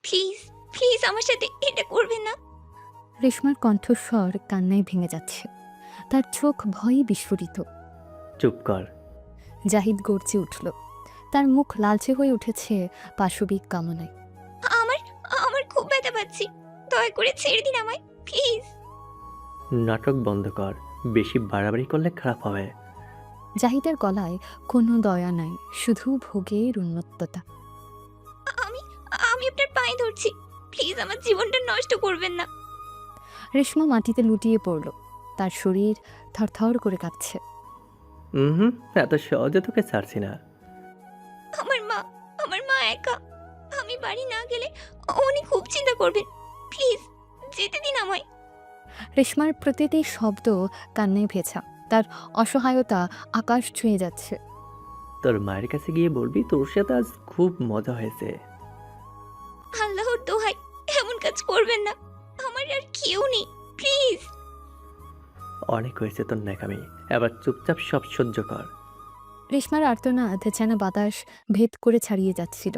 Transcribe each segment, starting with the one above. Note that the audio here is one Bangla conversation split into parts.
প্লিজ প্লিজ আমার সাথে এটা করবেন না। রেশমার কণ্ঠস্বর কান্নায় ভেঙে যাচ্ছে, তার চোখ ভয়ে বিস্ফোরিত। চুপ কর। জাহিদ গর্জে উঠল, তার মুখ লালচে হয়ে উঠেছে পাশবিক কামনায়। আমার আমার খুব ব্যথা পাচ্ছি, দয়া করে ছেড়ে দিন আমায় প্লিজ। নাটক বন্ধ কর, বেশি বাড়াবাড়ি করলে খারাপ হবে। জাহিদের গলায় কোনো দয়া নাই, শুধু ভোগের উন্মত্ততা। আমি আমি আপনার পায়ে ধরছি, প্লিজ আমার জীবনটা নষ্ট করবেন না। রেশমা মাটিতে লুটিয়ে পড়ল, তার শরীর থরথর করে কাঁপছে। হুম, এত সহজে তোকে ছাড়ছি না। আমার মা একা, আমি বাড়ি না গেলে উনি খুব চিন্তা করবেন, প্লিজ যেতে দিন আমায়। রেশমার প্রতিটি শব্দ কান্নায় ভেজা, তার অসহায়তা আকাশ ছুঁয়ে যাচ্ছে। তোর মায়ের কাছে গিয়ে বলবি তোর সাথে আজ খুব মজা হয়েছে। আল্লাহর দোহাই এমন কাজ করবেন না, আমার আর কেউ নেই, প্লিজ। অনেক হয়েছে তোর ন্যাকামি, এবার চুপচাপ সব সহ্য কর। রেশমার আর্তনাদ যেন বাতাস ভেদ করে ছাড়িয়ে যাচ্ছিল,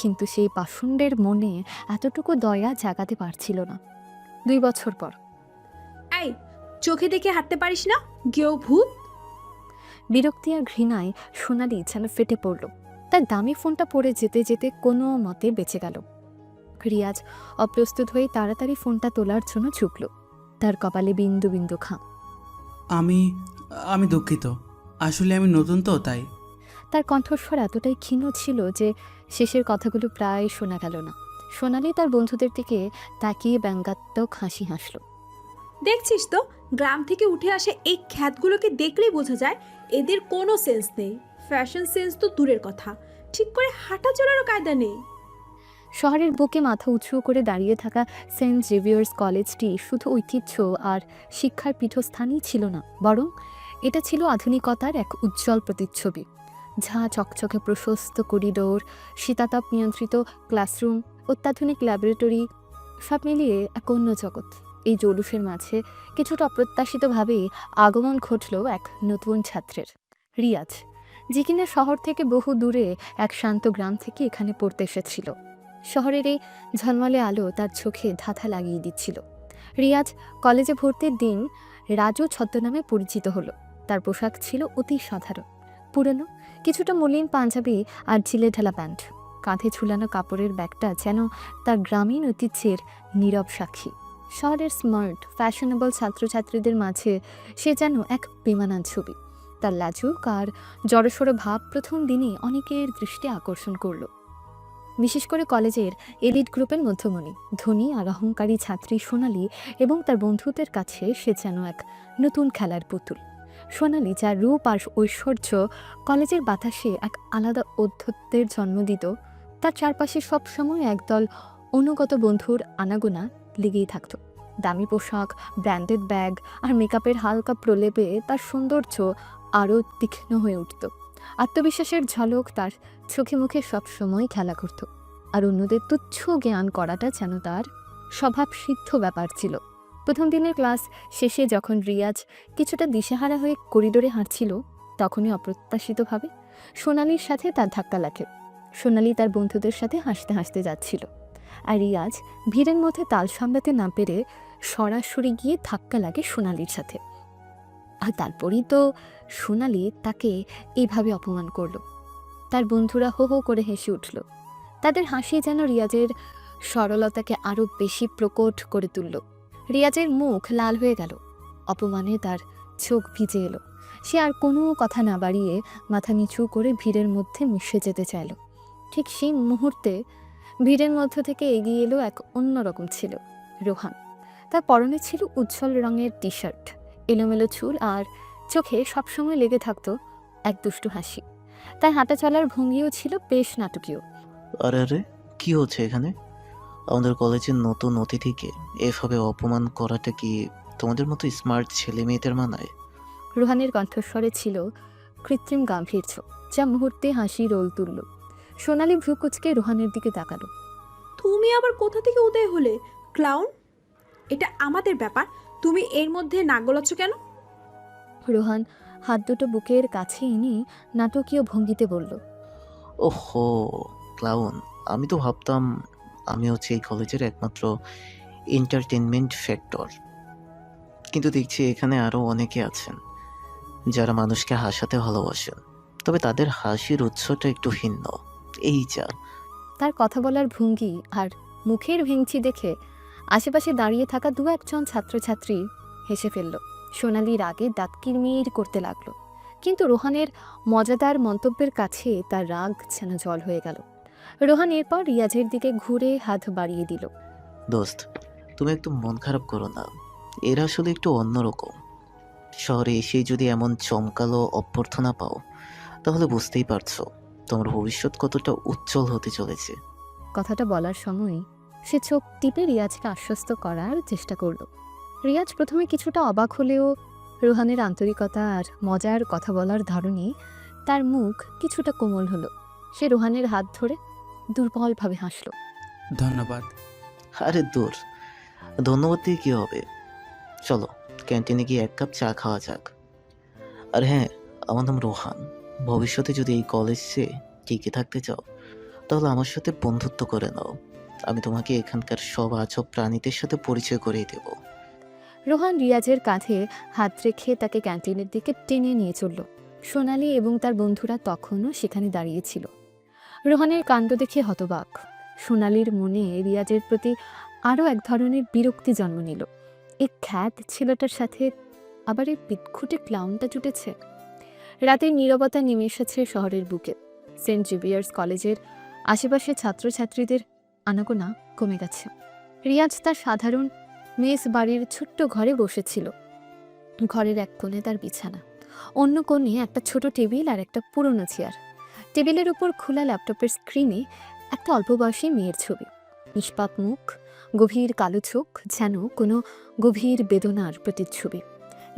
কিন্তু সেই পাষণ্ডের মনে এতটুকু দয়া জাগাতে পারছিল না। 2 বছর পর। এই, চোখে দেখে হাঁটতে পারিস না, গেও ভূত। বিরক্তি আর ঘৃণায় সোনালি যেন ফেটে পড়ল, তার দামি ফোনটা পড়ে যেতে যেতে কোনো মতে বেঁচে গেল। রিয়াজ অপ্রস্তুত হয়ে তাড়াতাড়ি ফোনটা তোলার জন্য ঝুঁকল, তার কপালে বিন্দু বিন্দু ঘাম। আমি আমি দুঃখিত, আসলে আমি নতুন তো তাই। তার কণ্ঠস্বর এতটাই ক্ষীণ ছিল যে শেষের কথাগুলো প্রায় শোনা গেল না। সোনালি তার বন্ধুদের দিকে তাকিয়ে ব্যঙ্গাত্মক হাসি হাসল। দেখছিস তো, গ্রাম থেকে উঠে আসে এই খ্যাতগুলোকে দেখলেই বোঝা যায় এদের কোনো সেন্স নেই। ফ্যাশন সেন্স তো দূরের কথা, ঠিক করে হাঁটা চলারও কায়দা নেই। শহরের বুকে মাথা উঁচু করে দাঁড়িয়ে থাকা সেন্ট জেভিয়ার্স কলেজটি শুধু ঐতিহ্য আর শিক্ষার পীঠস্থানই ছিল না, বরং এটা ছিল আধুনিকতার এক উজ্জ্বল প্রতিচ্ছবি। ঝাঁ চকচকে প্রশস্ত করিডোর, শীতাতাপ নিয়ন্ত্রিত ক্লাসরুম, অত্যাধুনিক ল্যাবরেটরি, সব মিলিয়ে এক অন্য জগৎ। এই জৌলুসের মাঝে কিছুটা অপ্রত্যাশিতভাবেই আগমন ঘটল এক নতুন ছাত্রের, রিয়াজ, যে কিনা শহর থেকে বহু দূরে এক শান্ত গ্রাম থেকে এখানে পড়তে এসেছিল। শহরের এই ঝলমলে আলো তার চোখে ধাঁধা লাগিয়ে দিচ্ছিল। রিয়াজ কলেজে ভর্তির দিন রাজু ছদ্মনামে পরিচিত হলো। তার পোশাক ছিল অতি সাধারণ, পুরনো, কিছুটা মলিন পাঞ্জাবি আর ঝিলে ঢালা প্যান্ট। কাঁধে ঝুলানো কাপড়ের ব্যাগটা যেন তার গ্রামীণ ঐতিহ্যের নীরব সাক্ষী। শহরের স্মার্ট ফ্যাশনেবল ছাত্রছাত্রীদের মাঝে সে যেন এক বেমানান ছবি। তার লাজুক আর জড়সড় ভাব প্রথম দিনেই অনেকের দৃষ্টি আকর্ষণ করল, বিশেষ করে কলেজের এলিট গ্রুপের মধ্যমণি, ধনী আর অহংকারী ছাত্রী সোনালি এবং তার বন্ধুদের কাছে সে যেন এক নতুন খেলার পুতুল। সোনালি, যার রূপ আর ঐশ্বর্য কলেজের বাতাসে এক আলাদা ঔদ্ধত্যের জন্ম দিত, তার চারপাশে সবসময় একদল অনুগত বন্ধুর আনাগোনা লেগেই থাকত। দামি পোশাক, ব্র্যান্ডেড ব্যাগ আর মেকআপের হালকা প্রলেপে তার সৌন্দর্য আরও তীক্ষ্ণ হয়ে উঠত। আত্মবিশ্বাসের ঝলক তার চোখে মুখে সবসময় খেলা করত, আর অন্যদের তুচ্ছ জ্ঞান করাটা যেন তার স্বভাবসিদ্ধ ব্যাপার ছিল। প্রথম দিনের ক্লাস শেষে যখন রিয়াজ কিছুটা দিশেহারা হয়ে করিডোরে হাঁটছিল, তখনই অপ্রত্যাশিতভাবে সোনালির সাথে তার ধাক্কা লাগে। সোনালি তার বন্ধুদের সাথে হাসতে হাসতে যাচ্ছিল, আর রিয়াজ ভিড়ের মধ্যে তাল সামলাতে না পেরে সরাসরি গিয়ে ধাক্কা লাগে সোনালির সাথে। আর তারপরই তো সোনালি তাকে এইভাবে অপমান করলো। তার বন্ধুরা হো হো করে হেসে উঠল, তাদের হাসি যেন রিয়াজের সরলতাকে আরও বেশি প্রকট করে তুলল। রিয়াজের মুখ লাল হয়ে গেল, অপমানে তার চোখ ভিজে এলো। সে আর কোনো কথা না বাড়িয়ে মাথা নিচু করে ভিড়ের মধ্যে মিশে যেতে চাইল। ঠিক সেই মুহূর্তে ভিড়ের মধ্য থেকে এগিয়ে এলো এক অন্যরকম ছিল রোহান। তার পরনে ছিল উজ্জ্বল রঙের টি শার্ট, এলোমেলো চুল আর চোখে সবসময় লেগে থাকতো এক দুষ্টু হাসি। তার হাঁটা চলার ভঙ্গিও ছিল বেশ নাটকীয়। আরে আরে, কি হচ্ছে এখানে? আমাদের কলেজের নতুন অতিথিকে এভাবে অপমান করাটা কি তোমাদের মতো স্মার্ট ছেলে মেয়েদের মানায়? রোহানের কণ্ঠস্বরে ছিল কৃত্রিম গাম্ভীর্য, যা মুহূর্তে হাসি রোল তুলল। সোনালি ভ্রু কুচকে রোহানের দিকে তাকালো। তুমি আবার কোথা থেকে উদয় হলে, ক্লাউন? এটা আমাদের ব্যাপার, তুমি এর মধ্যে নাক গলাচ্ছ কেন? রোহান হাত দুটো বুকের কাছে এনে নাটকীয় ভঙ্গিতে বলল, ওহো, ক্লাউন। আমি তো ভাবতাম আমি হচ্ছে এই কলেজের একমাত্র এন্টারটেনমেন্ট ফ্যাক্টর, কিন্তু দেখছি এখানে আরো অনেকে আছেন যারা মানুষকে হাসাতে ভালোবাসেন, তবে তাদের হাসির উৎসটা একটু ভিন্ন। এই যা। তার কথা বলার ভঙ্গি আর মুখের ভেঙচি দেখে আশেপাশে দাঁড়িয়ে থাকা দু একজন ছাত্রছাত্রী হেসে ফেলল। সোনালি রাগে দাঁত কিরমির করতে লাগলো, কিন্তু রোহানের মজাদার মন্তব্যের কাছে তার রাগ যেন জল হয়ে গেল। রোহান এরপর রিয়াজের দিকে ঘুরে হাত বাড়িয়ে দিল। দোস্ত, তুমি একটু মন খারাপ করো না, এরা আসলে একটু অন্যরকম। শহরে এসে যদি এমন চমকালো অভ্যর্থনা পাও, তাহলে বুঝতেই পারছো তোমার ভবিষ্যৎ কতটা উজ্জ্বল হতে চলেছে। কথাটা বলার সময় সে চোখ টিপে রিয়াজকে আশ্বস্ত করার চেষ্টা করল। রিয়াজ প্রথমে কিছুটা অবাক হলেও রোহানের আন্তরিকতা আর মজার কথা বলার ধরনে তার মুখ কিছুটা কোমল হলো। সে রোহানের হাত ধরে দুর্বলভাবে হাসল। ধন্যবাদ। আরে দূর, ধন্যবাদ দিয়ে কী হবে? চলো ক্যান্টিনে গিয়ে এক কাপ চা খাওয়া যাক। আর হ্যাঁ, আমার নাম রোহান। ভবিষ্যতে যদি এই কলেজে টিকে থাকতে চাও, তাহলে আমার সাথে বন্ধুত্ব করে নাও। আমি তোমাকে এখানকার সব আজব প্রাণীদের সাথে পরিচয় করিয়ে দেব। রোহান রিয়াজের কাঁধে হাত রেখে তাকে ক্যান্টিনের দিকে টেনে নিয়ে চলল। সোনালি এবং তার বন্ধুরা তখনও সেখানে দাঁড়িয়েছিল। রোহানের কাণ্ড দেখে হতবাক। সোনালির মনে রিয়াজের প্রতি আরও এক ধরনের বিরক্তি জন্ম নিল। এই খ্যাত ছেলেটার সাথে আবার এই পিটখুটে ক্লাউনটা জুটেছে। রাতের নীরবতা নেমে এসেছে শহরের বুকে। সেন্ট জেভিয়ার্স কলেজের আশেপাশে ছাত্রছাত্রীদের আনাগোনা কমে গেছে। রিয়াজ তার সাধারণ মেস বাড়ির ছোট্ট ঘরে বসেছিল। ঘরের এক কোণে তার বিছানা, অন্য কোণে একটা ছোট টেবিল আর একটা পুরনো চেয়ার। টেবিলের উপর খোলা ল্যাপটপের স্ক্রিনে একটা অল্প বয়সী মেয়ের ছবি। নিষ্পাপ মুখ, গভীর কালো চোখ, যেন কোনো গভীর বেদনার প্রতিচ্ছবি।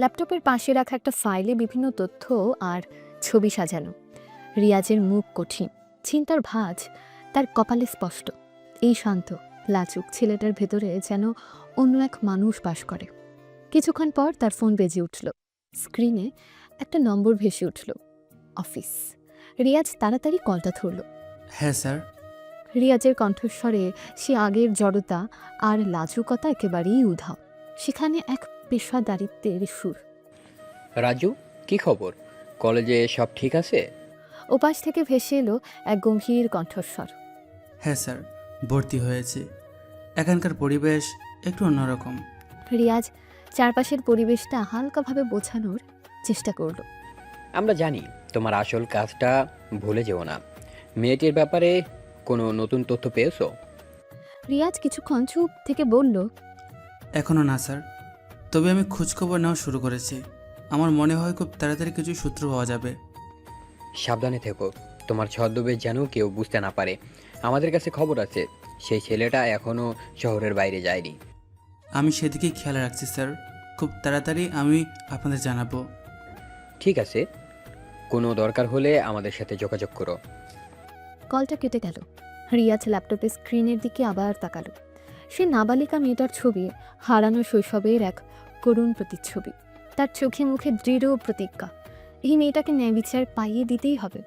ল্যাপটপের পাশে রাখা একটা ফাইলে বিভিন্ন তথ্য আর ছবি সাজানো। রিয়াজের মুখ কঠিন, চিন্তার ভাঁজ তার কপালে স্পষ্ট। এই শান্ত লাজুক ছেলেটার ভেতরে যেন অন্য এক মানুষ বাস করে। কিছুক্ষণ পর তার ফোন বেজে উঠল। স্ক্রিনে একটা নম্বর ভেসে উঠল, অফিস। রিয়াজ তাড়াতাড়ি কলটা ধরল। হ্যাঁ স্যার। রিয়াজের কণ্ঠস্বরে সে আগের জড়তা আর লাজুকতা একেবারেই উধাও। সেখানে এক পেশাদারিত্বের সুর। রাজু, কি খবর? কলেজে সব ঠিক আছে? ওপাশ থেকে ভেসে এলো এক গম্ভীর কণ্ঠস্বর। হ্যাঁ স্যার, ভর্তি হয়েছে। এখানকার পরিবেশ একটু অন্যরকম। রিয়াজ চারপাশের পরিবেশটা হালকাভাবে বোঝানোর চেষ্টা করল। আমরা জানি তোমার আসল কাজটা, ভুলে যেও না। মেয়েটির ব্যাপারে কোনো নতুন তথ্য পেয়েছো? রিয়াজ কিছুক্ষণ চুপ থেকে বলল, এখনও না স্যার, তবে আমি খোঁজখবর নেওয়া শুরু করেছি। আমার মনে হয় খুব তাড়াতাড়ি কিছু সূত্র পাওয়া যাবে। সাবধানে থেকো, তোমার ছদ্মবেশ যেন কেউ বুঝতে না পারে। আমাদের কাছে খবর আছে সেই ছেলেটা এখনও শহরের বাইরে যায়নি। আমি সেদিকেই খেয়াল রাখছি স্যার। খুব তাড়াতাড়ি আমি আপনাদের জানাবো। ঠিক আছে, কোনো দরকার হলে আমাদের সাথে যোগাযোগ করো। কলটা কেটে গেল। রিয়াজ ল্যাপটপের স্ক্রিনের দিকে আবার তাকালো। সে নাবালিকা মেয়েটার ছবি, হারানো শৈশবের এক করুণ প্রতিচ্ছবি। তার চোখে মুখে দৃঢ় প্রতিজ্ঞা, এই মেয়েটাকে ন্যায় বিচার পাইয়ে দিতেই হবে।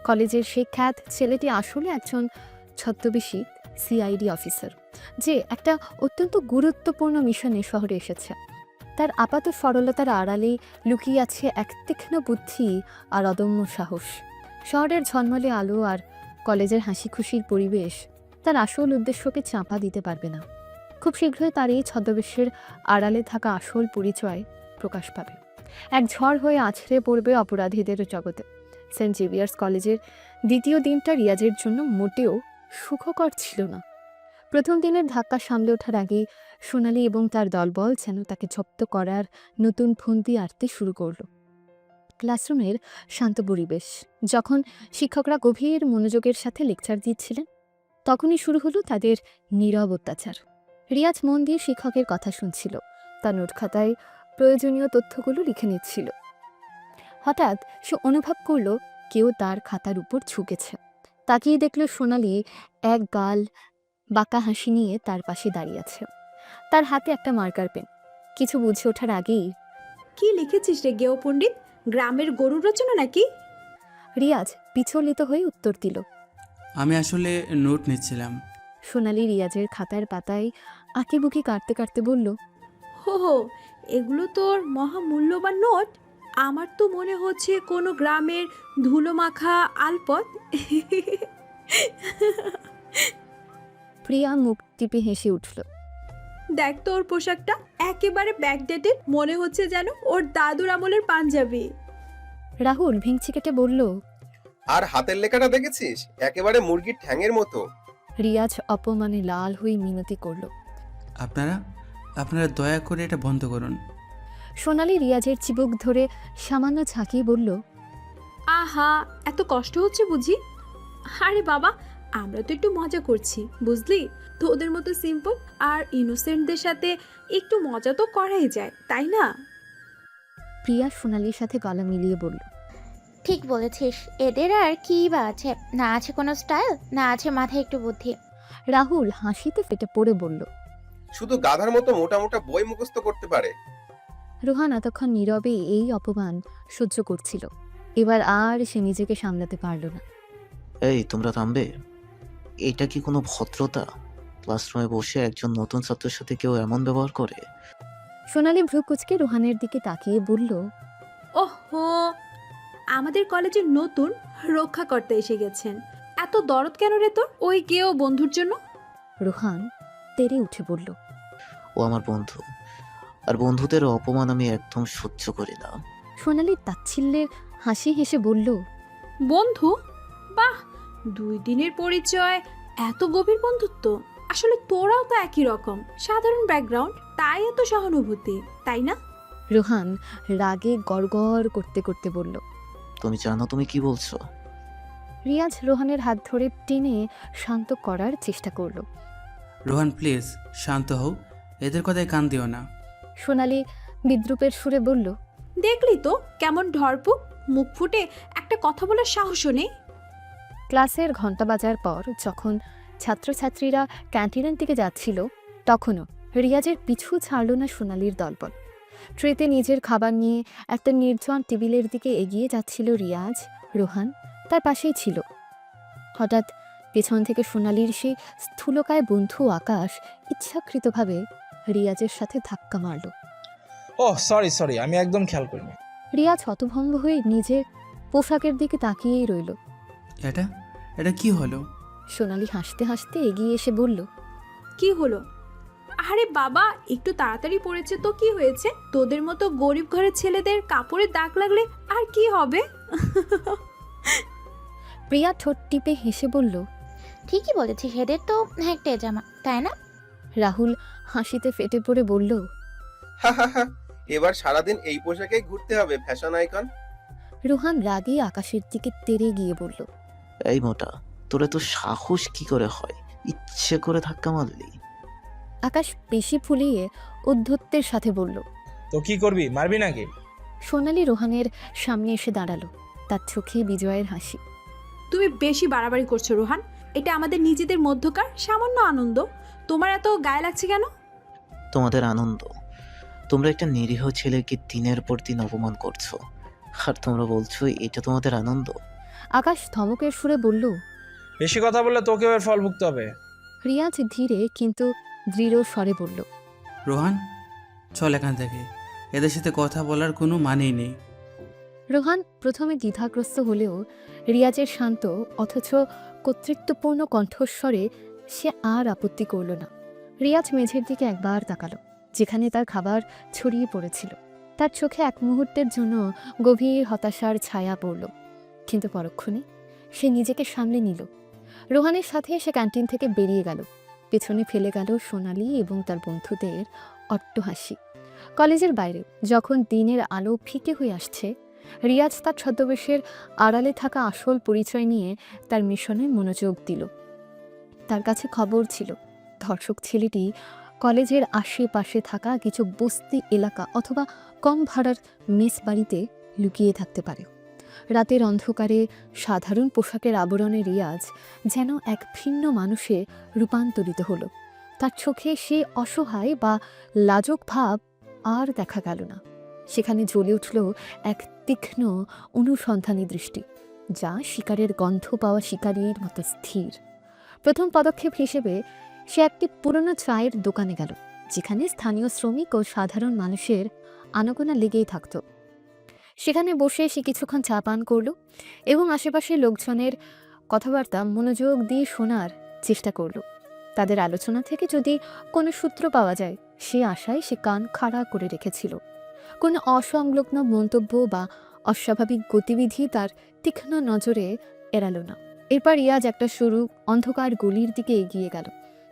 কলেজের সেই খ্যাত ছেলেটি আসলে একজন ছদ্মবেশী সিআইডি অফিসার, যে একটা অত্যন্ত গুরুত্বপূর্ণ মিশনে শহরে এসেছে। তার আপাত সরলতার আড়ালে লুকিয়ে আছে এক তীক্ষ্ণ বুদ্ধি আর অদম্য সাহস। শহরের ঝলমলে আলো আর কলেজের হাসি খুশির পরিবেশ তার আসল উদ্দেশ্যকে চাপা দিতে পারবে না। খুব শীঘ্রই তার এই ছদ্মবেশের আড়ালে থাকা আসল পরিচয় প্রকাশ পাবে। এক ঝড় হয়ে আছড়ে পড়বে অপরাধীদের জগতে। সেন্ট জেভিয়ার্স কলেজের দ্বিতীয় দিনটা রিয়াজের জন্য মোটেও সুখকর ছিল না। প্রথম দিনের ধাক্কা সামলে ওঠার আগেই সোনালি এবং তার দলবল যেন তাকে জব্দ করার নতুন ফন্দি আঁটতে শুরু করল। ক্লাসরুমের শান্ত পরিবেশ। যখন শিক্ষকরা গভীর মনোযোগের সাথে লেকচার দিচ্ছিলেন, তখনই শুরু হলো তাদের নীরব অত্যাচার। রিয়াজ মন দিয়ে শিক্ষকের কথা শুনছিল, তার নোট খাতায় প্রয়োজনীয় তথ্যগুলো লিখে নিচ্ছিল। হঠাৎ সে অনুভব করল কেউ তার খাতার উপর ঝুঁকেছে। তাকিয়ে দেখল সোনালি এক গাল বাঁকা হাসি নিয়ে তার পাশে দাঁড়িয়ে আছে। তার হাতে একটা মার্কার পেন। কিছু বুঝে ওঠার আগেই, কি লিখেছিস রে গেও পণ্ডিত? গ্রামের গরুর রচনা নাকি? রিয়াজ বিচলিত হয়ে উত্তর দিল, আমি আসলে নোট নিচ্ছিলাম। সোনালি রিয়াজের খাতার পাতায় আঁকিবুকি কাটতে কাটতে বলল, হো হো, এগুলো তোর মহামূল্যবান নোট। আমার তো মনে হচ্ছে কোনো গ্রামের ধুলো মাখা আলপথ। প্রিয়া মুখ টিপে হেসে উঠল। দেখ তো ওর পোশাকটা, একেবারে ব্যাকডেটেড, মনে হচ্ছে যেন ওর দাদুর আমলের পাঞ্জাবি। রাহুল ভেঙচি কেটে বলল। আর হাতের লেখাটা দেখেছিস, একেবারে মুরগির ঠ্যাঙের মতো। রিয়াজ অপমানে লাল হয়ে মিনতি করল। আপনারা দয়া করে এটা বন্ধ করুন। সোনালি রিয়াজের চিবুক ধরে সামান্য ঝাঁকিয়ে বলল, আহা, এত কষ্ট হচ্ছে বুঝি? আরে বাবা, আমরা তো একটু মজা করছি, বুঝলি? তোদের মতো সিম্পল আর ইনোসেন্টদের সাথে একটু মজা তো করাই যায়, তাই না? প্রিয়া সোনালির সাথে গলা মিলিয়ে বলল, ঠিক বলেছিস, এদের আর কি বা আছে? না আছে কোনো স্টাইল, না আছে মাথায় একটু বুদ্ধি। রাহুল হাসিতে ফেটে পড়ে বলল। শুধু গাধার মতো মোটা মোটা বই মুখস্থ করতে পারে। রোহান এতক্ষণ নীরবে এই অপমান সহ্য করছিল। এবার আর সে নিজেকে সামলাতে পারল না। এই তোমরা থামবে? এটা কি কোনো ভদ্রতা? ক্লাসরুমে বসে একজন নতুন ছাত্রের সাথে কেউ এমন ব্যবহার করে? সোনালি ভ্রু কুচকে রোহানের দিকে তাকিয়ে বলল, ওহো, আমাদের কলেজে নতুন রক্ষাকর্তা এসে গেছেন। এত দরদ কেন রে তোর ওই গেও বন্ধুর জন্য? রোহান তেড়ে উঠে বলল, ও আমার বন্ধু, আর বন্ধুদের অপমান আমি একদম সহ্য করি না। সোনালি তাচ্ছিল্যের হাসি হেসে বলল, বন্ধু? বাহ, 2 দিনের পরিচয়, এত গভীর বন্ধুত্ব। আসলে তোরাও তো একই রকম, সাধারণ ব্যাকগ্রাউন্ড, তাই এত সহানুভূতি, তাই না? রোহান রাগে গড়গড় করতে করতে বলল। তুমি জানো তুমি কি বলছো? রিয়াজ রোহানের হাত ধরে টেনে শান্ত করার চেষ্টা করল। রোহান প্লিজ শান্ত হও, এদের কথায় কান দিও না। সোনালি বিদ্রুপের সুরে বলল, দেখলি তো কেমন ঢরপুক, মুখ ফুটে একটা কথা বলার সাহসও নেই। ক্লাসের ঘন্টা বাজার পর যখন ছাত্রছাত্রীরা ক্যান্টিনের দিকে যাচ্ছিল, তখনও রিয়াজের পিছু ছাড়ল না সোনালির দলবল। ট্রেতে নিজের খাবার নিয়ে একটা নির্জন টেবিলের দিকে এগিয়ে যাচ্ছিল রিয়াজ। রোহান তার পাশেই ছিল। হঠাৎ পেছন থেকে সোনালির সেই স্থূলকায় বন্ধু আকাশ ইচ্ছাকৃতভাবে রিয়াজের সাথে ধাক্কা মারল। ওহ সরি, আমি একদম খেয়াল করিনি। রিয়াজ হতভম্ব হয়ে নিজের পোশাকের দিকে তাকিয়েই রইল। এটা কি হলো? সোনালি হাসতে হাসতে এগিয়ে এসে বলল, কি হলো? আরে বাবা, একটু তাড়াতাড়ি পড়েছে তো কি হয়েছে? তোদের মতো গরিব ঘরের ছেলেদের কাপড়ের দাগ লাগলে আর কি হবে? প্রিয়া ঠোঁট টিপে হেসে বলল। ঠিকই বলেছিস, এদের তো একটাই জামা, তাই না? রাহুল হাসিতে ফেটে পড়ে বলল, হা হা হা, এবার সারাদিন এই পোশাকেই ঘুরতে হবে ফ্যাশন আইকন। রোহান রাগে আকাশের দিকে তেড়ে গিয়ে বলল, এই মোটা, তোরে তো সাহস কি করে হয়? ইচ্ছে করে ধাক্কা মারলি? আকাশ পেশি ফুলিয়ে উদ্ধত্তের সাথে বলল। তো কি করবি, মারবি নাকি? সোনালি রোহানের সামনে এসে দাঁড়ালো, তার চোখে বিজয়ের হাসি। তুমি বেশি বাড়াবাড়ি করছো রোহান, এটা আমাদের নিজেদের মধ্যকার সামান্য আনন্দ, তোমার এত গায়ে লাগছে কেন? তোমাদের আনন্দ? তোমরা একটা নিরীহ ছেলেকে দিনের পর দিন অপমান করছো, আর তোমরা বলছো এটা তোমাদের আনন্দ? আকাশ ধমকের সুরে বলল। বেশি কথা বললে তোকেও এর ফল ভুগতে হবে। রিয়াজ ধীরে কিন্তু দৃঢ় স্বরে বলল, রোহান চল এখান থেকে, এদের সাথে কথা বলার কোনো মানেই নেই। রোহান প্রথমে দ্বিধাগ্রস্ত হলেও রিয়াজের শান্ত অথচ কর্তৃত্বপূর্ণ কণ্ঠস্বরে সে আর আপত্তি করল না। রিয়াজ মেঝের দিকে একবার তাকালো, যেখানে তার খাবার ছড়িয়ে পড়েছিল। তার চোখে এক মুহূর্তের জন্য গভীর হতাশার ছায়া পড়ল, কিন্তু পরক্ষণে সে নিজেকে সামলে নিল। রোহানের সাথে সে ক্যান্টিন থেকে বেরিয়ে গেল। পেছনে ফেলে গেল সোনালি এবং তার বন্ধুদের অট্টহাসি। কলেজের বাইরে যখন দিনের আলো ফিকে হয়ে আসছে, রিয়াজ তার ছদ্মবেশের আড়ালে থাকা আসল পরিচয় নিয়ে তার মিশনে মনোযোগ দিল। তার কাছে খবর ছিল ধর্ষক ছেলেটি কলেজের আশেপাশে থাকা কিছু বস্তি এলাকা অথবা কম ভাড়ার মেস বাড়িতে লুকিয়ে থাকতে পারে। রাতের অন্ধকারে সাধারণ পোশাকের আবরণে রিয়াজ যেন এক ভিন্ন মানুষে রূপান্তরিত হলো। তার চোখে সে অসহায় বা লাজক ভাব আর দেখা গেল না। সেখানে জ্বলে উঠল এক তীক্ষ্ণ অনুসন্ধানী দৃষ্টি, যা শিকারের গন্ধ পাওয়া শিকারীর মতো স্থির। প্রথম পদক্ষেপ হিসেবে সে একটি পুরনো চায়ের দোকানে গেল, যেখানে স্থানীয় শ্রমিক ও সাধারণ মানুষের আনাগোনা লেগেই থাকত। সেখানে বসে সে কিছুক্ষণ চা পান করল এবং আশেপাশের লোকজনের কথাবার্তা মনোযোগ দিয়ে শোনার চেষ্টা করল। তাদের আলোচনা থেকে যদি কোনো সূত্র পাওয়া যায় সে আশায় সে কান খাড়া করে রেখেছিল। কোনো অসংলগ্ন মন্তব্য বা অস্বাভাবিক গতিবিধি তার তীক্ষ্ণ নজরে এড়ালো না। এরপর রিয়াজ একটা সরু অন্ধকার গলির দিকে এগিয়ে গেল,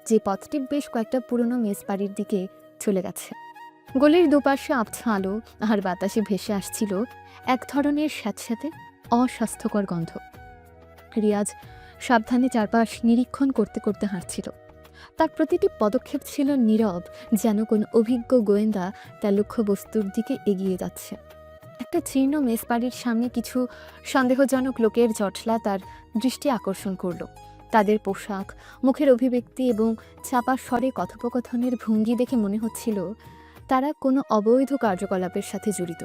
যে পথটি বেশ কয়েকটা পুরনো মেস বাড়ির দিকে চলে গেছে। গলির দুপাশে আবছা আলো আর বাতাসে ভেসে আসছিল এক ধরনের স্যাঁতস্যাঁতে অস্বাস্থ্যকর গন্ধ। রিয়াজ সাবধানে চারপাশ নিরীক্ষণ করতে করতে হাঁটছিল। তার প্রতিটি পদক্ষেপ ছিল নীরব, যেন কোনো অভিজ্ঞ গোয়েন্দা তার লক্ষ্যবস্তুর দিকে এগিয়ে যাচ্ছে। একটা জীর্ণ মেস বাড়ির সামনে কিছু সন্দেহজনক লোকের জটলা তার দৃষ্টি আকর্ষণ করল। তাদের পোশাক, মুখের অভিব্যক্তি এবং চাপা স্বরে কথোপকথনের ভঙ্গি দেখে মনে হচ্ছিল তারা কোনো অবৈধ কার্যকলাপের সাথে জড়িত।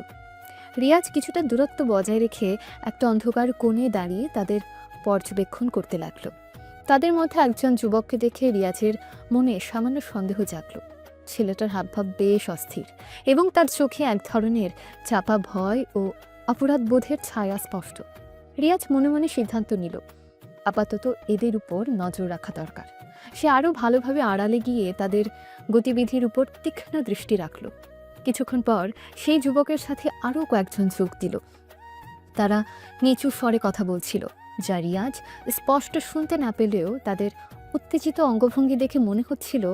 রিয়াজ কিছুটা দূরত্ব বজায় রেখে একটা অন্ধকার কোণে দাঁড়িয়ে তাদের পর্যবেক্ষণ করতে লাগলো। তাদের মধ্যে একজন যুবককে দেখে রিয়াজের মনে সামান্য সন্দেহ জাগল। ছেলেটার হাবভাব বেশ অস্থির এবং তার চোখে এক ধরনের চাপা ভয় ও অপরাধবোধের ছায়া স্পষ্ট। রিয়াজ মনে মনে সিদ্ধান্ত নিল, আপাতত এদের উপর নজর রাখা দরকার। সে আরও ভালোভাবে আড়ালে গিয়ে তাদের গতিবিধির উপর তীক্ষ্ণ দৃষ্টি রাখল। কিছুক্ষণ পর সেই যুবকের সাথে আরও কয়েকজন যোগ দিল। তারা নিচু স্বরে কথা বলছিল, যা রিয়াজ স্পষ্ট শুনতে না পেলেও তাদের উত্তেজিত অঙ্গভঙ্গি দেখে মনে হচ্ছিল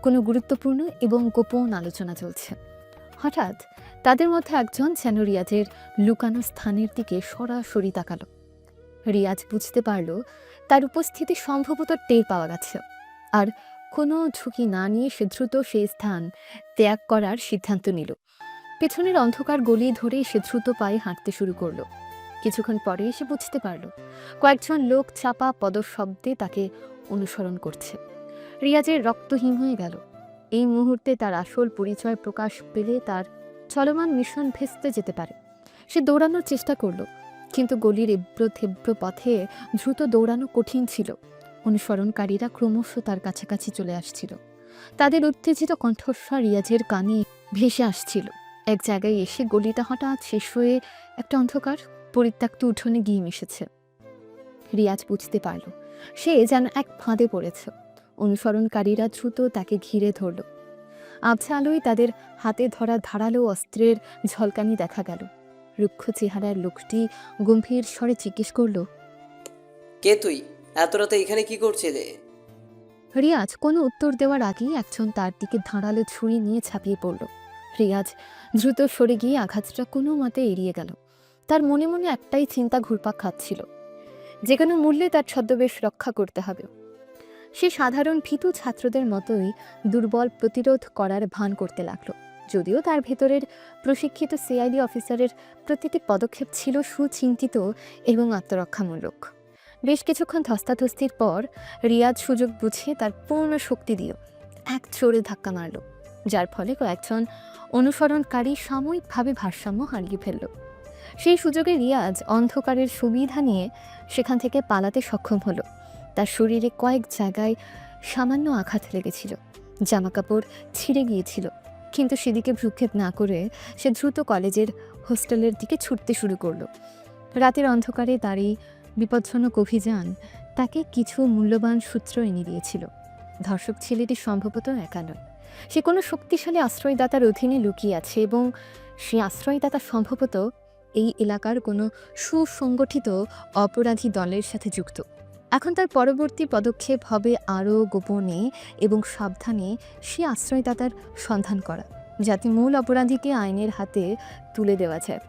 কোনো গুরুত্বপূর্ণ এবং গোপন আলোচনা চলছে। হঠাৎ তাদের মধ্যে একজন যেন রিয়াজের লুকানো স্থানের দিকে সরাসরি তাকালো। রিয়াজ বুঝতে পারল তার উপস্থিতি সম্ভবত টের পাওয়া গেছে, আর কোনো ঝুঁকি না নিয়ে সে দ্রুত সেই স্থান ত্যাগ করার সিদ্ধান্ত নিল। পেছনের অন্ধকার গলি ধরে সে দ্রুত পায়ে হাঁটতে শুরু করলো। কিছুক্ষণ পরে সে বুঝতে পারল কয়েকজন লোক চাপা পদশব্দে তাকে অনুসরণ করছে। রিয়াজের রক্তহীন হয়ে গেল। এই মুহূর্তে তার আসল পরিচয় প্রকাশ পেলে তার চলমান মিশন ভেস্তে যেতে পারে। সে দৌড়ানোর চেষ্টা করল, কিন্তু গলির এবড়ো পথে দ্রুত দৌড়ানো কঠিন ছিল। অনুসরণকারীরা ক্রমশ তার কাছাকাছি চলে আসছিল। তাদের উত্তেজিত কণ্ঠস্বর রিয়াজের কানে ভেসে আসছিল। এক জায়গায় এসে গলিটা হঠাৎ শেষ হয়ে একটা অন্ধকার পরিত্যক্ত উঠোনে গিয়ে মিশেছে। রিয়াজ বুঝতে পারল সে যেন এক ফাঁদে পড়েছে। অনুসরণকারীরা দ্রুত তাকে ঘিরে ধরল। আবছা আলোয় তাদের হাতে ধরা ধারালো অস্ত্রের ঝলকানি দেখা গেল। রুক্ষ চেহারার লোকটি গম্ভীর স্বরে জিজ্ঞেস করল, কে তুই? এত রাতে এখানে কি করছিলে? রিয়াজ কোনো উত্তর দেওয়ার আগেই একজন তার দিকে ধারালো ছুরি নিয়ে ঝাঁপিয়ে পড়ল। রিয়াজ দ্রুত সরে গিয়ে আঘাতটা কোনো মতে এড়িয়ে গেল। তার মনে মনে একটাই চিন্তা ঘুরপাক খাচ্ছিল, যে কোনো মূল্যে তার ছদ্মবেশ রক্ষা করতে হবে। সে সাধারণ ভীতু ছাত্রদের মতোই দুর্বল প্রতিরোধ করার ভান করতে লাগলো, যদিও তার ভেতরের প্রশিক্ষিত সিআইডি অফিসারের প্রতিটি পদক্ষেপ ছিল সুচিন্তিত এবং আত্মরক্ষামূলক। বেশ কিছুক্ষণ ধস্তাধস্তির পর রিয়াজ সুযোগ বুঝে তার পূর্ণ শক্তি দিয়ে এক চোরে ধাক্কা মারল, যার ফলে কয়েকজন অনুসরণকারী সাময়িকভাবে ভারসাম্য হারিয়ে ফেলল। সেই সুযোগে রিয়াজ অন্ধকারের সুবিধা নিয়ে সেখান থেকে পালাতে সক্ষম হলো। তার শরীরে কয়েক জায়গায় সামান্য আঘাত লেগেছিল, জামাকাপড় ছিঁড়ে গিয়েছিল, কিন্তু সেদিকে ভ্রুক্ষেপ না করে সে দ্রুত কলেজের হোস্টেলের দিকে ছুটতে শুরু করলো। রাতের অন্ধকারে তার এই বিপজ্জনক অভিযান তাকে কিছু মূল্যবান সূত্র এনে দিয়েছিল। ধর্ষক ছেলেটি সম্ভবত একা নয়, সে কোনো শক্তিশালী আশ্রয়দাতার অধীনে লুকিয়ে আছে এবং সে আশ্রয়দাতা সম্ভবত এই এলাকার কোনো সুসংগঠিত অপরাধী দলের সাথে যুক্ত। এখন তার পরবর্তী পদক্ষেপ হবে আরও গোপনে এবং সাবধানে সে আশ্রয়দাতার সন্ধান করা, যাতে মূল অপরাধীকে আইনের হাতে তুলে দেওয়া যায়।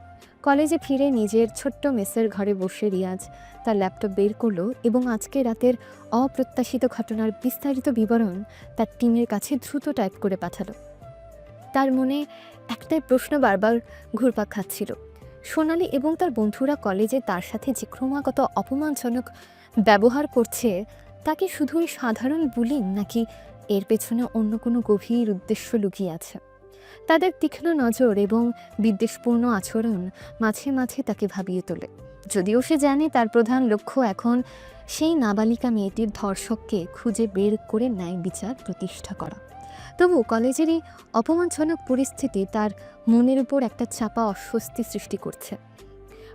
কলেজে ফিরে নিজের ছোট্ট মেসের ঘরে বসে রিয়াজ তার ল্যাপটপ বের করলো এবং আজকে রাতের অপ্রত্যাশিত ঘটনার বিস্তারিত বিবরণ তার টিমের কাছে দ্রুত টাইপ করে পাঠালো। তার মনে একটাই প্রশ্ন বারবার ঘুরপাক খাচ্ছিল, সোনালি এবং তার বন্ধুরা কলেজে তার সাথে যে ক্রমাগত অপমানজনক ব্যবহার করছে তা কি শুধুই সাধারণ বুলিং, নাকি এর পেছনে অন্য কোনো গভীর উদ্দেশ্য লুকিয়ে আছে? তাদের তীক্ষ্ণ নজর এবং বিদ্বেষপূর্ণ আচরণ মাঝে মাঝে তাকে ভাবিয়ে তোলে। যদিও সে জানে তার প্রধান লক্ষ্য এখন সেই নাবালিকা মেয়েটির ধর্ষককে খুঁজে বের করে ন্যায় বিচার প্রতিষ্ঠা করা। তবু কলেজের এই অপমানজনক পরিস্থিতি তার মনের উপর একটা চাপা অস্বস্তি সৃষ্টি করছে।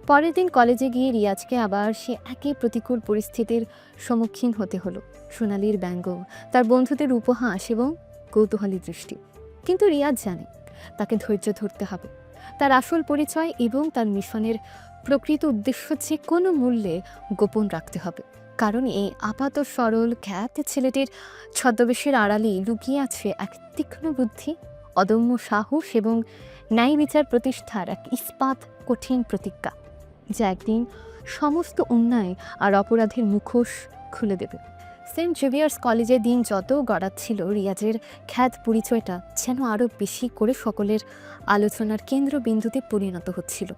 পরের দিন কলেজে গিয়ে রিয়াজকে আবার সে একই প্রতিকূল পরিস্থিতির সম্মুখীন হতে হলো। সোনালির ব্যঙ্গ, তার বন্ধুদের উপহাস এবং কৌতূহলী দৃষ্টি। কিন্তু রিয়াজ জানে তাকে ধৈর্য ধরতে হবে। তার আসল পরিচয় এবং তার মিশনের প্রকৃত উদ্দেশ্য যে কোনো মূল্যে গোপন রাখতে হবে, কারণ এই আপাত সরল খ্যাত ছেলেটির ছদ্মবেশের আড়ালেই লুকিয়ে আছে এক তীক্ষ্ণ বুদ্ধি, অদম্য সাহস এবং ন্যায় বিচার প্রতিষ্ঠার এক ইস্পাত কঠিন প্রতিজ্ঞা, যা একদিন সমস্ত অন্যায় আর অপরাধের মুখোশ খুলে দেবে। সেন্ট জেভিয়ার্স কলেজে দিন যত গড়াচ্ছিল, রিয়াজের খ্যাত পরিচয়টা যেন আরও বেশি করে সকলের আলোচনার কেন্দ্রবিন্দুতে পরিণত হচ্ছিল।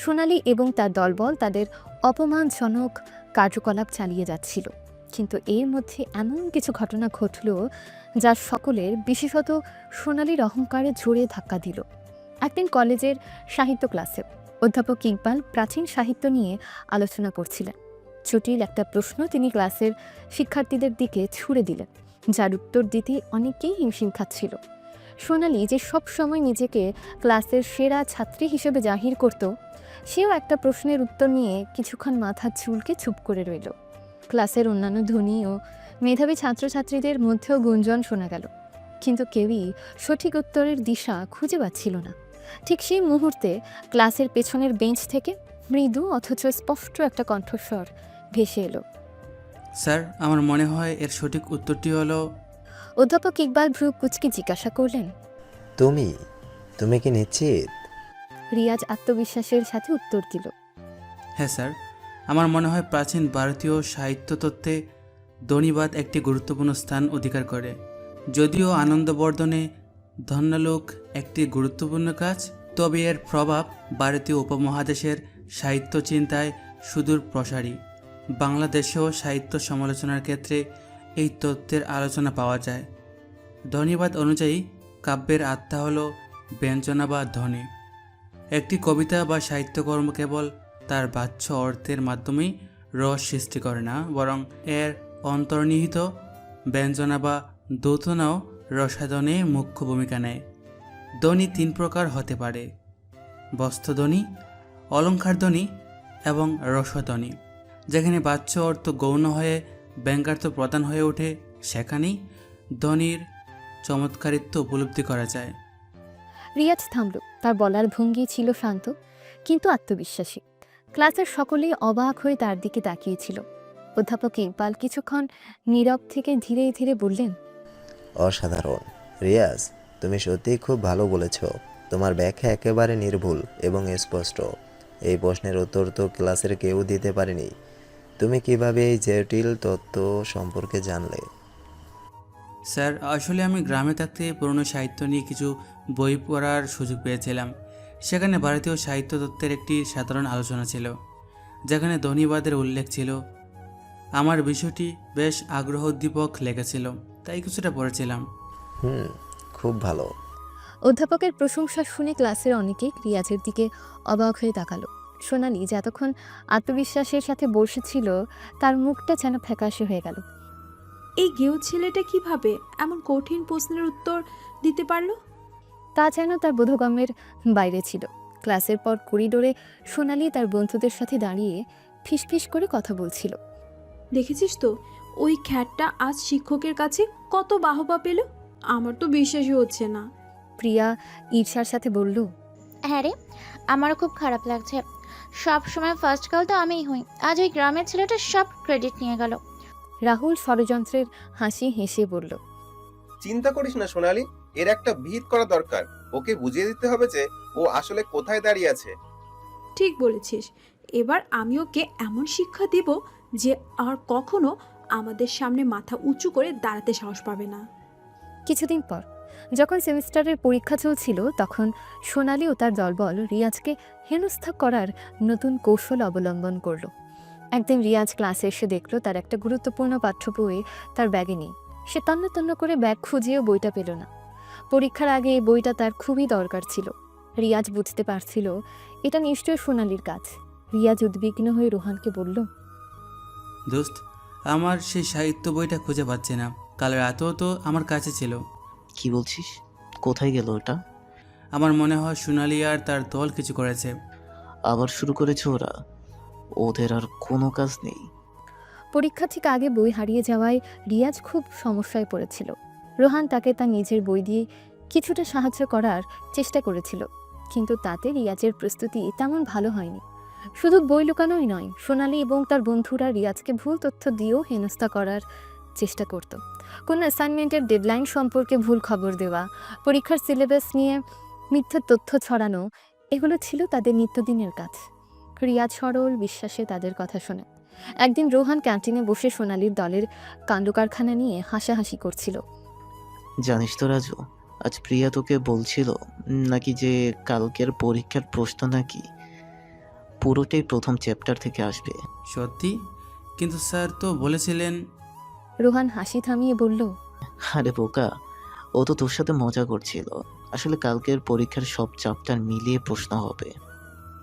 সোনালি এবং তার দলবল তাদের অপমানজনক কার্যকলাপ চালিয়ে যাচ্ছিল, কিন্তু এর মধ্যে এমন কিছু ঘটনা ঘটল যা সকলের, বিশেষত সোনালির অহংকারে জোরে ধাক্কা দিল। একদিন কলেজের সাহিত্য ক্লাসে অধ্যাপক ইকবাল প্রাচীন সাহিত্য নিয়ে আলোচনা করছিলেন। জটিল একটা প্রশ্ন তিনি ক্লাসের শিক্ষার্থীদের দিকে ছুড়ে দিলেন, যার উত্তর দিতে অনেকেই হিমশিম খাচ্ছিল। সোনালি, যে সব সময় নিজেকে ক্লাসের সেরা ছাত্রী হিসেবে জাহির করত, সেও একটা প্রশ্নের উত্তর নিয়ে কিছুক্ষণ মাথা চুলকে চুপ করে রইল। ক্লাসের অন্যান্য ধনী ও মেধাবী ছাত্রছাত্রীদের মধ্যেও গুঞ্জন শোনা গেল, কিন্তু কেউই সঠিক উত্তরের দিশা খুঁজে পাচ্ছিল না। ঠিক সেই মুহূর্তে ক্লাসের পেছনের বেঞ্চ থেকে মৃদু অথচ স্পষ্ট একটা কণ্ঠস্বর ভেসে এলো। স্যার, আমার মনে হয় এর সঠিক উত্তরটি হলো। অধ্যাপক ইকবাল ভ্রু কুচকে জিজ্ঞাসা করলেন, তুমি কি নিশ্চিত? রিয়াজ আত্মবিশ্বাসের সাথে উত্তর দিল, হ্যাঁ স্যার, আমার মনে হয় প্রাচীন ভারতীয় সাহিত্য তত্ত্বে ধ্বনিবাদ একটি গুরুত্বপূর্ণ স্থান অধিকার করে। যদিও আনন্দবর্ধনে ধন্যলোক একটি গুরুত্বপূর্ণ কাজ, তবে এর প্রভাব ভারতীয় উপমহাদেশের সাহিত্য চিন্তায় সুদূর প্রসারী। বাংলাদেশেও সাহিত্য সমালোচনার ক্ষেত্রে এই তত্ত্বের আলোচনা পাওয়া যায়। ধ্বনিবাদ অনুযায়ী কাব্যের আত্মা হল ব্যঞ্জনা বা ধ্বনি। একটি কবিতা বা সাহিত্যকর্ম কেবল তার বাহ্য অর্থের মাধ্যমেই রস সৃষ্টি করে না, বরং এর অন্তর্নিহিত ব্যঞ্জনা বা দ্যোতনাও রসায়নে মুখ্য ভূমিকা নেয়। ধ্বনি তিন প্রকার হতে পারে: বস্ত্রধ্বনি, অলঙ্কারধ্বনি এবং রসধ্বনি। যেখানে বাহ্য অর্থ গৌণ হয়ে ব্যঙ্গার্থ প্রধান হয়ে ওঠে, সেখানেই ধ্বনির চমৎকারিত্ব উপলব্ধি করা যায়। রিয়াজ থামল। তার বলার ভঙ্গি ছিল শান্ত কিন্তু আত্মবিশ্বাসী। ক্লাসের সকলেই অবাক হয়ে তার দিকে তাকিয়েছিল। অধ্যাপক ইকবাল কিছুক্ষণ নীরব থেকে ধীরে ধীরে বললেন, অসাধারণ রিয়াজ, তুমি সত্যিই খুব ভালো বলেছ। তোমার ব্যাখ্যা একেবারে নির্ভুল এবং স্পষ্ট। এই প্রশ্নের উত্তর তো ক্লাসের কেউ দিতে পারেনি। তুমি কিভাবে এই জটিল তত্ত্ব সম্পর্কে জানলে? স্যার, আসলে আমি গ্রামে থাকতে পুরনো সাহিত্য নিয়ে কিছু বই পড়ার সুযোগ পেয়েছিলাম। সেখানে ভারতীয় সাহিত্য তত্ত্বের একটি সাধারণ আলোচনা ছিল, যেখানে ধ্বনিবাদের উল্লেখ ছিল। আমার বিষয়টি বেশ আগ্রহোদ্দীপক লেগেছিল, তাই কিছুটা পড়েছিলাম। খুব ভালো। অধ্যাপকের প্রশংসা শুনে ক্লাসের অনেকেই রিয়াজের দিকে অবাক হয়ে তাকালো। সোনালি, যে এতক্ষণ আত্মবিশ্বাসের সাথে বসেছিল, তার মুখটা যেন ফ্যাকাশে হয়ে গেল। এই গেও ছেলেটা কিভাবে এমন কঠিন প্রশ্নের উত্তর দিতে পারলো? তা যেন তার বোধগম্যের বাইরে ছিল। ক্লাসের পর করিডোরে সোনালি তার বন্ধুদের সাথে দাঁড়িয়ে ফিসফিস করে কথা বলছিল। দেখেছিস তো, ওই খ্যাটটা আজ শিক্ষকের কাছে কত বাহবা পেল। আমার তো বিশ্বাসই হচ্ছে না। প্রিয়া ঈর্ষার সাথে বলল, হ্যাঁ রে, আমারও খুব খারাপ লাগছে। সব সময় ফার্স্ট গার্ল তো আমিই হই, আজ ওই গ্রামের ছেলেটা সব ক্রেডিট নিয়ে গেল। রাহুল ষড়যন্ত্রের হাসি হেসে বলল, চিন্তা করিস না সোনালি, এর একটা ভিত করা দরকার। ওকে বুঝিয়ে দিতে হবে যে ও আসলে কোথায় দাঁড়িয়ে আছে। ঠিক বলেছিস। এবার আমি ওকে এমন শিক্ষা দেব যে আর কখনো আমাদের সামনে মাথা উঁচু করে দাঁড়াতে সাহস পাবে না। কিছুদিন পর যখন সেমিস্টারের পরীক্ষা চলছিল, তখন সোনালি ও তার দলবল রিয়াজকে হেনস্থা করার নতুন কৌশল অবলম্বন করল। একদিন রিয়াজ ক্লাসে এসে দেখল তার একটা গুরুত্বপূর্ণ পাঠ্য বই তার ব্যাগে নেই। সে তন্ন তন্ন করে ব্যাগ খুঁজেও বইটা পেল না। পরীক্ষার আগে এই বইটা তার খুবই দরকার ছিল। রিয়াজ বুঝতে পারছিল এটা নিশ্চয়ই সোনালির কাজ, রিয়াজ উদ্বিগ্ন হয়ে রোহানকে বলল, দোস্ত, আমার সেই সাহিত্য বইটা খুঁজে পাচ্ছি না। কাল রাতেও তো আমার কাছে ছিল। কি বলছিস? কোথায় গেল ওটা? আমার মনে হয় সোনালি আর তার দল কিছু করেছে। আবার শুরু করেছে ওরা? ওদের আর কোনো কাজ নেই। পরীক্ষা ঠিক আগে বই হারিয়ে যাওয়ায় রিয়াজ খুব সমস্যায় পড়েছিল। রোহান তাকে তার নিজের বই দিয়ে কিছুটা সাহায্য করার চেষ্টা করেছিল, কিন্তু তাতে রিয়াজের প্রস্তুতি তেমন ভালো হয়নি। শুধু বই লুকানোই নয়, সোনালি এবং তার বন্ধুরা রিয়াজকে ভুল তথ্য দিয়েও হেনস্থা করার চেষ্টা করত। কোনো অ্যাসাইনমেন্টের ডেডলাইন সম্পর্কে ভুল খবর দেওয়া, পরীক্ষার সিলেবাস নিয়ে মিথ্যা তথ্য ছড়ানো, এগুলো ছিল তাদের নিত্যদিনের কাজ। রিয়াজ সরল বিশ্বাসে তাদের কথা শোনে। একদিন রোহান ক্যান্টিনে বসে সোনালির দলের কাণ্ডকারখানা নিয়ে হাসাহাসি করছিল। জানিস তো রাজু, আজ প্রিয়া তোকে বলছিল নাকি যে কালকের পরীক্ষার প্রশ্ন নাকি পুরোটাই প্রথম চ্যাপ্টার থেকে আসবে। সত্যি? কিন্তু স্যার তো বলেছিলেন। রোহান হাসি থামিয়ে বলল, আরে বোকা, ও তো তোর সাথে মজা করছিল। আসলে কালকের পরীক্ষার সব চ্যাপ্টার মিলিয়ে প্রশ্ন হবে।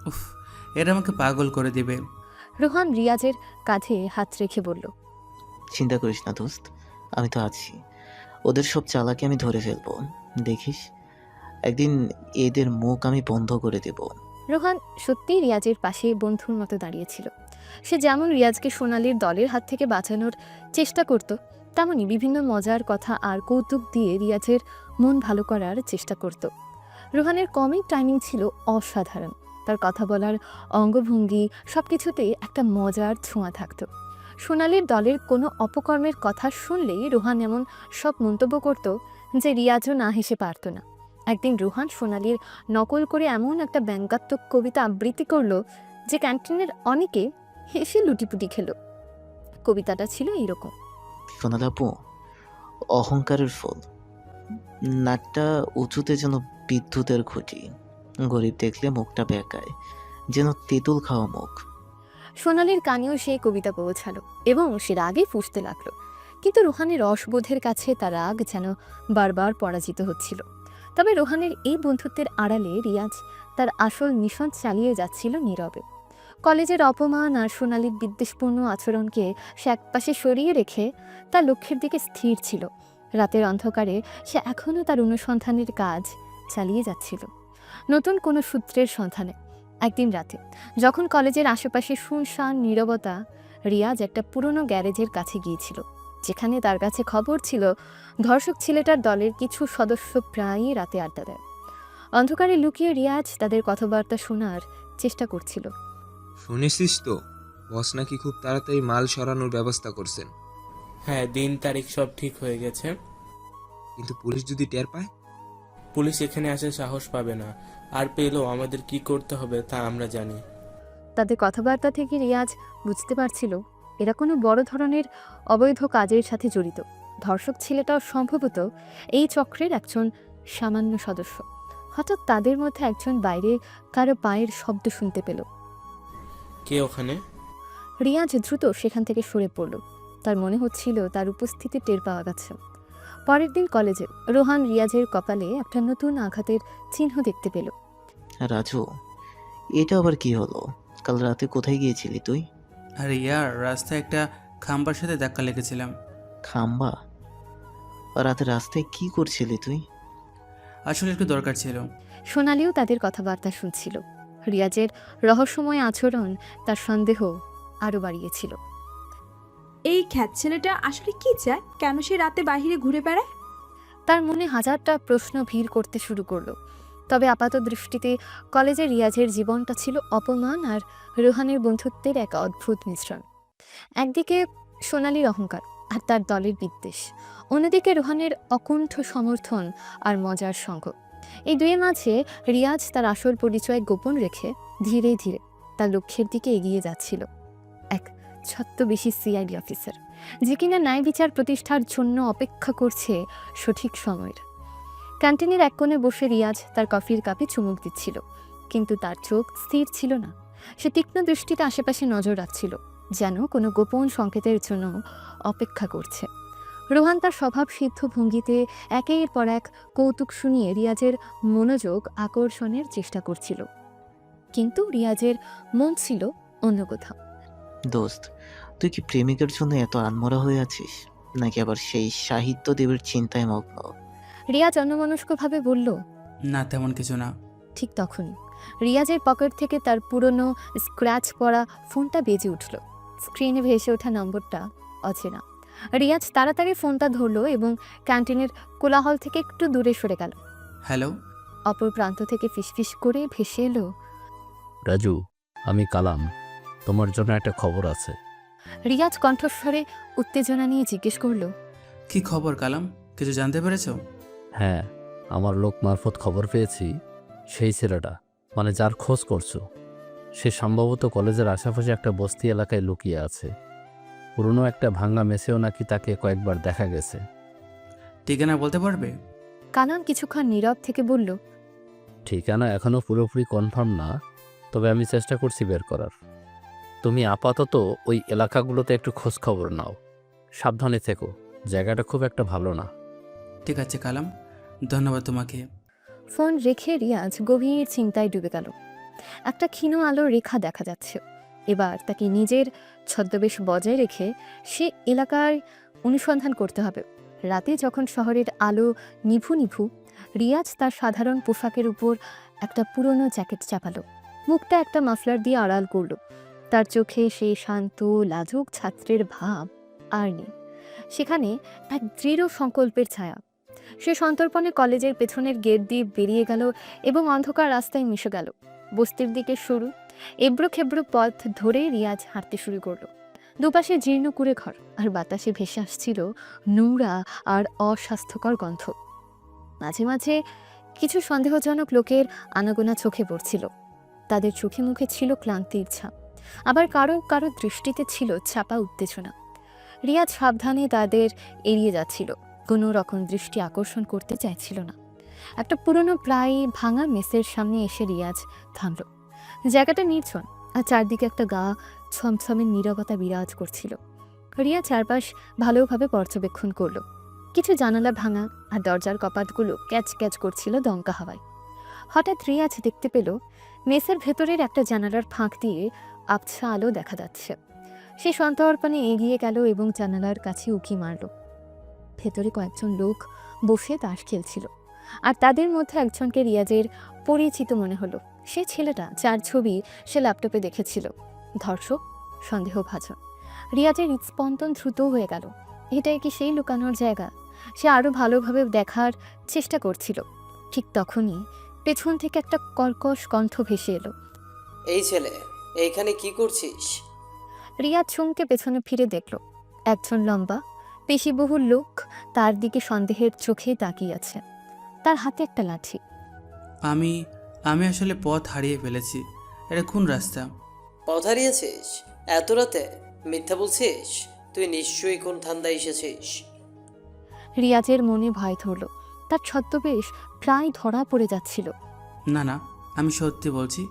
উফ, এরা আমাকে পাগল করে দেবে। রোহান রিয়াজের কাঁধে হাত রেখে বলল, চিন্তা করিস না দোস্ত, আমি তো আছি। ওদের সব চালাকি আমি ধরে ফেলবো, দেখিস একদিন এদের মুখ আমি বন্ধ করে দেব। রোহান সত্যিই রিয়াজের পাশে বন্ধুর মতো দাঁড়িয়েছিল। সে যেমন রিয়াজকে সোনালির দলের হাত থেকে বাঁচানোর চেষ্টা করত, তেমনি বিভিন্ন মজার কথা আর কৌতুক দিয়ে রিয়াজের মন ভালো করার চেষ্টা করত। রোহানের কমিক টাইমিং ছিল অসাধারণ। তার কথা বলার অঙ্গভঙ্গি সবকিছুতেই একটা মজার ছোঁয়া থাকত। সোনালির দলের কোনো অপকর্মের কথা শুনলেই রোহান এমন সব মন্তব্য করত যে রিয়াজও না হেসে পারত না। একদিন রোহান সোনালির নকল করে এমন একটা ব্যঙ্গাত্মক কবিতা আবৃত্তি করলো যে ক্যান্টিনের অনেকে হেসে লুটিপুটি খেল। কবিতাটা ছিল এইরকম: সোনালি আপু, অহংকারের ফল, নাকটা উঁচুতে যেন বিদ্যুতের খুঁটি, গরিব দেখলে মুখটা বেঁকায় যেন তেঁতুল খাওয়া মুখ। সোনালির কানেও সেই কবিতা পৌঁছালো এবং সে রাগে ফুঁসতে লাগলো, কিন্তু রোহানের রসবোধের কাছে তার রাগ যেন বারবার পরাজিত হচ্ছিল। তবে রোহানের এই বন্ধুত্বের আড়ালে রিয়াজ তার আসল মিশন চালিয়ে যাচ্ছিল নীরবে। কলেজের অপমান আর সোনালির বিদ্বেষপূর্ণ আচরণকে সে একপাশে সরিয়ে রেখে তার লক্ষ্যের দিকে স্থির ছিল। রাতের অন্ধকারে সে এখনও তার অনুসন্ধানের কাজ চালিয়ে যাচ্ছিল, নতুন কোনো সূত্রের সন্ধানে। একদিন রাতে যখন কলেজের আশেপাশে শুনশান নীরবতা, রিয়াজ একটা পুরনো গ্যারেজের কাছে গিয়েছিল, যেখানে তার কাছে খবর ছিল ধর্ষক ছেলেটার দলের কিছু সদস্য প্রায়ই রাতে আড্ডা দেয়। অন্ধকারে লুকিয়ে রিয়াজ তাদের কথাবার্তা শোনার চেষ্টা করছিল। শুনেছিস তো, বস নাকি খুব তাড়াতাড়ি মাল সরানোর ব্যবস্থা করছেন। হ্যাঁ, দিন তারিখ সব ঠিক হয়ে গেছে। কিন্তু পুলিশ যদি টের পায়? পুলিশ এখানে আসে সাহস পাবে না, আর পেলেও আমাদের কি করতে হবে তা আমরা জানি। তাদের কথাবার্তা থেকে রিয়াজ বুঝতে পারছিল এরা কোনো বড় ধরনের অবৈধ কাজের সাথে জড়িত। ধর্ষক ছেলেটাও সম্ভবত এই চক্রের একজন সামান্য সদস্য। হঠাৎ তাদের মধ্যে একজন বাইরে কারো পায়ের শব্দ শুনতে পেল। কে ওখানে? রিয়াজ দ্রুত সেখান থেকে সরে পড়ল। তার মনে হচ্ছিল তার উপস্থিতি টের পাওয়া গেছে। পরের দিন কলেজে রোহান রিয়াজের কপালে একটা নতুন আঘাতের চিহ্ন দেখতে পেল। রাজু, এটা আবার কি হলো? কাল রাতে কোথায় গিয়েছিলি তুই? আরে ইয়ার, রাস্তায় একটা খাম্বার সাথে ধাক্কা লেগেছিলাম। খাম্বা? রাতে রাস্তায় কি করছিলি তুই? আসলে একটু দরকার ছিল। সোনালিও তাদের কথাবার্তা শুনছিল। রিয়াজের রহস্যময় আচরণ তার সন্দেহ আরও বাড়িয়েছিল। এই খ্যাত ছেলেটা আসলে কি চায়? কেন সে রাতে বাইরে ঘুরে বেড়ায়? তার মনে হাজারটা প্রশ্ন ভিড় করতে শুরু করলো। তবে আপাত দৃষ্টিতে কলেজে রিয়াজের জীবনটা ছিল অপমান আর রোহানের বন্ধুত্বের এক অদ্ভুত মিশ্রণ। একদিকে সোনালির অহংকার আর তার দলের বিদ্বেষ, অন্যদিকে রোহানের অকুণ্ঠ সমর্থন আর মজার সঙ্গ। এই দুয়ের মাঝে রিয়াজ তার আসল পরিচয় গোপন রেখে ধীরে ধীরে তার লক্ষ্যের দিকে এগিয়ে যাচ্ছিল। এক ছদ্মবেশী সিআইডি অফিসার, যে কিনা ন্যায় বিচার প্রতিষ্ঠার জন্য অপেক্ষা করছে সঠিক সময়ের। ক্যান্টিনের এক কোণে বসে রিয়াজ তার কফির কাপে চুমুক দিচ্ছিল, কিন্তু তার চোখ স্থির ছিল না। সে তীক্ষ্ণ দৃষ্টিতে আশেপাশে নজর রাখছিল, যেন কোনো গোপন সংকেতের জন্য অপেক্ষা করছে। রোহান তার স্বভাব সিদ্ধ ভঙ্গিতে একের পর এক কৌতুক শুনিয়ে রিয়াজের মনোযোগ আকর্ষণের চেষ্টা করছিল। কিন্তু রিয়াজের মন ছিল অন্য কোথাও। দোস্ত, তুই কি প্রেমিকের জন্য এত আনমরা হয়ে আছিস, নাকি আবার সেই সাহিত্য দেবের চিন্তায় মগ্ন? রিয়াজ অন্যমনস্কভাবে বলল। না, তেমন কিছু না। ঠিক তখনই রিয়াজের পকেট থেকে তার পুরনো স্ক্র্যাচ পড়া ফোনটা বেজে উঠল। স্ক্রিনে ভেসে ওঠা নম্বরটা অচেনা। রিয়াজ তাড়াতাড়ি ফোনটা ধরল এবং ক্যান্টিনের কোলাহল থেকে একটু দূরে সরে গেল। হ্যালো। অপর প্রান্ত থেকে ফিসফিস করে ভেসে এলো, রাজু, আমি কালাম, তোমার জন্য একটা খবর আছে। রিয়াজ কণ্ঠস্বরে উত্তেজনা নিয়ে জিজ্ঞেস করলো, কি খবর কালাম? কিছু জানতে পেরেছ? হ্যাঁ, আমার লোক মারফত খবর পেয়েছি, সেই ছেলেটা, মানে যার খোঁজ করছো, সে সম্ভবত কলেজের আশেপাশে একটা বস্তি এলাকায় লুকিয়ে আছে। পুরনো একটা ভাঙা মেসেও নাকি তাকে কয়েকবার দেখা গেছে। ঠিকানা বলতে পারবে? কালাম কিছুক্ষণ নীরব থেকে বলল, ঠিকানা এখনও পুরোপুরি কনফার্ম না, তবে আমি চেষ্টা করছি বের করার। তুমি আপাতত ওই এলাকাগুলোতে একটু খোঁজ খবর নাও, সাবধানে থেকো, জায়গাটা খুব একটা ভালো না। ঠিক আছে কালাম, ধন্যবাদ তোমাকে। ফোন রেখে রিয়াজ গভীর চিন্তায় ডুবে গেল। একটা ক্ষীণ আলোর রেখা দেখা যাচ্ছে। এবার তাকে নিজের ছদ্মবেশ বজায় রেখে সে এলাকায় অনুসন্ধান করতে হবে। রাতে যখন শহরের আলো নিভু নিভু, রিয়াজ তার সাধারণ পোশাকের উপর একটা পুরনো জ্যাকেট চাপালো, মুখটা একটা মাফলার দিয়ে আড়াল করলো। তার চোখে সেই শান্ত লাজুক ছাত্রের ভাব আর নেই, সেখানে এক দৃঢ় সংকল্পের ছায়া। সে সন্তর্পণে কলেজের পেছনের গেট দিয়ে বেরিয়ে গেল এবং অন্ধকার রাস্তায় মিশে গেল। বস্তির দিকে শুরু এবড়ো খেবড়ো পথ ধরে রিয়াজ হাঁটতে শুরু করলো। দুপাশে জীর্ণ কুড়ে ঘর, আর বাতাসে ভেসে আসছিল নোংরা আর অস্বাস্থ্যকর গন্ধ। মাঝে মাঝে কিছু সন্দেহজনক লোকের আনাগোনা চোখে পড়ছিল। তাদের চোখে মুখে ছিল ক্লান্তির ছাপ, আবার কারো কারো দৃষ্টিতে ছিল চাপা উত্তেজনা। রিয়াজ সাবধানে তাদের এড়িয়ে যাচ্ছিল, কোনো রকম দৃষ্টি আকর্ষণ করতে চাইছিল না। একটা পুরনো প্রায় ভাঙা মেসের সামনে এসে রিয়াজ থামল। জায়গাটা নির্জন, আর চারদিকে একটা গা ছমছমের নীরবতা বিরাজ করছিল। রিয়া চারপাশ ভালোভাবে পর্যবেক্ষণ করল। কিছু জানালা ভাঙা, আর দরজার কপাটগুলো ক্যাচ ক্যাচ করছিল দমকা হাওয়ায়। হঠাৎ রিয়াজ দেখতে পেল মেসের ভেতরের একটা জানালার ফাঁক দিয়ে আবছা আলো দেখা যাচ্ছে। সে সন্তর্পণে এগিয়ে গেল এবং জানালার কাছে উঁকি মারল। ভেতরে কয়েকজন লোক বসে তাস খেলছিল, আর তাদের মধ্যে একজনকে রিয়াজের পরিচিত মনে হলো। সে ছেলেটা যার ছবি সে ল্যাপটপে দেখেছিল। ধর্ষক, সন্দেহভাজন। রিয়াজের হৃদস্পন্দন দ্রুত হয়ে গেল। এটাই কি সেই লুকানোর জায়গা? সে আরো ভালোভাবে দেখার চেষ্টা করছিল। ঠিক তখনই পেছন থেকে একটা কর্কশ কণ্ঠ ভেসে এলো, এই ছেলে, এইখানে কি করছিস? রিয়াজ চমকে পেছনে ফিরে দেখল একজন লম্বা পেশিবহুল লোক তার দিকে সন্দেহের চোখে তাকিয়ে আছে। তার হাতে একটা লাঠি। আমি আমি আসলে পথ হারিয়ে ফেলেছি। এটা কোন রাস্তা? পথ হারিয়েছিস? এত রাতে মিথ্যা বলছিস? তুই নিশ্চয়ই কোন ধান্দায় এসেছিস। রিয়াজের মনে ভয় ধরল। তার ছদ্মবেশ প্রায় ধরা পড়ে যাচ্ছিল। না না, আমি সত্যি বলছি,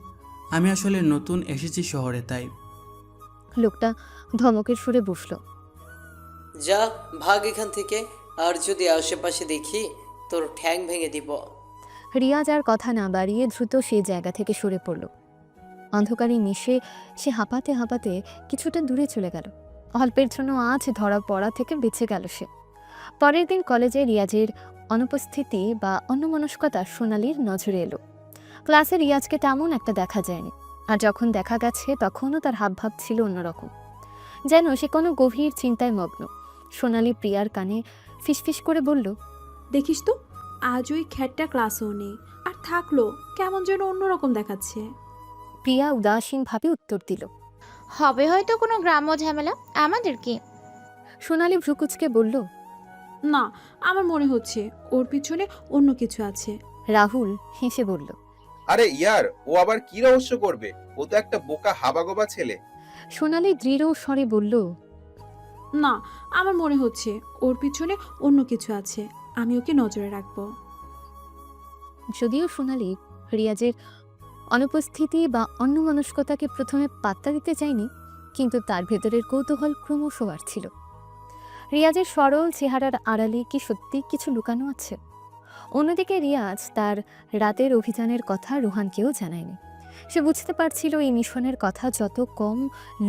আমি আসলে নতুন এসেছি শহরে, তাই। লোকটা ধমকের সুরে বসল, যা ভাগ এখান থেকে, আর যদি আশেপাশে দেখি তোর ঠ্যাং ভেঙে দিব। রিয়াজ আর কথা না বাড়িয়ে দ্রুত সেই জায়গা থেকে সরে পড়ল। অন্ধকারে মিশে সে হাঁপাতে হাঁপাতে কিছুটা দূরে চলে গেল। অল্পের জন্য আজ ধরা পড়া থেকে বেঁচে গেল সে। পরের দিন কলেজে রিয়াজের অনুপস্থিতি বা অন্যমনস্কতা সোনালির নজরে এলো। ক্লাসে রিয়াজকে তেমন একটা দেখা যায়নি, আর যখন দেখা গেছে তখনও তার হাবভাব ছিল অন্যরকম, যেন সে কোনো গভীর চিন্তায় মগ্ন। সোনালি প্রিয়ার কানে ফিসফিস করে বলল, দেখিস তো, আজ ওই খ্যাটটা ক্লাসও নেই, আর থাকলো কেমন যেন অন্যরকম দেখাচ্ছে। প্রিয়া উদাসীনভাবে উত্তর দিল, হবে হয়তো কোনো গ্রাম্য ঝামেলা, আমাদের কি? সোনালি ভ্রুকুচকে বলল, না, আমার মনে হচ্ছে ওর পিছনে অন্য কিছু আছে। রাহুল হেসে বলল, আরে ইয়ার, ও আবার কি রহস্য করবে? ও তো একটা বোকা হাবাগোবা ছেলে। সোনালি দৃঢ় স্বরে বলল, না, আমার মনে হচ্ছে ওর পিছনে অন্য কিছু আছে, আমি ওকে নজরে রাখবো। যদিও সোনালি রিয়াজের অনুপস্থিতি বা অন্যমনস্কতাকে প্রথমে পাত্তা দিতে চায়নি, কিন্তু তার ভেতরের কৌতূহল ক্রমশ বাড়ছিল। রিয়াজের সরল চেহারার আড়ালে কি সত্যি কিছু লুকানো আছে? অন্যদিকে রিয়াজ তার রাতের অভিযানের কথা রোহানকেও জানায়নি। সে বুঝতে পারছিল এই মিশনের কথা যত কম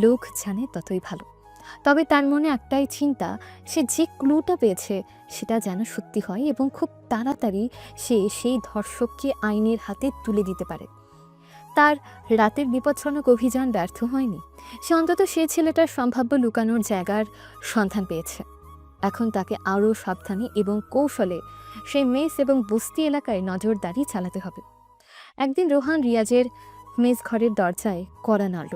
লোক জানে ততই ভালো। তবে তার মনে একটাই চিন্তা, সে যে ক্লুটা পেয়েছে সেটা যেন সত্যি হয় এবং খুব তাড়াতাড়ি সে সেই ধর্ষককে আইনের হাতে তুলে দিতে পারে। তার রাতের বিপজ্জনক অভিযান ব্যর্থ হয়নি। সে অন্তত সেই ছেলেটার সম্ভাব্য লুকানোর জায়গার সন্ধান পেয়েছে। এখন তাকে আরও সাবধানে এবং কৌশলে সেই মেস এবং বস্তি এলাকায় নজরদারি চালাতে হবে। একদিন রোহান রিয়াজের মেস ঘরের দরজায় কড়া নাড়ল।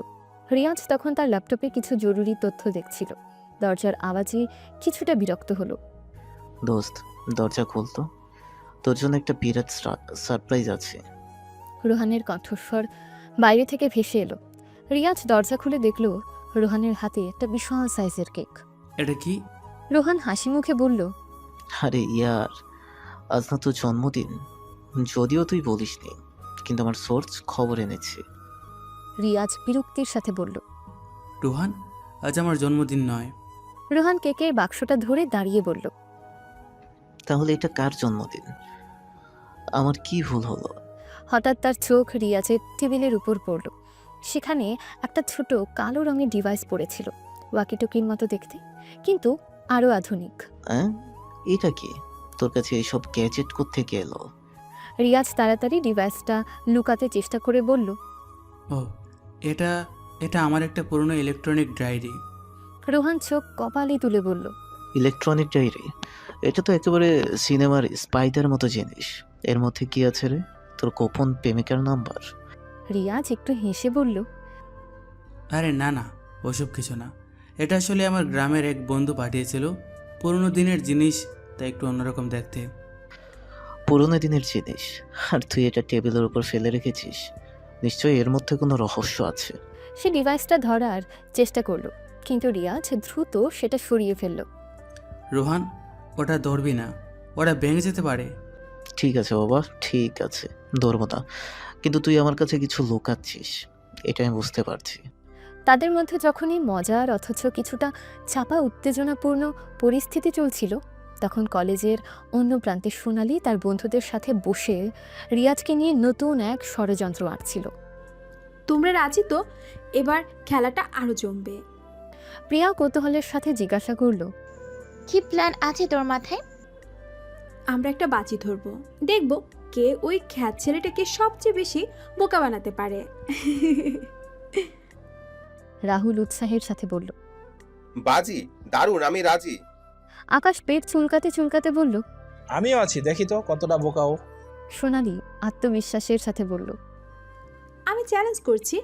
রিয়াজ তখন তার ল্যাপটপে কিছু জরুরি তথ্য দেখছিল। দরজার আওয়াজে কিছুটা বিরক্ত হলো। দোস্ত, দরজা খুলতো, তোর জন্য একটা বিরাট সারপ্রাইজ আছে। রোহানের কণ্ঠস্বর বাইরে থেকে ভেসে এলো। রিয়াজ দরজা খুলে দেখল রোহানের হাতে একটা বিশাল সাইজের কেক। এটা কি? রোহান হাসি মুখে বলল, আরে ইয়ার, আজ না তোর জন্মদিন। যদিও তুই বলিসনি, কিন্তু আমার সোর্স খবর এনেছে। রিয়াজ বিরক্তির সাথে বলল। রোহান, আজ আমার জন্মদিন নয়। রোহান কেকের বাক্সটা ধরে দাঁড়িয়ে বলল, তাহলে এটা কার জন্মদিন? আমার কি ভুল হলো? হঠাৎ তার চোখ রিয়াজের টেবিলের উপর পড়ল। সেখানে একটা ছোট কালো রঙের ডিভাইস পড়েছিল, ওয়াকিটকির মতো দেখতে, কিন্তু আরও আধুনিক। হ্যাঁ, এটা কি? তোর কাছে এইসব গ্যাজেট কোত্থেকে এলো? রিয়াজ তাড়াতাড়ি ডিভাইসটা লুকাতে চেষ্টা করে বলল, ও, এটা এটা আমার একটা পুরনো ইলেকট্রনিক ডায়েরি। রোহান চোখ কপালে তুলে বলল, ইলেকট্রনিক ডায়েরি? এটা তো একেবারে সিনেমার স্পাইদের মতো জিনিস। এর মধ্যে কি আছে রে? তোর গোপন প্রেমিকার নাম্বার? রিয়াজ একটু হেসে বলল, আরে না না, ওসব কিছু না। এটা আসলে আমার গ্রামের এক বন্ধু পাঠিয়েছিল। পুরনো দিনের জিনিস, তাই একটু অন্যরকম দেখতে। পুরোনো দিনের জিনিস? আর তুই এটা টেবিলের উপর ফেলে রেখেছিস? নিশ্চয়ই এর মধ্যে কোনো রহস্য আছে। সে ডিভাইসটা ধরার চেষ্টা করলো, কিন্তু রিয়াজ দ্রুত সেটা সরিয়ে ফেলল। রোহান, ওটা ধরবি না, ওটা ভেঙে যেতে পারে। ঠিক আছে বাবা, ঠিক আছে, ধরবো না। কিন্তু তুই আমার কাছে কিছু লুকাচ্ছিস, এটা আমি বুঝতে পারছি। তাদের মধ্যে যখনই মজার অথচ কিছুটা চাপা উত্তেজনাপূর্ণ পরিস্থিতি চলছিল, তখন কলেজের অন্য প্রান্তে সোনালি তার বন্ধুদের সাথে বসে রিয়াজকে নিয়ে নতুন এক ষড়যন্ত্র আঁটছিল। তোমরা রাজি তো? এবার খেলাটা আরো জমবে। প্রিয়া কৌতূহলের সাথে জিজ্ঞাসা করল, কি প্ল্যান আছে তোর মাথায়? আমরা একটা বাজি ধরবো, দেখব কে ওই খ্যাত ছেলেটাকে সবচেয়ে বেশি বোকা বানাতে পারে। রাহুল উৎসাহের সাথে বলল। বাজি? দারুণ, আমি রাজি। আকাশ পেট চুলকাতে চুলকাতে বলল, আমিও আছি, দেখি তো কতটা বোকা ও। সোনালি আত্মবিশ্বাসের সাথে বলল, আমি চ্যালেঞ্জ করছি,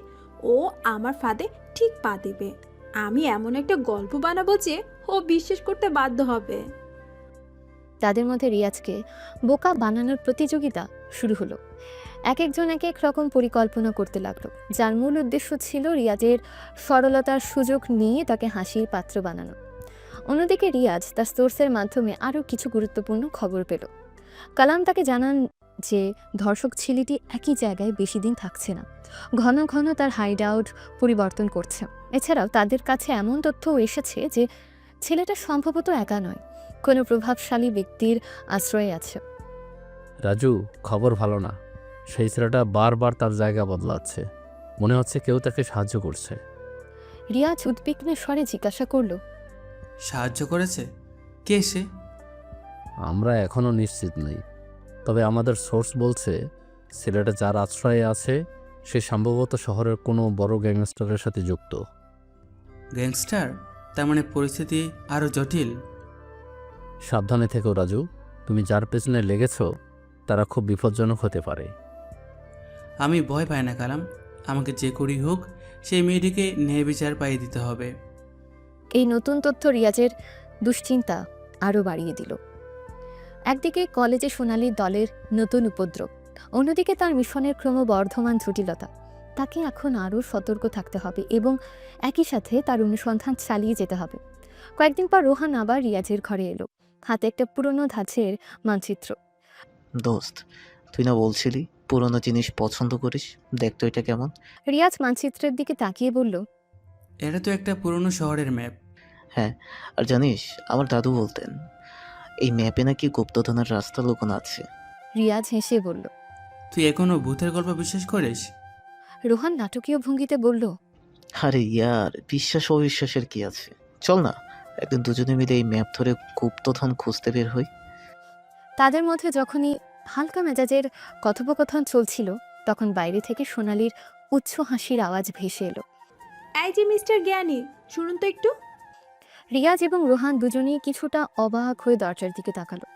ও আমার ফাঁদে ঠিক পা দেবে। আমি এমন একটা গল্প বানাবো যে ও বিশ্বাস করতে বাধ্য হবে। তাদের মধ্যে রিয়াজকে বোকা বানানোর প্রতিযোগিতা শুরু হলো। এক একজন এক এক রকম পরিকল্পনা করতে লাগলো, যার মূল উদ্দেশ্য ছিল রিয়াজের সরলতার সুযোগ নিয়ে তাকে হাসির পাত্র বানানো। অন্যদিকে রিয়াজ তার সোর্সের মাধ্যমে আরও কিছু গুরুত্বপূর্ণ খবর পেল। কালাম তাকে জানান যে ধর্ষক ছেলেটি একই জায়গায় বেশি দিন থাকছে না, ঘন ঘন তার হাইড আউট পরিবর্তন করছে। এছাড়াও তাদের কাছে এমন তথ্যও এসেছে যে ছেলেটা সম্ভবত একা নয়, কোনো প্রভাবশালী ব্যক্তির আশ্রয়ে আছে। রাজু, খবর ভালো না। সেই ছেলেটা বারবার তার জায়গা বদলাচ্ছে। মনে হচ্ছে কেউ তাকে সাহায্য করছে। রিয়াজ উদ্বিগ্নের স্বরে জিজ্ঞাসা করল, সাহায্য করেছে? কে সে? আমরা এখনও নিশ্চিত নই, তবে আমাদের সোর্স বলছে ছেলেটা যার আশ্রয়ে আছে সে সম্ভবত শহরের কোনো বড় গ্যাংস্টারের সাথে যুক্ত। গ্যাংস্টার? তার মানে পরিস্থিতি আরও জটিল। সাবধানে থেকো রাজু, তুমি যার পেছনে লেগেছ তারা খুব বিপজ্জনক হতে পারে। আমি ভয় পাই না কালাম, আমাকে যে করেই হোক সেই মেয়েটিকে ন্যায় বিচার পাইয়ে দিতে হবে। এই নতুন তথ্য রিয়াজের দুশ্চিন্তা আরও বাড়িয়ে দিল। একদিকে কলেজে সোনালির দলের নতুন উপদ্রব, অন্যদিকে তার মিশনের ক্রমবর্ধমান জটিলতা। তাকে এখন আরও সতর্ক থাকতে হবে এবং একই সাথে তার অনুসন্ধান চালিয়ে যেতে হবে। কয়েকদিন পর রোহান আবার রিয়াজের ঘরে এলো, হাতে একটা পুরনো ধাঁচের মানচিত্র। দোস্ত, তুই না বলছিলি পুরোনো জিনিস পছন্দ করিস? দেখ তো এটা কেমন। রিয়াজ মানচিত্রের দিকে তাকিয়ে বলল, এটা তো একটা পুরনো শহরের ম্যাপ। হ্যাঁ, আর জানিস আমার দাদু বলতেন এই ম্যাপে নাকি গুপ্তধনের রাস্তা লুকোনো আছে। রিয়াজ হেসে বলল। তুই এখনো ভূতের গল্প বিশ্বাস করিস? রোহান নাটকীয় ভঙ্গিতে বলল, আরে ইয়ার, বিশ্বাস অবিশ্বাসের কি আছে? চল না একদিন দুজনে মিলে এই ম্যাপ ধরে গুপ্তধন খুঁজতে বের হই। তাদের মধ্যে যখনই হালকা মেজাজের কথোপকথন চলছিল তখন বাইরে থেকে সোনালির উচ্চ হাসির আওয়াজ ভেসে এলো। এই যে মিস্টার জ্ঞানী, শুনুন তো একটু। রিয়াজ এবং রোহান দুজনেই কিছুটা অবাক হয়ে দরজার দিকে তাকালো।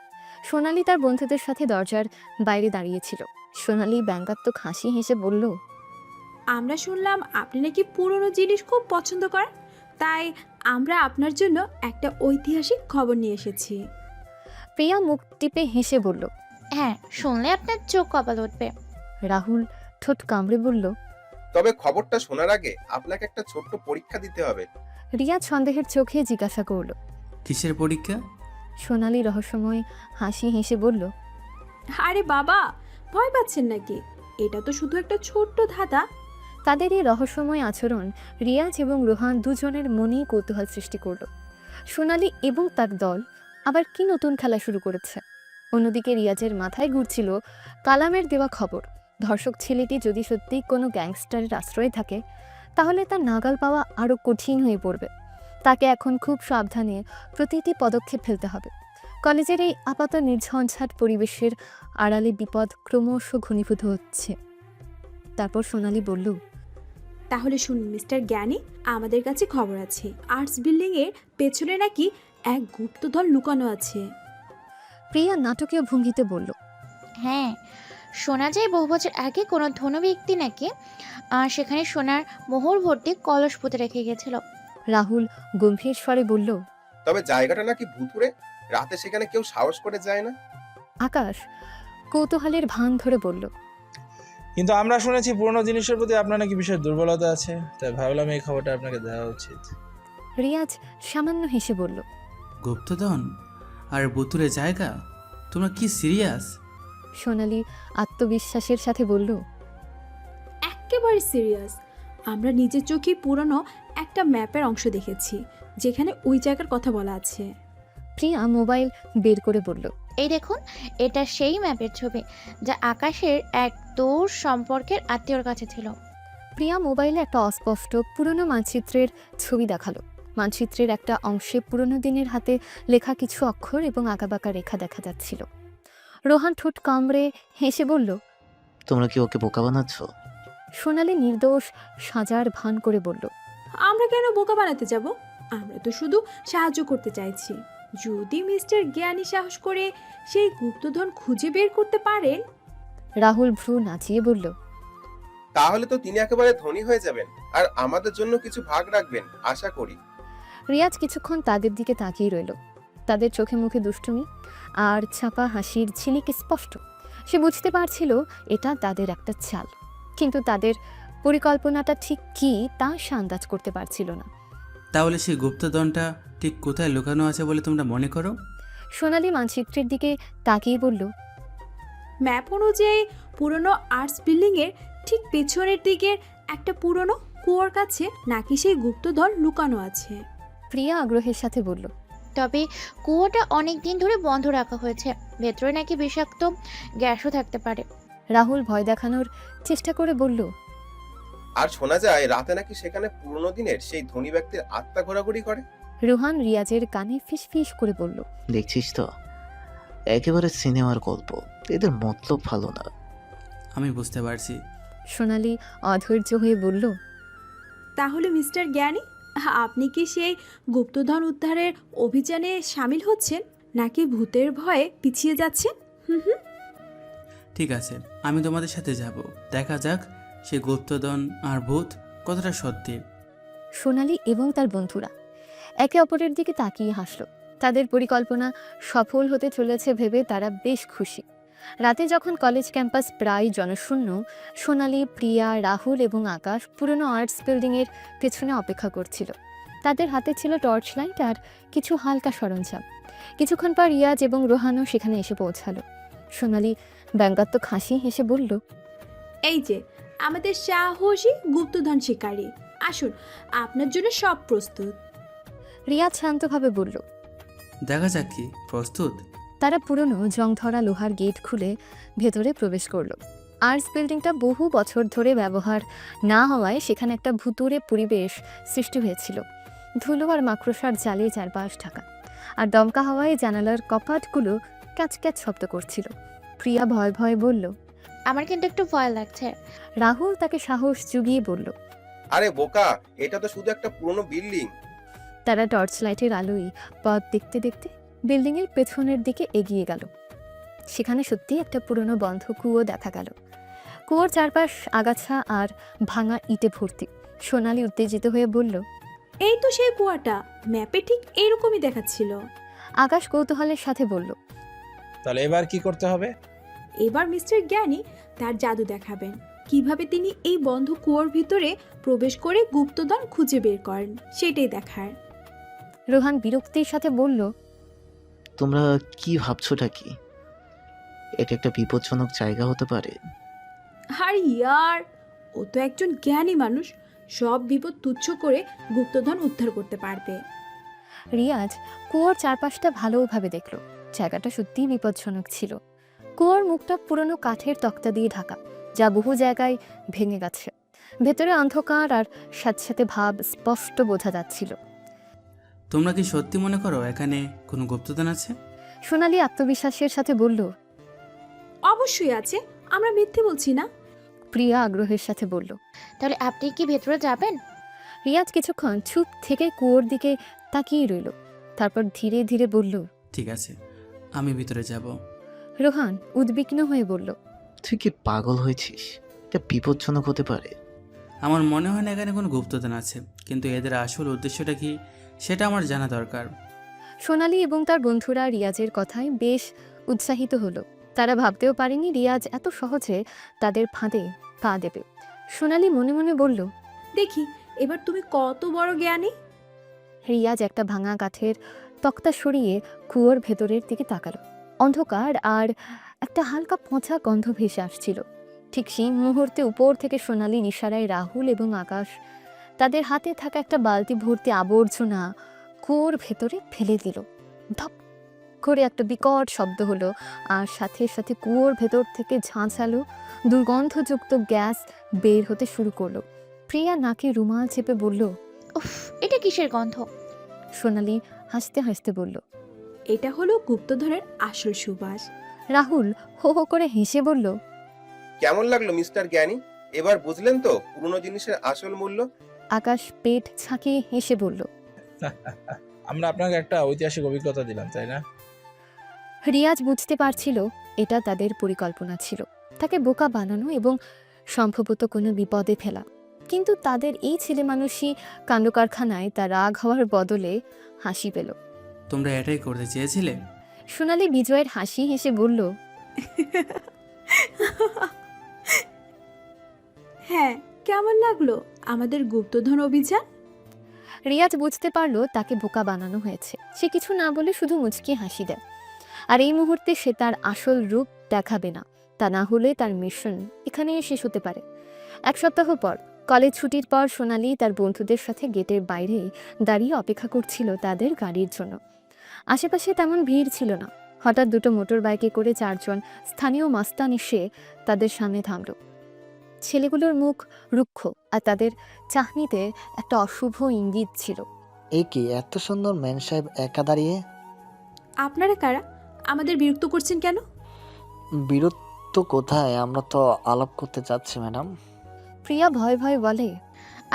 সোনালি তার বন্ধুদের সাথে দরজার বাইরে দাঁড়িয়েছিল। সোনালি ব্যঙ্গাত্মক হাসি হেসে বলল, আমরা শুনলাম আপনি নাকি পুরনো জিনিস খুব পছন্দ করেন, তাই আমরা আপনার জন্য একটা ঐতিহাসিক খবর নিয়ে এসেছি। প্রিয়া মুখ টিপে হেসে বলল। হ্যাঁ, শুনলে আপনার চোখ কপাল উঠবে। রাহুল ঠোঁট কামড়ে বলল। তবে খবরটা শোনার আগে আপনাকে একটা ছোট্ট পরীক্ষা দিতে হবে। রিয়াজ সন্দেহের চোখে জিজ্ঞাসা করল। কিসের পরীক্ষা? সোনালি রহস্যময় হাসি হেসে বলল, আরে বাবা, ভয় পাচ্ছেন নাকি? এটা তো শুধু একটা ছোট্ট ধাঁধা। তাদের এই রহস্যময় আচরণ রিয়াজ এবং রোহান দুজনের মনেই কৌতূহল সৃষ্টি করল। সোনালি এবং তার দল আবার কি নতুন খেলা শুরু করেছে? অন্যদিকে রিয়াজের মাথায় ঘুরছিল কালামের দেওয়া খবর। ধর্ষক ছেলেটি যদি সত্যিই কোনো গ্যাংস্টারের আশ্রয়ে থাকে তাহলে তার নাগাল পাওয়া আরও কঠিন হয়ে পড়বে। তাকে এখন খুব সাবধানে প্রতিটি পদক্ষেপ ফেলতে হবে। কলেজের এই আপাত নির্ঝঞ্ঝাট পরিবেশের আড়ালে বিপদ ক্রমশ ঘনীভূত হচ্ছে। তারপর সোনালি বলল, তাহলে শুনুন মিস্টার জ্ঞানী, আমাদের কাছে খবর আছে আর্টস বিল্ডিং এর পেছনে নাকি এক গুপ্তধন লুকানো আছে। প্রিয়া নাটকীয় ভঙ্গিতে বলল, হ্যাঁ, শোনা যায় বহু বছর আগে কোনো ধনী ব্যক্তি নাকি সেখানে সোনার মোহর ভর্তি কলস পুঁতে রেখে গেছিল। রাহুল গম্ভীর স্বরে বলল, তবে জায়গাটা নাকি ভুতুড়ে, রাতে সেখানে কেউ সাহস করে যায় না। আকাশ কৌতূহলের ভান ধরে বলল, কিন্তু আমরা শুনেছি পুরনো জিনিসের প্রতি আপনার নাকি বিশেষ দুর্বলতা আছে, তাই ভাবলাম এই খবরটা আপনাকে দেওয়া উচিত। রিয়াজ সামান্য হেসে বলল, গুপ্তধন আর বুতুরে জায়গা, তোমরা কি সিরিয়াস? সোনালি আত্মবিশ্বাসের সাথে বলল, একেবারে সিরিয়াস। আমরা নিজের চোখে পুরনো একটা ম্যাপের অংশ দেখেছি যেখানে ওই জায়গার কথা বলা আছে। প্রিয়া মোবাইল বের করে বলল, এই দেখুন, এটা সেই ম্যাপের ছবি যা আকাশের এক দূর সম্পর্কের আত্মীয়র কাছে ছিল। প্রিয়া মোবাইলে একটা অস্পষ্ট পুরনো মানচিত্রের ছবি দেখালো। মানচিত্রের একটা অংশে পুরনো দিনের হাতে লেখা কিছু অক্ষর এবং আঁকাবাঁকা রেখা দেখা যাচ্ছিল। রোহান ঠোঁট কামড়ে হেসে বলল, তোমরা কি ওকে বোকা বানাচ্ছ? সোনালি নির্দোষ সাজার ভান করে বলল, আমরা কেন বোকা বানাতে যাব? আমরা তো শুধু সাহায্য করতে চাইছি। যদি মিস্টার জ্ঞানী সাহস করে সেই গুপ্তধন খুঁজে বের করতে পারেন। রাহুল ভ্রু নাচিয়ে বলল, তাহলে তো তিনি একেবারে ধনী হয়ে যাবেন, আর আমাদের জন্য কিছু ভাগ রাখবেন আশা করি। রিয়াজ কিছুক্ষণ তাদের দিকে তাকিয়ে রইল। তাদের চোখে মুখে দুষ্টুমি আর ছাপা হাসির ঝিলিক স্পষ্ট। সে বুঝতে পারছিল এটা তাদের একটা চাল, কিন্তু তাদের পরিকল্পনাটা ঠিক কী তা সে আন্দাজ করতে পারছিল না। তাহলে সেই গুপ্তধনটা ঠিক কোথায় লুকানো আছে বলে তোমরা মনে করো? সোনালি মানচিত্রের দিকে তাকিয়ে বলল, ম্যাপ অনুযায়ী পুরনো আর্টস বিল্ডিং এর ঠিক পেছনের দিকের একটা পুরনো কুয়োর কাছে নাকি সেই গুপ্তধন লুকানো আছে। প্রিয়া আগ্রহের সাথে বলল, তবে কুয়োটা অনেক দিন ধরে বন্ধ রাখা হয়েছে, ভেতরে নাকি বিষাক্ত গ্যাসও থাকতে পারে। রাহুল ভয় দেখানোর চেষ্টা করে বলল, আর শোনা যায় রাতে নাকি সেখানে পুরনো দিনের সেই ধনী ব্যক্তির আত্মা ঘোরাঘুরি করে। রোহান রিয়াজের কানে ফিস ফিস করে বলল, দেখছিস তো, একেবারে সিনেমার গল্প, এদের মতলব ভালো না। আমি বুঝতে পারছি। সোনালি অধৈর্য হয়ে বলল, তাহলে মিস্টার জ্ঞানী, আপনি কি সেই গুপ্তধন উদ্ধারের অভিযানে সামিল হচ্ছেন নাকি ভূতের ভয়ে পিছিয়ে যাচ্ছেন? ঠিক আছে, আমি তোমাদের সাথে যাব, দেখা যাক সেই গুপ্তধন আর ভূত কতটা সত্যি। সোনালি এবং তার বন্ধুরা একে অপরের দিকে তাকিয়ে হাসল। তাদের পরিকল্পনা সফল হতে চলেছে ভেবে তারা বেশ খুশি। রাতে যখন কলেজ ক্যাম্পাস প্রায় জনশূন্য, সোনালি, প্রিয়া, রাহুল এবং আকাশ পুরনো আর্টস বিল্ডিংয়ের পেছনে অপেক্ষা করছিল। তাদের হাতে ছিল টর্চ লাইট আর কিছু হালকা সরঞ্জাম। কিছুক্ষণ পর রিয়াজ এবং রোহানও সেখানে এসে পৌঁছালো। সোনালি ব্যঙ্গাত্মক হাসি হেসে বলল, এই যে আমাদের সাহসী গুপ্তধন শিকারী, আসুন, আপনার জন্য সব প্রস্তুত। রিয়াজ শান্তভাবে বলল, দেখা যাক কি প্রস্তুত। তারা পুরনো জং ধরা লোহার গেট খুলে ভেতরে প্রবেশ করল। আর্টস বিল্ডিংটা বহু বছর ধরে ব্যবহার না হওয়ায় সেখানে একটা ভুতুড়ে পরিবেশ সৃষ্টি হয়েছিল। ধুলো আর মাকড়সার জালে চারপাশ ঢাকা, আর দমকা হাওয়ায় জানালার কপাটগুলো ক্যাচ ক্যাচ শব্দ করছিল। প্রিয়া ভয় ভয় বলল। আমার কিন্তু একটু ভয় লাগছে। রাহুল তাকে সাহস জুগিয়ে বলল। আরে বোকা, এটা তো শুধু একটা পুরনো বিল্ডিং। তারা টর্চ লাইটের আলোয় পথ দেখতে দেখতে বিল্ডিংয়ের পেছনের দিকে এগিয়ে গেল। সেখানে সত্যি একটা পুরনো বন্ধ কুয়ো দেখা গেল। কুয়োর চারপাশ আগাছা আর ভাঙা ইটে ভর্তি। সোনালি উত্তেজিত হয়ে বলল। এই তো সেই কুয়াটা, ম্যাপে ঠিক এইরকমই দেখাচ্ছিল। আকাশ কৌতূহলের সাথে বলল। তাহলে এবার কি করতে হবে? এবার মিস্টার জ্ঞানী তার জাদু দেখাবেন, কিভাবে তিনি এই বন্ধ কুয়োর ভিতরে প্রবেশ করে গুপ্তধন খুঁজে বের করেন, সেটাই দেখার। রোহান বিরক্তির সাথে বলল। তোমরা কি ভাবছোটা কি? এটা একটা বিপজ্জনক জায়গা হতে পারে। আর ইয়ার, ও তো একজন জ্ঞানী মানুষ, সব বিপদ তুচ্ছ করে গুপ্তধন উদ্ধার করতে পারবে। রিয়াজ কুয়োর চারপাশটা ভালোভাবে দেখল। জায়গাটা সত্যিই বিপজ্জনক ছিল। কুয়োর মুখটা পুরনো কাঠের তক্তা দিয়ে ঢাকা, যা বহু জায়গায় ভেঙে গেছে। ভেতরে অন্ধকার আর সাথে সাথে ভাব স্পষ্ট বোঝা যাচ্ছিল। তোমরা কি সত্যি মনে করো এখানে কোনো গুপ্তধন আছে? সোনালি আত্মবিশ্বাসের সাথে বলল। অবশ্যই আছে, আমরা মিথ্যে বলছি না। প্রিয়া আগ্রহের সাথে বলল। তাহলে আপনি কি ভেতরে যাবেন? রিয়াজ কিছুক্ষণ চুপ থেকে কুয়োর দিকে তাকিয়ে রইল, তারপর ধীরে ধীরে বলল। ঠিক আছে, আমি ভিতরে যাব। রোহান উদ্বিগ্ন হয়ে বলল। তুই কি পাগল হয়েছিস? এটা বিপজ্জনক হতে পারে। আমার মনে হয় না এখানে কোনো গুপ্তধন আছে, কিন্তু এদের আসল উদ্দেশ্যটা কি সেটা আমার জানা দরকার। সোনালি এবং তার বন্ধুরা রিয়াজের কথায় বেশ উৎসাহিত হলো। তারা ভাবতেও পারেনি রিয়াজ এত সহজে তাদের ফাঁদে পা দেবে। সোনালি মনে মনে বলল। দেখি এবার তুমি কত বড় জ্ঞানী। রিয়াজ একটা ভাঙা কাঠের তক্তা সরিয়ে কুয়োর ভেতরের দিকে তাকালো। অন্ধকার আর একটা হালকা পচা গন্ধ ভেসে আসছিল। ঠিক সেই মুহূর্তে উপর থেকে সোনালি ইশারায় রাহুল এবং আকাশ তাদের হাতে থাকা একটা বালতি ভর্তি আবর্জনা কুয়োর ভেতরে ফেলে দিল। ধপ করে একটা বিকট শব্দ হলো, আর সাথে সাথে কুয়োর ভেতর থেকে ঝাঁঝালো দুর্গন্ধযুক্ত গ্যাস বের হতে শুরু করলো। প্রিয়া নাকে রুমাল চেপে বলল। উফ, এটা কিসের গন্ধ? সোনালি হাসতে হাসতে বলল। এটা হলো গুপ্তধনের আসল সুবাস। রাহুল হো হো করে হেসে বলল। কেমন লাগলো মিস্টার জ্ঞানী? এবার বুঝলেন তো পুরনো জিনিসের আসল মূল্য? আকাশ পেট ছাঁকিয়ে হেসে বলল। আমরা আপনাকে একটা ঐতিহাসিক অভিজ্ঞতা দিলাম, তাই না? রিয়াজ বুঝতে পারছিল এটা তাদের পরিকল্পনা ছিল, তাকে বোকা বানানো এবং সম্ভবত কোনো বিপদে ফেলা। কিন্তু তাদের এই ছেলে মানুষই কাণ্ডকারখানায় তার রাগ হওয়ার বদলে হাসি পেল। তোমরা এটাই করতে চেয়েছিলে? সোনালি বিজয়ের হাসি হেসে বলল। হ্যাঁ, কেমন লাগলো আমাদের গুপ্তধন অভিযান? রিয়াজ বুঝতে পারলো তাকে বোকা বানানো হয়েছে। সে কিছু না বলে শুধু মুচকি হাসি দেয়। আর এই মুহূর্তে সে তার আসল রূপ দেখাবে না, তা না হলে তার মিশন এখানেই শেষ হতে পারে। এক সপ্তাহ পর কলেজ ছুটির পর সোনালি তার বন্ধুদের সাথে গেটের বাইরে দাঁড়িয়ে অপেক্ষা করছিল তাদের গাড়ির জন্য। আশেপাশে তেমন ভিড় ছিল না। হঠাৎ দুটো মোটর বাইকে করে 4 জন স্থানীয় মাস্তান এসে তাদের সামনে থামল। ছেলেগুলোর মুখ রুক্ষ, আর তাদের চাহনিতে একটা অশুভ ইঙ্গিত ছিল। এই কি এত সুন্দর ম্যান সাহেব একা দাঁড়িয়ে? আপনারা কারা? আমাদের বিরক্ত করছেন কেন? বিরক্ত কোথায়, আমরা তো আলাপ করতে যাচ্ছি ম্যাডাম। প্রিয়া ভয় ভয় বলে।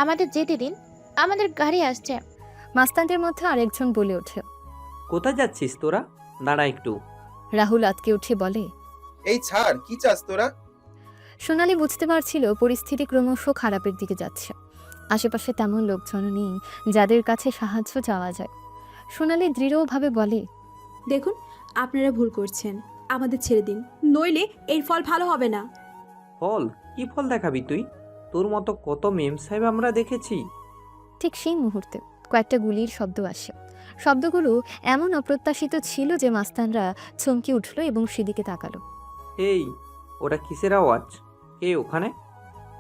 আমাদের যেতে দিন, আমাদের গাড়ি আসছে। মাস্তানদের মধ্যে আরেকজন বলে ওঠে। কোথায় যাচ্ছিস তোরা? দাঁড়া একটু। রাহুল আতকে উঠে বলে। এই ছাড়, কি চাস তোরা? সোনালি বুঝতে পারছিল পরিস্থিতি ক্রমশ খারাপের দিকে যাচ্ছে। আশেপাশে তেমন লোকজন নেই যাদের কাছে সাহায্য চাওয়া যায়। সোনালি দৃঢ়ভাবে বলে। দেখুন, আপনারা ভুল করছেন, আমাদের ছেড়ে দিন, নইলে এর ফল ভালো হবে না। ফল? কি ফল দেখাবি তুই? তোর মতো কত মেম সাহেব আমরা দেখেছি। ঠিক সেই মুহূর্তে কয়েকটা গুলির শব্দ আসে। শব্দগুলো এমন অপ্রত্যাশিত ছিল যে মাস্তানরা চমকে উঠল এবং সেদিকে তাকালো। এই, ওটা কিসের আওয়াজ? কে ওখানে?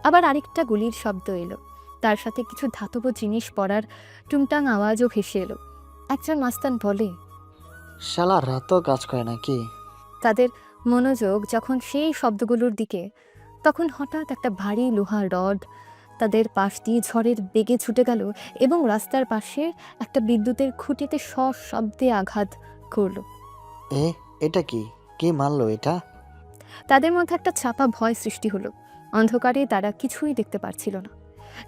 আবার আরেকটা গুলির শব্দ এলো, তার সাথে কিছু ধাতব জিনিস পড়ার টুংটাং আওয়াজও ভেসে এলো। একজন মাস্তান বলে। শালা রাতও কাজ করে নাকি? তাদের মনোযোগ যখন সেই শব্দগুলোর দিকে, তখন হঠাৎ একটা ভারী লোহার রড তাদের পাশ দিয়ে ঝড়ের বেগে ছুটে গেল এবং রাস্তার পাশে একটা বিদ্যুতের খুঁটিতে সশব্দে আঘাত করল। এটা কি? কে মারলো এটা? তাদের মধ্যে একটা চাপা ভয় সৃষ্টি হলো। অন্ধকারে তারা কিছুই দেখতে পারছিল না,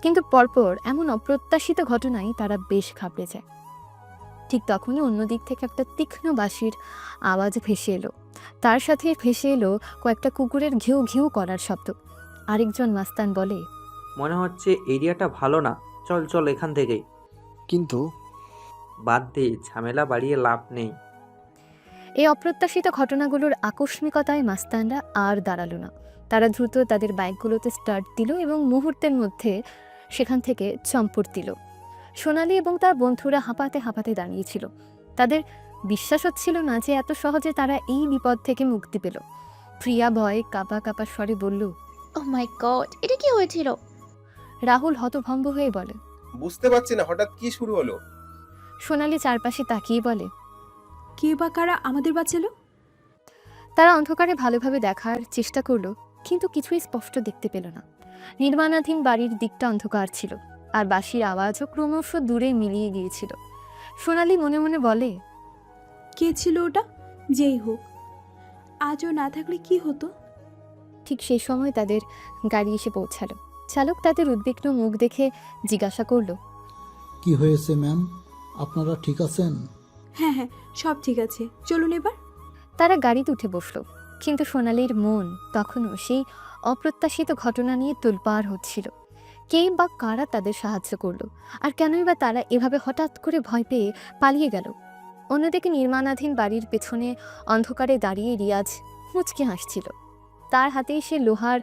কিন্তু পরপর এমন অপ্রত্যাশিত ঘটনায় তারা বেশ ঘাবড়ে যায়। ঠিক তখনই অন্যদিক থেকে একটা তীক্ষ্ণ বাঁশির আওয়াজ ভেসে এলো। তার সাথে ভেসে এলো কয়েকটা কুকুরের ঘেউ ঘেউ করার শব্দ। আরেকজন মাস্তান বলে, মনে হচ্ছে এরিয়াটা ভালো না, চল চল এখান থেকেই। কিন্তু বাদ দে, ঝামেলা বাড়িয়ে লাভ নেই। এই অপ্রত্যাশিত ঘটনাগুলোর আকস্মিকতায় মাস্তানরা আর দাঁড়ালো না। তারা দ্রুত তাদের বাইকগুলোতে স্টার্ট দিল এবং মুহূর্তের মধ্যে সেখান থেকে চম্পট দিল। সোনালি এবং তার বন্ধুরা হাঁপাতে হাঁপাতে দাঁড়িয়েছিল। তাদের বিশ্বাস হচ্ছিল না যে এত সহজে তারা এই বিপদ থেকে মুক্তি পেল। প্রিয়া ভয়ে কাঁপা কাঁপা স্বরে বলল, ও মাই গড, এটা কি হয়েছিল? রাহুল হতভম্ব হয়ে বলে, বুঝতে পারছি না হঠাৎ কি শুরু হলো। সোনালি চারপাশে তাকিয়ে বলে, কে বা কারা আমাদের বাঁচালো? তারা অন্ধকারে ভালোভাবে দেখার চেষ্টা করলো, কিন্তু কিছুই স্পষ্ট দেখতে পেল না। নির্মাণাধীন বাড়ির দিকটা অন্ধকার ছিল, আর বাঁশির আওয়াজও ক্রমশ দূরে মিলিয়ে গিয়েছিল। সোনালি মনে মনে বলে, কে ছিল ওটা? যেই হোক, আজও না থাকলে কি হতো? ঠিক সেই সময় তাদের গাড়ি এসে পৌঁছালো। চালক তাদের উদ্বিগ্ন মুখ দেখে জিজ্ঞাসা করলো, কি হয়েছে ম্যাম, আপনারা ঠিক আছেন? হ্যাঁ হ্যাঁ, সব ঠিক আছে, চলুন এবার। তারা গাড়িতে উঠে বসলো, কিন্তু সোনালির মন তখনও সেই অপ্রত্যাশিত ঘটনা নিয়ে তোলপাড় হচ্ছিল। কে বা কারা তাদের সাহায্য করলো, আর কেনই বা তারা এভাবে হঠাৎ করে ভয় পেয়ে পালিয়ে গেল? অন্যদিকে নির্মাণাধীন বাড়ির পেছনে অন্ধকারে দাঁড়িয়ে রিয়াজ মুচকে হাসছিল। তার হাতেই সে লোহার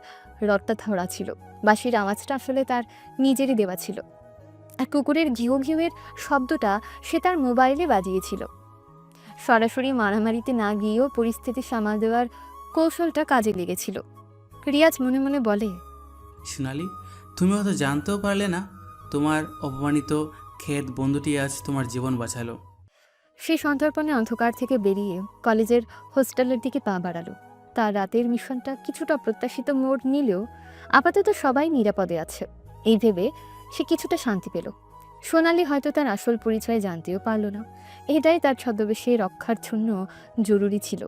রডটা ধরা ছিল। বাঁশির আওয়াজটা আসলে তার নিজেরই দেওয়া ছিল, আর কুকুরের ঘিউ ঘিউয়ের শব্দটা সে তার মোবাইলে বাজিয়েছিল। সরাসরি মারামারিতে না গিয়েও পরিস্থিতি সামাল দেওয়ার কৌশলটা কাজে লেগেছিল। রিয়াজ মনে মনে বলে, সোনালি, তুমি হয়তো জানতেও পারলে না, তোমার অপমানিত খেত বন্ধুটি আজ তোমার জীবন বাঁচালো। সে সন্তর্পণে অন্ধকার থেকে বেরিয়ে কলেজের হোস্টেলের দিকে পা বাড়ালো। তার রাতের মিশনটা কিছুটা অপ্রত্যাশিত মোড় নিলেও আপাতত সবাই নিরাপদে আছে, এই ভেবে সে কিছুটা শান্তি পেল। সোনালি হয়তো তার আসল পরিচয় জানতেও পারল না। এটাই তার ছদ্মবেশে রক্ষার জন্য জরুরি ছিল।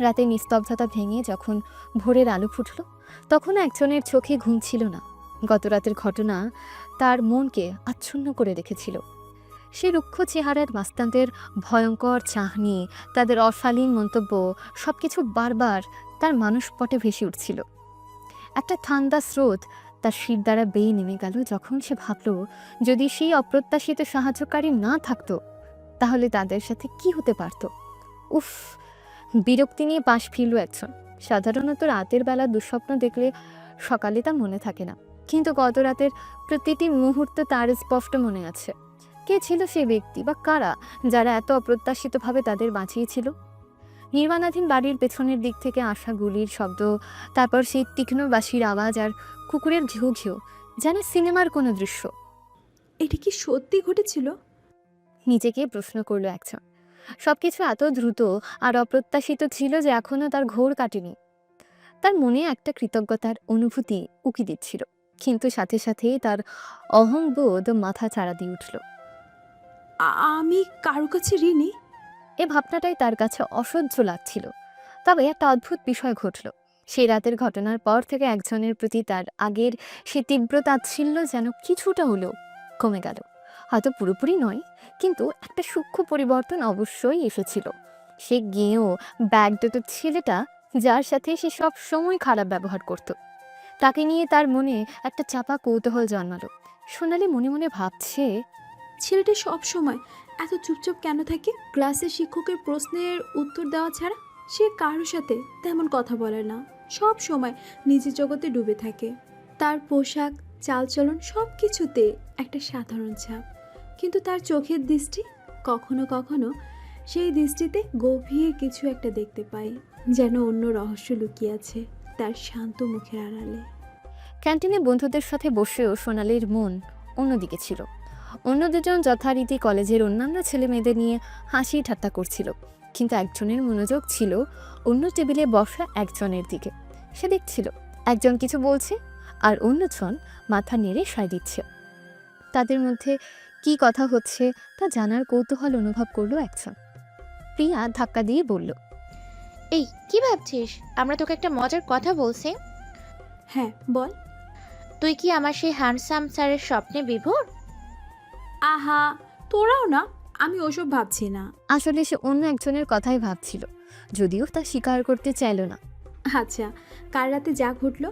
রাতে নিস্তব্ধতা ভেঙে যখন ভোরের আলো ফুটল, তখন একজনের চোখে ঘুম ছিল না। গত রাতের ঘটনা তার মনকে আচ্ছন্ন করে রেখেছিল। সে রুক্ষ চেহারার মাস্তানদের ভয়ঙ্কর চাহনি, তাদের অশালীন মন্তব্য, সবকিছু বারবার তার মানসপটে ভেসে উঠছিল। একটা ঠান্ডা স্রোত তার শির দ্বারা বেয়ে নেমে গেল যখন সে ভাবল, যদি সেই অপ্রত্যাশিত সাহায্যকারী না থাকতো তাহলে তাদের সাথে কি হতে পারত। উফ, বিরক্তি নিয়ে পাশ ফিরল একজন। সাধারণত রাতের বেলা দুঃস্বপ্ন দেখলে সকালে তা মনে থাকে না, কিন্তু গত রাতের প্রতিটি মুহূর্ত তার স্পষ্ট মনে আছে। কে ছিল সে ব্যক্তি বা কারা যারা এত অপ্রত্যাশিতভাবে তাদের বাঁচিয়েছিল? নির্মাণাধীন বাড়ির পেছনের দিক থেকে আসা গুলির শব্দ, তারপর সেই তীক্ষ্ণ বাঁশির আওয়াজ আর কুকুরের ঘেউ ঘেউ, যেন সিনেমার কোনো দৃশ্য। এটা কি সত্যি ঘটেছিল? নিজেকে প্রশ্ন করলো একজন। সবকিছু এত দ্রুত আর অপ্রত্যাশিত ছিল যে এখনো তার ঘোর কাটেনি। তার মনে একটা কৃতজ্ঞতার অনুভূতি উকি দিচ্ছিল, কিন্তু সাথে সাথেই তার অহংবোধ মাথা চাড়া দিয়ে উঠল। আমি কারো কাছে ঋণী? এ ভাবনাটাই তার কাছে অসহ্য লাগছিল। তবে একটা অদ্ভুত বিষয় ঘটল। সেই রাতের ঘটনার পর থেকে একজনের প্রতি তার আগের সে তীব্র তাচ্ছিল্য যেন কিছুটা হলেও কমে গেল। হয়তো পুরোপুরি নয়, কিন্তু একটা সূক্ষ্ম পরিবর্তন অবশ্যই এসেছিল। সে গেঁয়ো ব্যাগডত ছেলেটা, যার সাথে সে সব সময় খারাপ ব্যবহার করত, তাকে নিয়ে তার মনে একটা চাপা কৌতূহল জন্মালো। সোনালি মনে মনে ভাবছে, ছেলেটা সব সময় এত চুপচাপ কেন থাকে? ক্লাসের শিক্ষকের প্রশ্নের উত্তর দেওয়া ছাড়া সে কারোর সাথে তেমন কথা বলে না, সব সময় নিজের জগতে ডুবে থাকে। তার পোশাক, চালচলন সব কিছুতে একটা সাধারণ ছাপ, কিন্তু তার চোখের দৃষ্টি, কখনো কখনো সেই দৃষ্টিতে গভীর কিছু একটা দেখতে পাই, যেন অন্য রহস্য লুকিয়ে আছে তার শান্ত মুখের আড়ালে। ক্যান্টিনে বন্ধুদের সাথে বসেও সোনালির মন অন্যদিকে ছিল। অন্য দুজন যথারীতি কলেজের অন্যান্য ছেলে মেয়েদের নিয়ে হাসি ঠাট্টা করছিল, কিন্তু একজনের মনোযোগ ছিল অন্য টেবিলে বসা একজনের দিকে। সে দেখছিল একজন কিছু বলছে আর অন্যজন মাথা নেড়ে সায় দিচ্ছে। তাদের মধ্যে কি কথা হচ্ছে তা জানার কৌতূহল অনুভব করলো একজন। প্রিয়া ধাক্কা দিয়ে বলল, এই কি ভাবছিস? আমরা তোকে একটা মজার কথা বলছি। হ্যাঁ বল। তুই কি আমার সেই হ্যান্ডসাম স্যারের স্বপ্নে বিভোর? আহা, তোরাও না, আমি ওসব ভাবছি না। আসলে সে অন্য একজনের কথাই ভাবছিল, যদিও তা স্বীকার করতে চাইল না। আচ্ছা, কাল রাতে যা ঘটলো।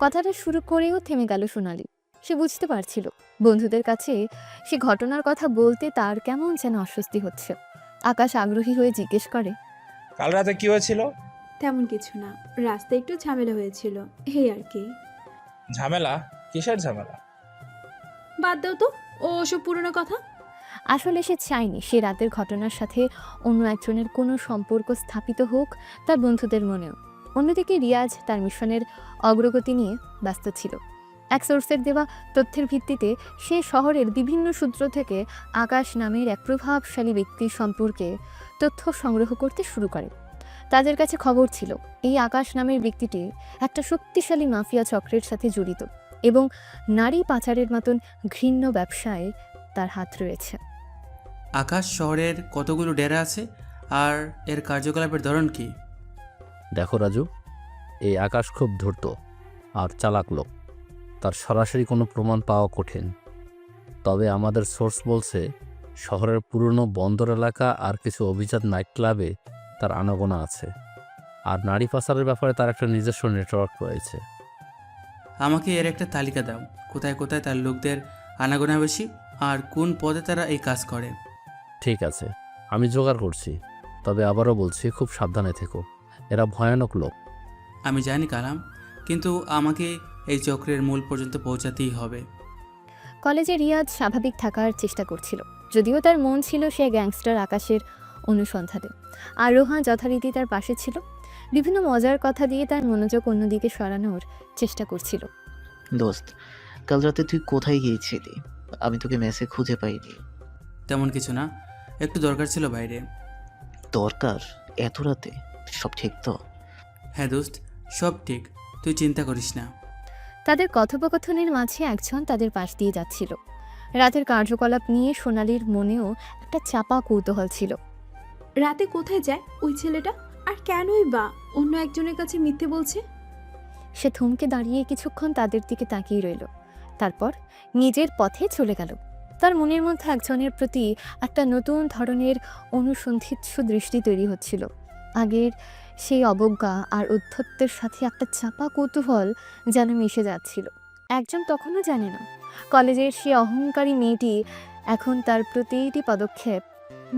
কথাটা শুরু করেও থেমে গেল সোনালি। সে বুঝতে পারছিল বন্ধুদের কাছে সে ঘটনার কথা বলতে তার কেমন যেন অস্বস্তি হচ্ছে। আকাশ আগ্রহী হয়ে জিজ্ঞেস করে, কাল রাতে কি হয়েছিল? তেমন কিছু না, রাস্তায় একটু ঝামেলা হয়েছিল, এই আর কি। ঝামেলা? কিসের ঝামেলা? বাদ দাও তো ওসব পুরনো কথা। আসলে সে চায়নি সে রাতের ঘটনার সাথে অন্য একজনের কোনো সম্পর্ক স্থাপিত হোক তার বন্ধুদের মনেও। অন্যদিকে রিয়াজ তার মিশনের অগ্রগতি নিয়ে ব্যস্ত ছিল। এক সোর্সের দেওয়া তথ্যের ভিত্তিতে সে শহরের বিভিন্ন সূত্র থেকে আকাশ নামের এক প্রভাবশালী ব্যক্তির সম্পর্কে তথ্য সংগ্রহ করতে শুরু করে। তাদের কাছে খবর ছিল এই আকাশ নামের ব্যক্তিটি একটা শক্তিশালী মাফিয়া চক্রের সাথে জড়িত এবং নারী পাচারের মতন ঘৃণ্য ব্যবসায় তার হাত রয়েছে। আকাশ শহরের কতগুলো ডেরা আছে আর এর কার্যকলাপের ধরন কি? দেখো রাজু, এই আকাশ খুব ধূর্ত আর চালাক লোক। তার সরাসরি কোনো প্রমাণ পাওয়া কঠিন, তবে আমাদের সোর্স বলছে শহরের পুরনো বন্দর এলাকা আর কিছু অভিজাত নাইট ক্লাবে তার আনাগোনা আছে। আর নারী পাচারের ব্যাপারে তার একটা নিজস্ব নেটওয়ার্ক রয়েছে। আমাকে এর একটা তালিকা দাও, কোথায় কোথায় তার লোকদের আনাগোনা বেশি আর কোন পদে তারা এই কাজ করে। ঠিক আছে, আমি জোগাড় করছি, তবে আবারও বলছি খুব সাবধানে থেকো, এরা ভয়ানক লোক। আমি জানি কালাম, কিন্তু আমাকে এই চক্রের মূল পর্যন্ত পৌঁছাতেই হবে। কলেজে রিয়াজ স্বাভাবিক থাকার চেষ্টা করছিল, যদিও তার মন ছিল সে গ্যাংস্টার আকাশের অনুসন্ধানে। আর রোহান যথারীতি তার পাশে ছিল, বিভিন্ন মজার কথা দিয়ে তার মনোযোগ অন্যদিকে সরানোর চেষ্টা করছিল। দোস্ত, কাল রাতে তুই কোথায় গিয়েছিলি? আমি তোকে মেসে খুঁজে পাইনি। তেমন কিছু না, একটু দরকার ছিল বাইরে। দরকার? এত রাতে? সব ঠিক তো? হ্যাঁ দোস্ত, সব ঠিক, তুই চিন্তা করিস না। তাদের কথোপকথনের মাঝে একজন তাদের পাশ দিয়ে যাচ্ছিল। রাতের কার্যকলাপ নিয়ে সোনালির মনেও একটা চাপা কৌতূহল ছিল। রাতে কোথায় যায় ওই ছেলেটা, আর কেনই বা অন্য একজনের কাছে মিথ্যে বলছে? সে থমকে দাঁড়িয়ে কিছুক্ষণ তাদের দিকে তাকিয়ে রইল, তারপর নিজের পথে চলে গেল। তার মনের মধ্যে একজনের প্রতি একটা নতুন ধরনের অনুসন্ধিৎসু দৃষ্টি তৈরি হচ্ছিল। আগের সেই অবজ্ঞা আর উদ্ধত্তের সাথে একটা চাপা কৌতূহল যেন মিশে যাচ্ছিল। একজন তখনও জানে না কলেজের সেই অহংকারী মেয়েটি এখন তার প্রতিটি পদক্ষেপ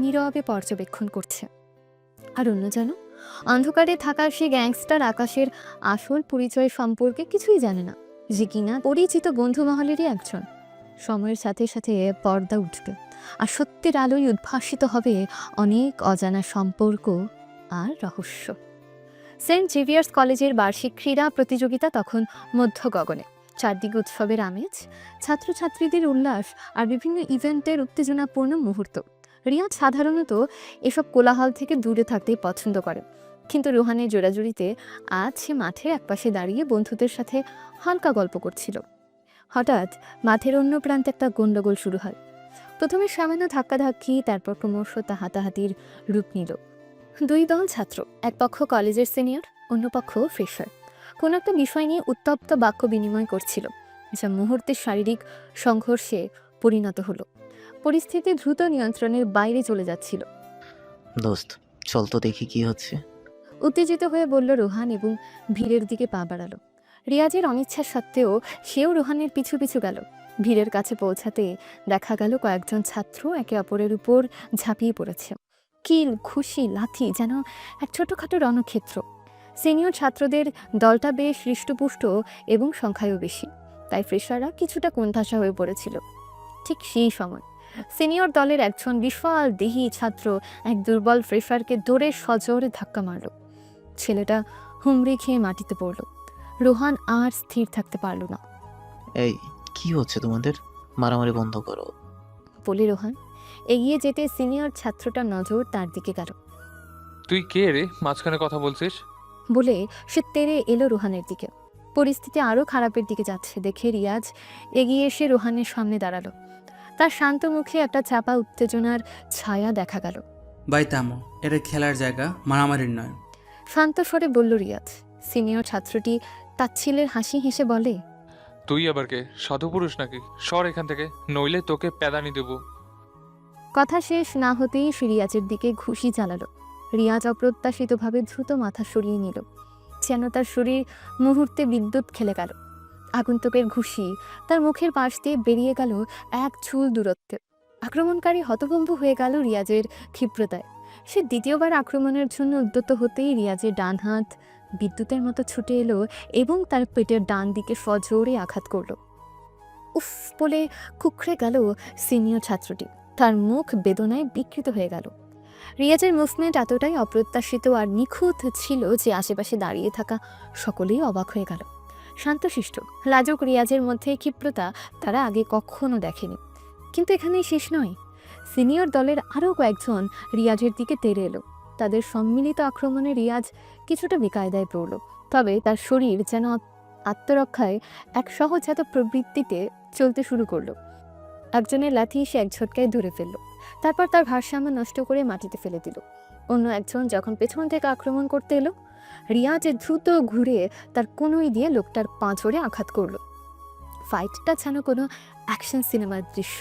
নীরবে পর্যবেক্ষণ করছে। আর অন্য যেন অন্ধকারে থাকা সে গ্যাংস্টার আকাশের আসল পরিচয় সম্পর্কে কিছুই জানে না, যে কিনা পরিচিত বন্ধু মহলেরই একজন। সময়ের সাথে সাথে পর্দা উঠবে আর সত্যের আলোয় উদ্ভাসিত হবে অনেক অজানা সম্পর্ক আর রহস্য। সেন্ট জেভিয়ার্স কলেজের বার্ষিক ক্রীড়া প্রতিযোগিতা তখন মধ্য গগনে। চারদিকে উৎসবের আমেজ, ছাত্রছাত্রীদের উল্লাস আর বিভিন্ন ইভেন্টের উত্তেজনাপূর্ণ মুহূর্ত। রিয়াজ সাধারণত এসব কোলাহল থেকে দূরে থাকতেই পছন্দ করে, কিন্তু রোহানের জোড়াজুড়িতে আজ সে মাঠের একপাশে দাঁড়িয়ে বন্ধুদের সাথে হালকা গল্প করছিল। হঠাৎ মাঠের অন্য প্রান্তে একটা গন্ডগোল শুরু হয়। প্রথমে সামান্য ধাক্কাধাক্কি, তারপর ক্রমশ তা হাতাহাতির রূপ নিল। দুই দল ছাত্র, এক পক্ষ কলেজের সিনিয়র, অন্য পক্ষ ফ্রেশার, কোনো একটা বিষয় নিয়ে উত্তপ্ত বাক্য বিনিময় করছিল, যা মুহূর্তে শারীরিক সংঘর্ষে পরিণত হলো। পরিস্থিতি দ্রুত নিয়ন্ত্রণের বাইরে চলে যাচ্ছিল। দোস্ত, চল তো দেখি কি হচ্ছে। উত্তেজিত হয়ে বলল রোহান এবং ভিড়ের দিকে পা বাড়ালো। রিয়াজের অনিচ্ছা সত্ত্বেও সেও রোহানের পিছু পিছু গেল। ভিড়ের কাছে পৌঁছাতে দেখা গেল কয়েকজন ছাত্র একে অপরের উপর ঝাঁপিয়ে পড়েছে। কিল, খুশি, লাথি, যেন এক ছোটোখাটো রণক্ষেত্র। সিনিয়র ছাত্রদের দলটা বেশ হৃষ্টপুষ্ট এবং সংখ্যায়ও বেশি, তাই ফ্রেশাররা কিছুটা কোণঠাসা হয়ে পড়েছিল। ঠিক সেই সময় সিনিয়র দলের একজন বিশাল দেহী ছাত্র এক দুর্বল ফ্রেশারকে দৌড়ে সজোরে ধাক্কা মারল। ছেলেটা হুমড়ি খেয়ে মাটিতে পড়ল। রোহান আর স্থির থাকতে পারল না। এই, কি হচ্ছে তোমাদের? মারামারি বন্ধ করো, বলে রোহান এগিয়ে যেতে সিনিয়র ছাত্রটার নজর তার দিকে গেল। তুই কে রে, মাঝখানে কথা বলছিস? বলে সে তেড়ে এলো রোহানের দিকে। পরিস্থিতি আরও খারাপের দিকে যাচ্ছে দেখে রিয়াজ এগিয়ে এসে রোহানের সামনে দাঁড়ালো। তার শান্ত মুখে একটা চাপা উত্তেজনার ছায়া দেখা গেল। ভাই থামো, এটা খেলার জায়গা, মারামারির নয়। শান্ত স্বরে বলল রিয়াজ। সিনিয়র ছাত্রটি তাচ্ছিলের হাসি হেসে বলে, তুই আবার কে, সাধুপুরুষ নাকি? সর এখান থেকে, নইলে তোকে প্যাদানি দেব। কথা শেষ না হতেই সে রিয়াজের দিকে ঘুষি চালালো। রিয়াজ অপ্রত্যাশিতভাবে দ্রুত মাথা সরিয়ে নিল, যেন তার শরীর মুহূর্তে বিদ্যুৎ খেলে গেল। আগন্তুকের ঘুষি তার মুখের পাশ দিয়ে বেরিয়ে গেল এক চুল দূরত্বে। আক্রমণকারী হতভম্ব হয়ে গেল রিয়াজের ক্ষিপ্রতায়। সে দ্বিতীয়বার আক্রমণের জন্য উদ্যত হতেই রিয়াজের ডান হাত বিদ্যুতের মতো ছুটে এলো এবং তার পেটের ডান দিকে সজোরে আঘাত করল। উফ বলে কুকড়ে গেল সিনিয়র ছাত্রটি। তার মুখ বেদনায় বিকৃত হয়ে গেল। রিয়াজের মুভমেন্ট এতটাই অপ্রত্যাশিত আর নিখুঁত ছিল যে আশেপাশে দাঁড়িয়ে থাকা সকলেই অবাক হয়ে গেল। শান্তশিষ্ট লাজুক রিয়াজের মধ্যে ক্ষিপ্রতা তারা আগে কখনো দেখেনি। কিন্তু এখানেই শেষ নয়। সিনিয়র দলের আরও কয়েকজন রিয়াজের দিকে তেড়ে এলো। তাদের সম্মিলিত আক্রমণে রিয়াজ কিছুটা বেকায়দায় পড়ল, তবে তার শরীর যেন আত্মরক্ষায় এক সহজাত প্রবৃত্তিতে চলতে শুরু করলো। একজনের লাথি সে এক ঝটকায় ধরে ফেলল, তারপর তার ভারসাম্য নষ্ট করে মাটিতে ফেলে দিল। অন্য একজন যখন পেছন থেকে আক্রমণ করতে এলো, রিয়াজ দ্রুত ঘুরে তার কনুই দিয়ে লোকটার পাঁজরে আঘাত করল। ফাইটটা যেন কোনো অ্যাকশন সিনেমার দৃশ্য।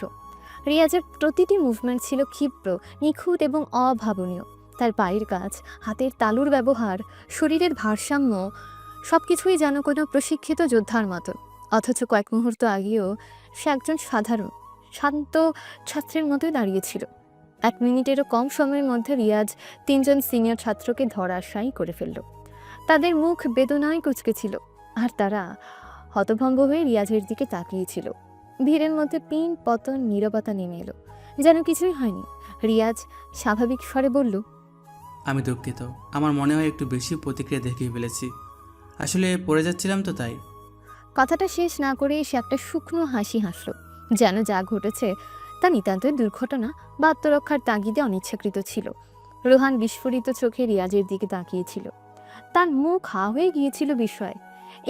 রিয়াজের প্রতিটি মুভমেন্ট ছিল ক্ষিপ্র, নিখুঁত এবং অভাবনীয়। তার পায়ের কাজ, হাতের তালুর ব্যবহার, শরীরের ভারসাম্য সবকিছুই যেন কোনো প্রশিক্ষিত যোদ্ধার মতো। অথচ কয়েক মুহূর্ত আগেও সে একজন সাধারণ শান্ত ছাত্রের মতোই দাঁড়িয়েছিল। 1 মিনিটেরও কম সময়ের মধ্যে রিয়াজ 3জন সিনিয়র ছাত্রকে ধরাশায়ী করে ফেলল। তাদের মুখ বেদনায় কুঁচকেছিল আর তারা হতভম্ব হয়ে রিয়াজের দিকে তাকিয়েছিল। ভিড়ের মধ্যে পিন পতন নীরবতা নেমে এলো, যেন কিছুই হয়নি। রিয়াজ স্বাভাবিক স্বরে বলল, আমি দুঃখিত, আমার মনে হয় একটু বেশি প্রতিক্রিয়া দেখিয়ে ফেলেছি। আসলে পড়ে যাচ্ছিলাম তো তাই। কথাটা শেষ না করে সে একটা শুকনো হাসি হাসল, যেন যা ঘটেছে তা নিতান্তই দুর্ঘটনা বা আত্মরক্ষার তাগিদে অনিচ্ছাকৃত ছিল। রোহান বিস্ফোরিত চোখে রিয়াজের দিকে তাকিয়েছিল। তার মুখ হা হয়ে গিয়েছিল বিস্ময়ে।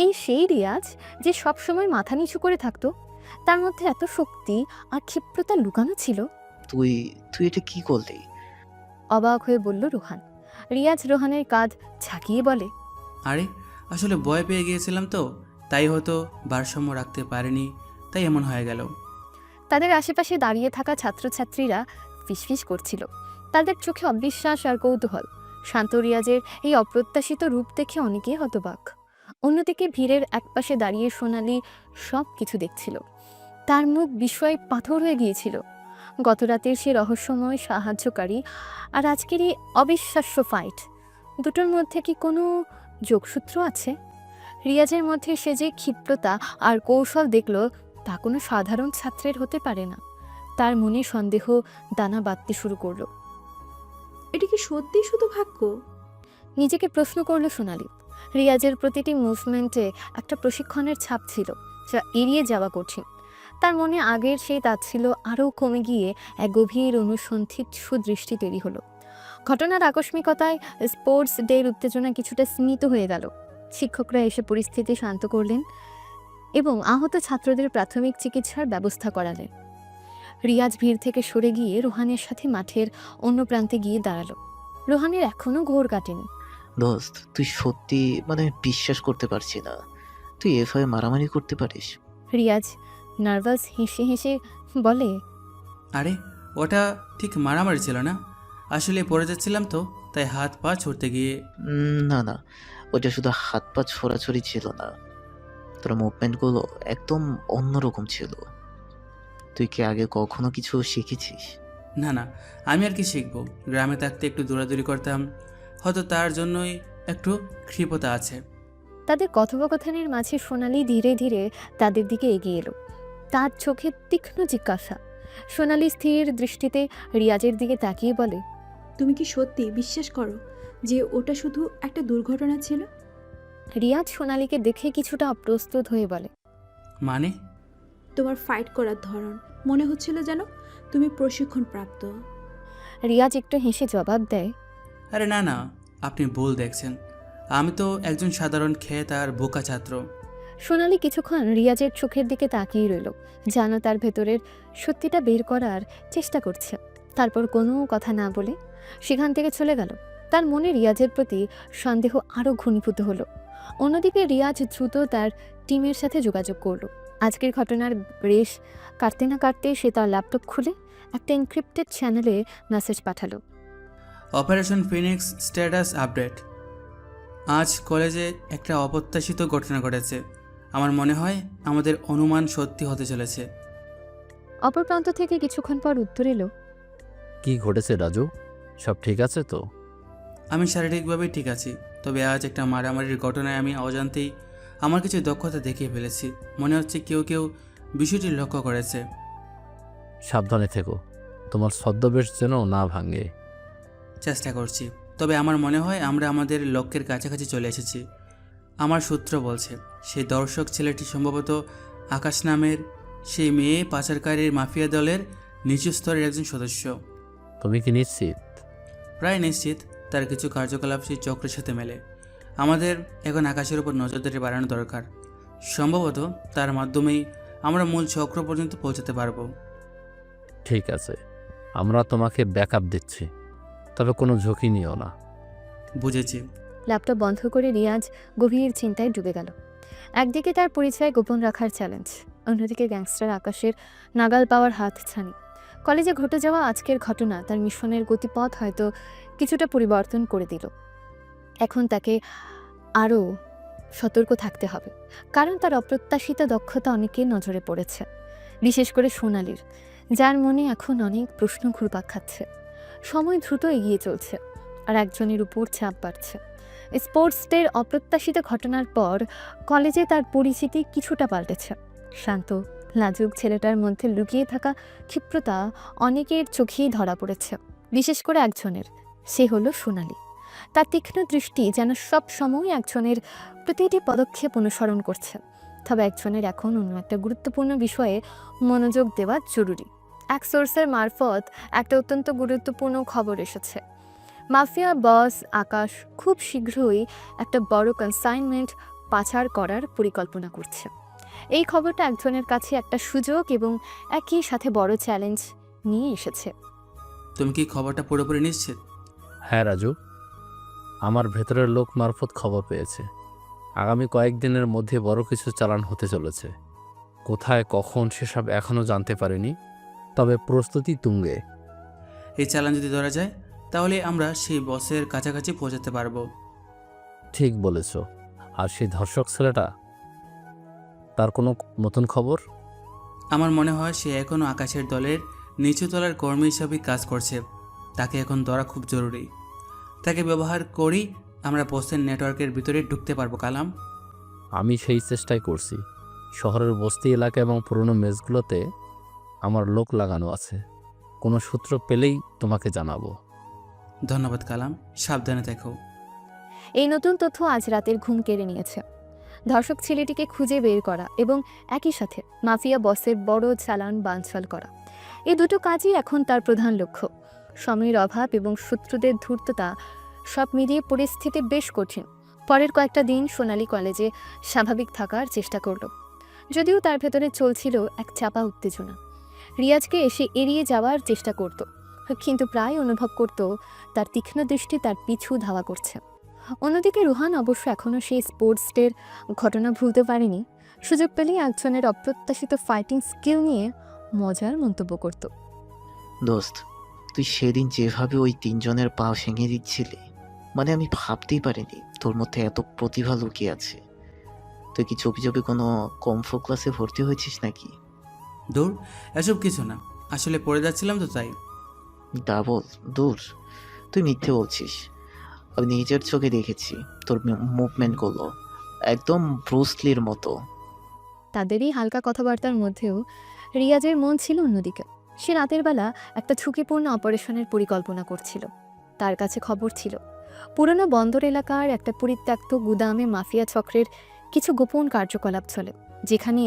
এই সেই রিয়াজ যে সবসময় মাথা নিচু করে থাকতো, তার মধ্যে এত শক্তি আর ক্ষিপ্রতা লুকানো ছিল। তুই তুই এটা কি করলি? অবাক হয়ে বলল রোহান। রিয়াজ রোহানের কাঁধ ঝাঁকিয়ে বলে, আরে আসলে ভয় পেয়ে গিয়েছিলাম তো, তাই হয়তো ভারসাম্য রাখতে পারিনি, তাই এমন হয়ে গেল। তাদের আশেপাশে দাঁড়িয়ে থাকা ছাত্রছাত্রীরা ফিসফিস করছিল। তাদের চোখে অবিশ্বাস আর কৌতূহল। শান্ত রিয়াজের এই অপ্রত্যাশিত রূপ দেখে অনেকেই হতবাক। অন্যদিকে ভিড়ের একপাশে দাঁড়িয়ে সোনালি সব কিছু দেখছিল। তার মুখ বিস্ময়ে পাথর হয়ে গিয়েছিল। গতরাতের সে রহস্যময় সাহায্যকারী আর আজকের এই অবিশ্বাস্য ফাইট, দুটোর মধ্যে কি কোনো যোগসূত্র আছে? রিয়াজের মধ্যে সে যে ক্ষিপ্রতা আর কৌশল দেখল, তা কোনো সাধারণ ছাত্রের হতে পারে না। তার মনে সন্দেহ দানা বাঁধতে শুরু করলো। এটা কি সত্যি শুধু ভাগ্য? নিজেকে প্রশ্ন করল সোনালি। রিয়াজের প্রতিটি মুভমেন্টে একটা প্রশিক্ষণের ছাপ ছিল, যা এড়িয়ে যাওয়া কঠিন। তার মনে আগের সেই তাচ্ছিল্য আরও কমে গিয়ে এক গভীর অনুসন্ধিত সুদৃষ্টি তৈরি হলো। ঘটনার আকস্মিকতায় স্পোর্টস ডের উত্তেজনা কিছুটা স্মিত হয়ে গেল। শিক্ষকরা এসে পরিস্থিতি শান্ত করলেন এবং আহত ছাত্রদের প্রাথমিক চিকিৎসার ব্যবস্থা করালেন। রিয়াজ ভিড় থেকে সরে গিয়ে রোহানের সাথে মাঠের অন্য প্রান্তে গিয়ে দাঁড়ালো। রোহানের এখনও ঘোর কাটেনি। দোস্ত, তুই সত্যি বিশ্বাস করতে পারছি না, তুই এভাবে মারামারি করতে পারিস? রিয়াজ নার্ভাস হেসে হেসে বলে, আরে ওটা ঠিক মারামারি ছিল না, আসলে পড়ে যাচ্ছিলাম তো, তাই হাত পা ছুটতে গিয়ে। না না, ওটা শুধু হাত পা ছোড়াছড়ি ছিল না, তোর মুভমেন্টগুলো একদম অন্যরকম ছিল। তুই কি আগে কখনো কিছু শিখেছিস? না না, আমি আর কি শিখবো, গ্রামে থাকতে একটু দৌড়াদৌড়ি করতাম, হয়তো তার জন্যই একটু ক্ষিপ্রতা আছে। তাদের কথোপকথনের মাঝে সোনালি ধীরে ধীরে তাদের দিকে এগিয়ে এলো। তার চোখে তীক্ষ্ণ জিজ্ঞাসা। সোনালি স্থির দৃষ্টিতে রিয়াজের দিকে তাকিয়ে বলে, তুমি কি সত্যি বিশ্বাস করো যে ওটা শুধু একটা দুর্ঘটনা ছিল? রিয়াজ সোনালিকে দেখে কিছুটা অপ্রস্তুত হয়ে বলে, মানে? তোমার ফাইট করার ধরন মনে হচ্ছিল যেন তুমি প্রশিক্ষণ প্রাপ্ত। রিয়াজ একটু হেসে জবাব দেয়, আরে না না, আপনি ভুল দেখছেন, আমি তো একজন সাধারণ খেত আর বোকা ছাত্র। সোনালি কিছুক্ষণ রিয়াজের চোখের দিকে তাকিয়ে রইল, যেন তার ভেতরের সত্যিটা বের করার চেষ্টা করছে। তারপর কোনো কথা না বলে সেখান থেকে চলে গেল। তার মনে রিয়াজের প্রতি সন্দেহ আরও ঘনীভূত হলো। অন্যদিকে রিয়াজ দ্রুত তার টিমের সাথে যোগাযোগ করলো। আজকের ঘটনার রেশ কাটতে না কাটতে সে তার ল্যাপটপ খুলে একটা এনক্রিপ্টেড চ্যানেলে মেসেজ পাঠালো। Operation Phoenix status update. আজ কলেজে একটা অপ্রত্যাশিত ঘটনা ঘটেছে। আমার মনে হয় আমাদের অনুমান সত্যি হতে চলেছে। অপর প্রান্ত থেকে কিছুক্ষণ পর উত্তর এলো, কি ঘটেছে রাজু? সব ঠিক আছে তো? আমি শারীরিকভাবেই ঠিক আছি, তবে আজ একটা মারামারির ঘটনায় আমি অজান্তেই আমার কিছু দক্ষতা দেখিয়ে ফেলেছি। মনে হচ্ছে কেউ কেউ বিষয়টি লক্ষ্য করেছে। সাবধানে থেকো, তোমার ছদ্মবেশ যেন না ভাঙে। চেষ্টা করছি, তবে আমার মনে হয় আমরা আমাদের লক্ষ্যের কাছাকাছি চলে এসেছি। আমার সূত্র বলছে সেই দর্শক ছেলেটি সম্ভবত আকাশ নামের সেই মেয়ে পাচারকারীর মাফিয়া দলের নিচু স্তরের একজন সদস্য। তুমি কি নিশ্চিত? প্রায় নিশ্চিত। তার কিছু কার্যকলাপ সেই চক্রের সাথে মেলে। আমাদের এখন আকাশের উপর নজরদারি বাড়ানো দরকার। সম্ভবত তার মাধ্যমেই আমরা মূল চক্র পর্যন্ত পৌঁছাতে পারবো। ঠিক আছে, আমরা তোমাকে ব্যাকআপ দিচ্ছি, তবে কোনো ঝুঁকি নিও না। বুঝেছি। ল্যাপটপ বন্ধ করে রিয়াজ গভীর চিন্তায় ডুবে গেল। একদিকে তার পরিচয় গোপন রাখার চ্যালেঞ্জ, অন্যদিকে গ্যাংস্টার আকাশের নাগাল পাওয়ার হাত ছানি। কলেজে ঘটে যাওয়া আজকের ঘটনা তার মিশনের গতিপথ হয়তো কিছুটা পরিবর্তন করে দিল। এখন তাকে আরও সতর্ক থাকতে হবে, কারণ তার অপ্রত্যাশিত দক্ষতা অনেকের নজরে পড়েছে, বিশেষ করে সোনালির, যার মনে এখন অনেক প্রশ্ন ঘুরপাক খাচ্ছে। সময় দ্রুত এগিয়ে চলছে আর একজনের উপর চাপ বাড়ছে। স্পোর্টস ডের অপ্রত্যাশিত ঘটনার পর কলেজে তার পরিচিতি কিছুটা পাল্টেছে। শান্ত লাজুক ছেলেটার মধ্যে লুকিয়ে থাকা ক্ষিপ্রতা অনেকের চোখেই ধরা পড়েছে, বিশেষ করে একজনের। সে হলো সোনালি। তার তীক্ষ্ণ দৃষ্টি যেন সব সময় একজনের প্রতিটি পদক্ষেপ অনুসরণ করছে। তবে একজনের এখন অন্য একটা গুরুত্বপূর্ণ বিষয়ে মনোযোগ দেওয়া জরুরি। এক সোর্সের মারফত একটা অত্যন্ত গুরুত্বপূর্ণ খবর এসেছে। মাফিয়া বস আকাশ খুব শীঘ্রই একটা বড় কনসাইনমেন্ট পাচার করার পরিকল্পনা করছে। এই খবরটা একজনের কাছে একটা সুযোগ এবং একই সাথে বড় চ্যালেঞ্জ নিয়ে এসেছে। তুমি কি খবরটা পুরোপুরি নিশ্চিত? হ্যাঁ রাজু, আমার ভেতরের লোক মারফত খবর পেয়েছে আগামী কয়েকদিনের মধ্যে বড় কিছু চালান হতে চলেছে। কোথায় কখন সেসব এখনও জানতে পারিনি, তবে প্রস্তুতি তুঙ্গে। এই চালান যদি ধরা যায় তাহলে আমরা সেই বসের কাছাকাছি পৌঁছাতে পারবো। ঠিক বলেছ। আর সেই ধর্ষক ছেলেটা, তার কোনো নতুন খবর? আমার মনে হয় সে এখনও আকাশের দলের নিচু তলার কর্মী হিসাবে কাজ করছে। তাকে এখন ধরা খুব জরুরি। তাকে ব্যবহার করেই আমরা বসের নেটওয়ার্কের ভিতরে ঢুকতে পারবো। কালাম, আমি সেই চেষ্টাই করছি। শহরের বস্তি এলাকা এবং পুরনো মেসগুলোতে আমার লোক লাগানো আছে। কোনো সূত্র পেলেই তোমাকে জানাবো। ধন্যবাদ কালাম, সাবধানে থেকো। এই নতুন তথ্য আজ রাতের ঘুম কেড়ে নিয়েছে। ধর্ষক ছেলেটিকে খুঁজে বের করা এবং একই সাথে মাফিয়া বসের বড় চালান বানচাল করা, এই দুটো কাজই এখন তার প্রধান লক্ষ্য। সময়ের অভাব এবং শত্রুদের ধূর্ততা সব মিলিয়ে পরিস্থিতি বেশ কঠিন। পরের কয়েকটা দিন সোনালি কলেজে স্বাভাবিক থাকার চেষ্টা করল, যদিও তার ভেতরে চলছিল এক চাপা উত্তেজনা। রিয়াজকে এসে এড়িয়ে যাওয়ার চেষ্টা করত, কিন্তু প্রায় অনুভব করত তার তীক্ষ্ণ দৃষ্টি তার পিছু ধাওয়া করছে। অন্যদিকে রুহান অবশ্য এখনও সেই স্পোর্টস ডের ঘটনা ভুলতে পারেনি। সুযোগ পেলেই একজনের অপ্রত্যাশিত ফাইটিং স্কিল নিয়ে মজার মন্তব্য করত। দোস্ত, তুই সেদিন যেভাবে ওই তিনজনের পা ভেঙে দিচ্ছিলি, মানে আমি ভাবতেই পারিনি তোর মধ্যে এত প্রতিভা লুকিয়ে আছে। তুই কি চুপি চুপি কোনো কমফো ক্লাসে ভর্তি হয়েছিস নাকি? দূর, এসব কিছু না, আসলে পড়ে যাচ্ছিলাম তো তাই। ডাবল দূর, তুই মিথ্যে বলছিস। আমি নিজের চোখে দেখেছি তোর মুভমেন্টগুলো একদম ব্রুসলির মতো। তাদেরই হালকা কথাবার্তার মধ্যেও রিয়াজের মন ছিল অন্যদিকে। সে রাতের বেলা একটা ঝুঁকিপূর্ণ অপারেশনের পরিকল্পনা করছিল। তার কাছে খবর ছিল পুরনো বন্দর এলাকার একটা পরিত্যক্ত গুদামে মাফিয়া চক্রের কিছু গোপন কার্যকলাপ চলে, যেখানে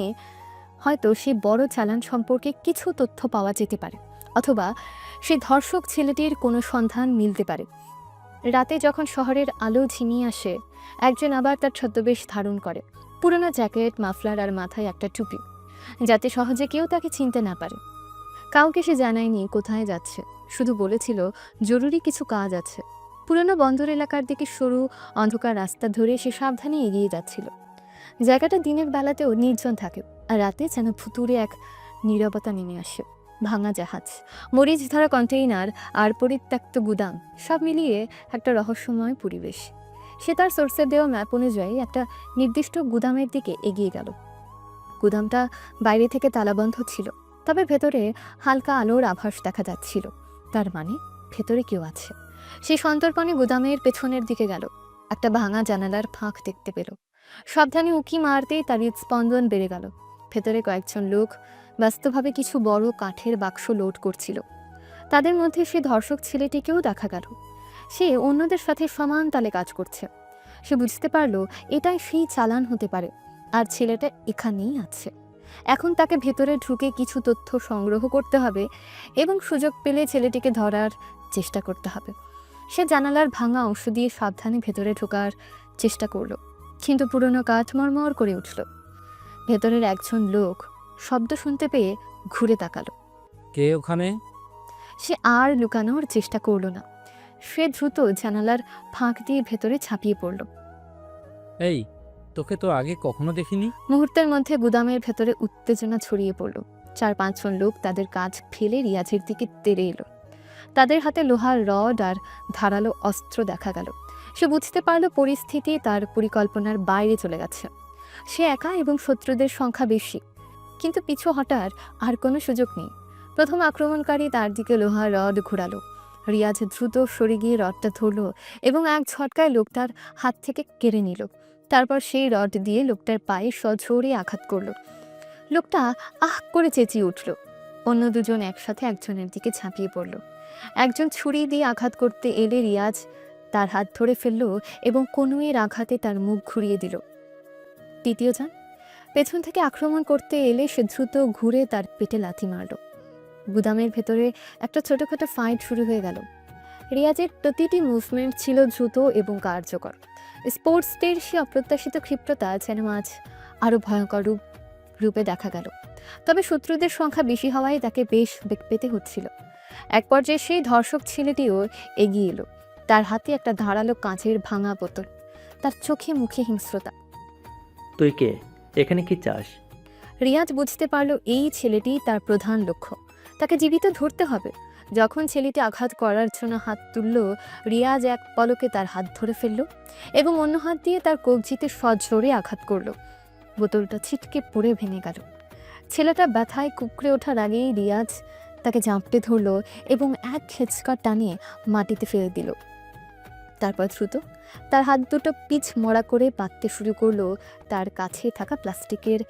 হয়তো সেই বড় চালান সম্পর্কে কিছু তথ্য পাওয়া যেতে পারে, অথবা সেই ধর্ষক ছেলেটির কোনো সন্ধান মিলতে পারে। রাতে যখন শহরের আলো ঝিমিয়ে আসে, একজন আবার তার ছদ্মবেশ ধারণ করে। পুরনো জ্যাকেট, মাফলার আর মাথায় একটা টুপি, যাতে সহজে কেউ তাকে চিনতে না পারে। কাউকে সে জানায়নি কোথায় যাচ্ছে, শুধু বলেছিল জরুরি কিছু কাজ আছে। পুরনো বন্দর এলাকার দিকে সরু অন্ধকার রাস্তা ধরে সে সাবধানে এগিয়ে যাচ্ছিল। জায়গাটা দিনের বেলাতেও নির্জন থাকে, আর রাতে যেন ভুতুরে এক নীরবতা নেমে আসে। ভাঙা জাহাজ, মরিচ ধরা কন্টেইনার আর পরিত্যক্ত গুদাম, সব মিলিয়ে একটা রহস্যময় পরিবেশ। সে তার সোর্সের দেওয়া ম্যাপ অনুযায়ী একটা নির্দিষ্ট গুদামের দিকে এগিয়ে গেল। গুদামটা বাইরে থেকে তালাবন্ধ ছিল, তবে ভেতরে হালকা আলোর আভাস দেখা যাচ্ছিল। তার মানে ভেতরে কেউ আছে। সে সন্তর্পণে গুদামের পেছনের দিকে গেল। একটা ভাঙা জানালার ফাঁক দেখতে পেল। সাবধানে উঁকি মারতেই তার হৃদস্পন্দন বেড়ে গেল। ভেতরে কয়েকজন লোক ব্যস্তভাবে কিছু বড় কাঠের বাক্স লোড করছিল। তাদের মধ্যে সে ধর্ষক ছেলেটিকেও দেখা গেল। সে অন্যদের সাথে সমান তালে কাজ করছে। সে বুঝতে পারল এটাই সেই চালান হতে পারে, আর ছেলেটা এখানেই আছে। এখন তাকে ভেতরে ঢুকে কিছু তথ্য সংগ্রহ করতে হবে এবং সুযোগ পেলে ছেলেটিকে ধরার চেষ্টা করতে হবে। সে জানালার ভাঙা অংশ দিয়ে সাবধানে ভেতরে ঢোকার চেষ্টা করল, কিন্তু পুরনো কাঠ মরমর করে উঠল। ভেতরের একজন লোক শব্দ শুনতে পেয়ে ঘুরে তাকালো। কে ওখানে? সে আর লুকানোর চেষ্টা করল না। সে দ্রুত জানালার ফাঁক দিয়ে ভেতরে ঝাঁপিয়ে পড়ল। এই, তোকে তো আগে কখনো দেখিনি। মুহূর্তের মধ্যে গুদামের ভেতরে উত্তেজনা ছড়িয়ে পড়ল। 4-5 জন লোক তাদের কাজ ফেলে রিয়াজের দিকে তেড়ে এলো। তাদের হাতে লোহার রড আর ধারালো অস্ত্র দেখা গেল। সে বুঝতে পারল পরিস্থিতি তার পরিকল্পনার বাইরে চলে গেছে। সে একা এবং শত্রুদের সংখ্যা বেশি, কিন্তু পিছু হটার আর কোনো সুযোগ নেই। প্রথম আক্রমণকারী তার দিকে লোহার রড ঘোরালো। রিয়াজ দ্রুত সরে গিয়ে রডটা ধরল এবং এক ঝটকায় লোকটার হাত থেকে কেড়ে নিল। তারপর সেই রড দিয়ে লোকটার পায়ে সজোরে আঘাত করল। লোকটা আহ করে চেঁচিয়ে উঠল। অন্য দুজন একসাথে একজনের দিকে ঝাঁপিয়ে পড়ল। একজন ছুরি দিয়ে আঘাত করতে এলে রিয়াজ তার হাত ধরে ফেলল এবং কনুইয়ের আঘাতে তার মুখ ঘুরিয়ে দিল। তৃতীয়জন পেছন থেকে আক্রমণ করতে এলে সে দ্রুত ঘুরে তার পেটে লাথি মারল। গুদামের ভেতরে একটা ছোটখাটো ফাইট শুরু হয়ে গেল। রিয়াজের প্রতিটি মুভমেন্ট ছিল দ্রুত এবং কার্যকর। স্পোর্টস ডের সে অপ্রত্যাশিত ক্ষিপ্রতা যেন আজ আরও ভয়ঙ্কর রূপে দেখা গেল। তবে শত্রুদের সংখ্যা বেশি হওয়ায় তাকে বেশ বেগ পেতে হচ্ছিল। এক পর্যায়ে সেই ধর্ষক ছেলেটিও এগিয়ে এলো। তার হাতে একটা ধারালো কাঁচের ভাঙা বোতল, তার চোখে মুখে হিংস্রতা। তুই কে? এখানে কি চাস? রিয়াজ বুঝতে পারল এই ছেলেটি তার প্রধান লক্ষ্য। তাকে জীবিত ধরতে হবে। যখন ছেলেটি আঘাত করার জন্য হাত তুলল, রিয়াজ এক পলকে তার হাত ধরে ফেলল এবং অন্য হাত দিয়ে তার কবজিতে সজোরে আঘাত করল। বোতলটা ছিটকে পড়ে ভেঙে গেল। ছেলেটা ব্যথায় কুঁকড়ে ওঠার আগেই রিয়াজ তাকে জাঁপটে ধরল এবং এক খেচকা টানে মাটিতে ফেলে দিল। তারপর দ্রুত তার হাত দুটো পিচ মরা করে পাততে শুরু করলো তার কাছে থাকা প্লাস্টিকের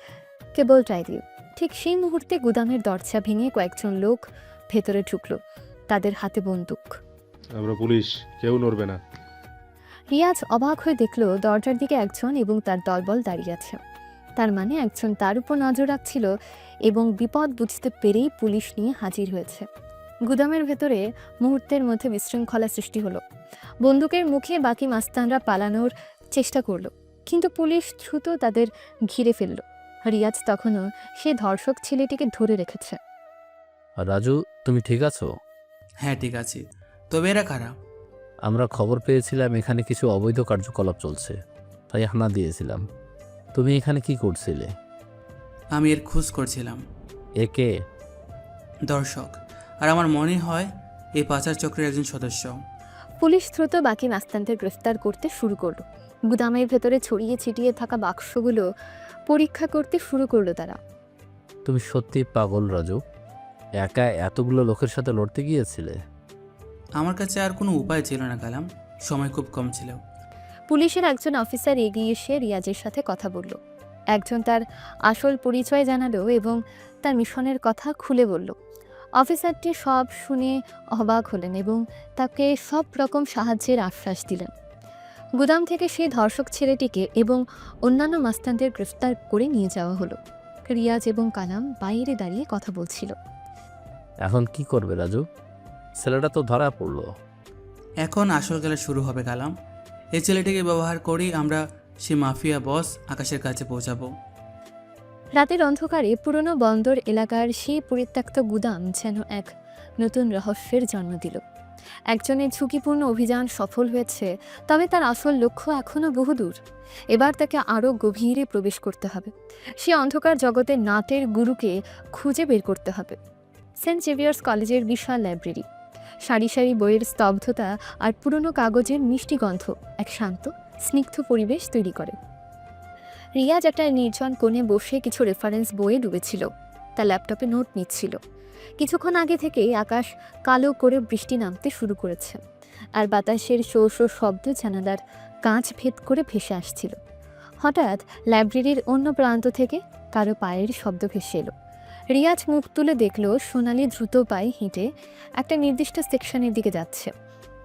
কেবল টাই দিয়ে। ঠিক সেই মুহূর্তে গুদামের দরজা ভেঙে কয়েকজন লোক ভেতরে ঢুকলো, তাদের হাতে বন্দুক। আমরা পুলিশ, কেউ নড়বে না। রিয়াজ অবাক হয়ে দেখলো দরজার দিকে একজন এবং তার দলবল দাঁড়িয়ে আছে। তার মানে একজন তার উপর নজর রাখছিল এবং বিপদ বুঝতে পেরেই পুলিশ নিয়ে হাজির হয়েছে। গুদামের ভেতরে মুহূর্তের মধ্যে বিশৃঙ্খলা সৃষ্টি হলো। বন্দুকের মুখে বাকি মাস্তানরা পালানোর চেষ্টা করলো, কিন্তু পুলিশ দ্রুত তাদের ঘিরে ফেলল। রিয়াজ তখনও সে ধর্ষক ছেলেটিকে ধরে রেখেছে। রাজু, তুমি ঠিক আছো? হ্যাঁ ঠিক আছে, তবে এরা কারা? আমরা খবর পেয়েছিলাম এখানে কিছু অবৈধ কার্যকলাপ চলছে, তাই হানা দিয়েছিলাম। তুমি এখানে কি করছিলে? আমি এর খোঁজ করছিলাম। একে? দর্শক, আর আমার মনে হয় এই পাচার চক্রের একজন সদস্য। পুলিশ দ্রুত বাকি মাস্তানদের গ্রেফতার করতে শুরু করলো। গুদামের ভেতরে ছড়িয়ে ছিটিয়ে থাকা বাক্সগুলো পরীক্ষা করতে শুরু করলো তারা। তুমি সত্যি পাগল রাজু, একা এতগুলো লোকের সাথে লড়তে গিয়েছিলে? আমার কাছে আর কোনো উপায় ছিল না কালাম, সময় খুব কম ছিল। পুলিশের একজন অফিসার এগিয়ে এসে রিয়াজের সাথে কথা বলল। একজন তার আসল পরিচয় জানালো এবং তার মিশনের কথা খুলে বলল। অফিসারটি সব শুনে অবাক হলেন এবং তাকে সব রকম সাহায্যের আশ্বাস দিলেন। গুদাম থেকে সেই ধর্ষক ছেলেটিকে এবং অন্যান্য মাস্তানদের গ্রেফতার করে নিয়ে যাওয়া হলো। রিয়াজ এবং কালাম বাইরে দাঁড়িয়ে কথা বলছিল। এখন কি করবে রাজু? ছেলেটা তো ধরা পড়লো। এখন আসল খেলা শুরু হবে কালাম। এই ছেলেটিকে ব্যবহার করেই আমরা সে মাফিয়া বস আকাশের কাছে পৌঁছাবো। রাতের অন্ধকারে পুরনো বন্দর এলাকার সেই পরিত্যক্ত গুদাম যেন এক নতুন রহস্যের জন্ম দিল। একজনের ঝুঁকিপূর্ণ অভিযান সফল হয়েছে, তবে তার আসল লক্ষ্য এখনও বহুদূর। এবার তাকে আরও গভীরে প্রবেশ করতে হবে। সে অন্ধকার জগতের নাটের গুরুকে খুঁজে বের করতে হবে। সেন্ট জেভিয়ার্স কলেজের বিশাল লাইব্রেরি, সারি সারি বইয়ের স্তব্ধতা আর পুরনো কাগজের মিষ্টি গন্ধ এক শান্ত স্নিগ্ধ পরিবেশ তৈরি করে। রিয়াজ একটা নির্জন কোণে বসে কিছু রেফারেন্স বইয়ে ডুবেছিল। তার ল্যাপটপে নোট নিচ্ছিল। কিছুক্ষণ আগে থেকেই আকাশ কালো করে বৃষ্টি নামতে শুরু করেছে, আর বাতাসের শো শো শব্দ জানালার কাঁচ ভেদ করে ভেসে আসছিল। হঠাৎ লাইব্রেরির অন্য প্রান্ত থেকে কারো পায়ের শব্দ ভেসে এলো। রিয়াজ মুখ তুলে দেখল সোনালি দ্রুত পায়ে হেঁটে একটা নির্দিষ্ট সেকশনের দিকে যাচ্ছে।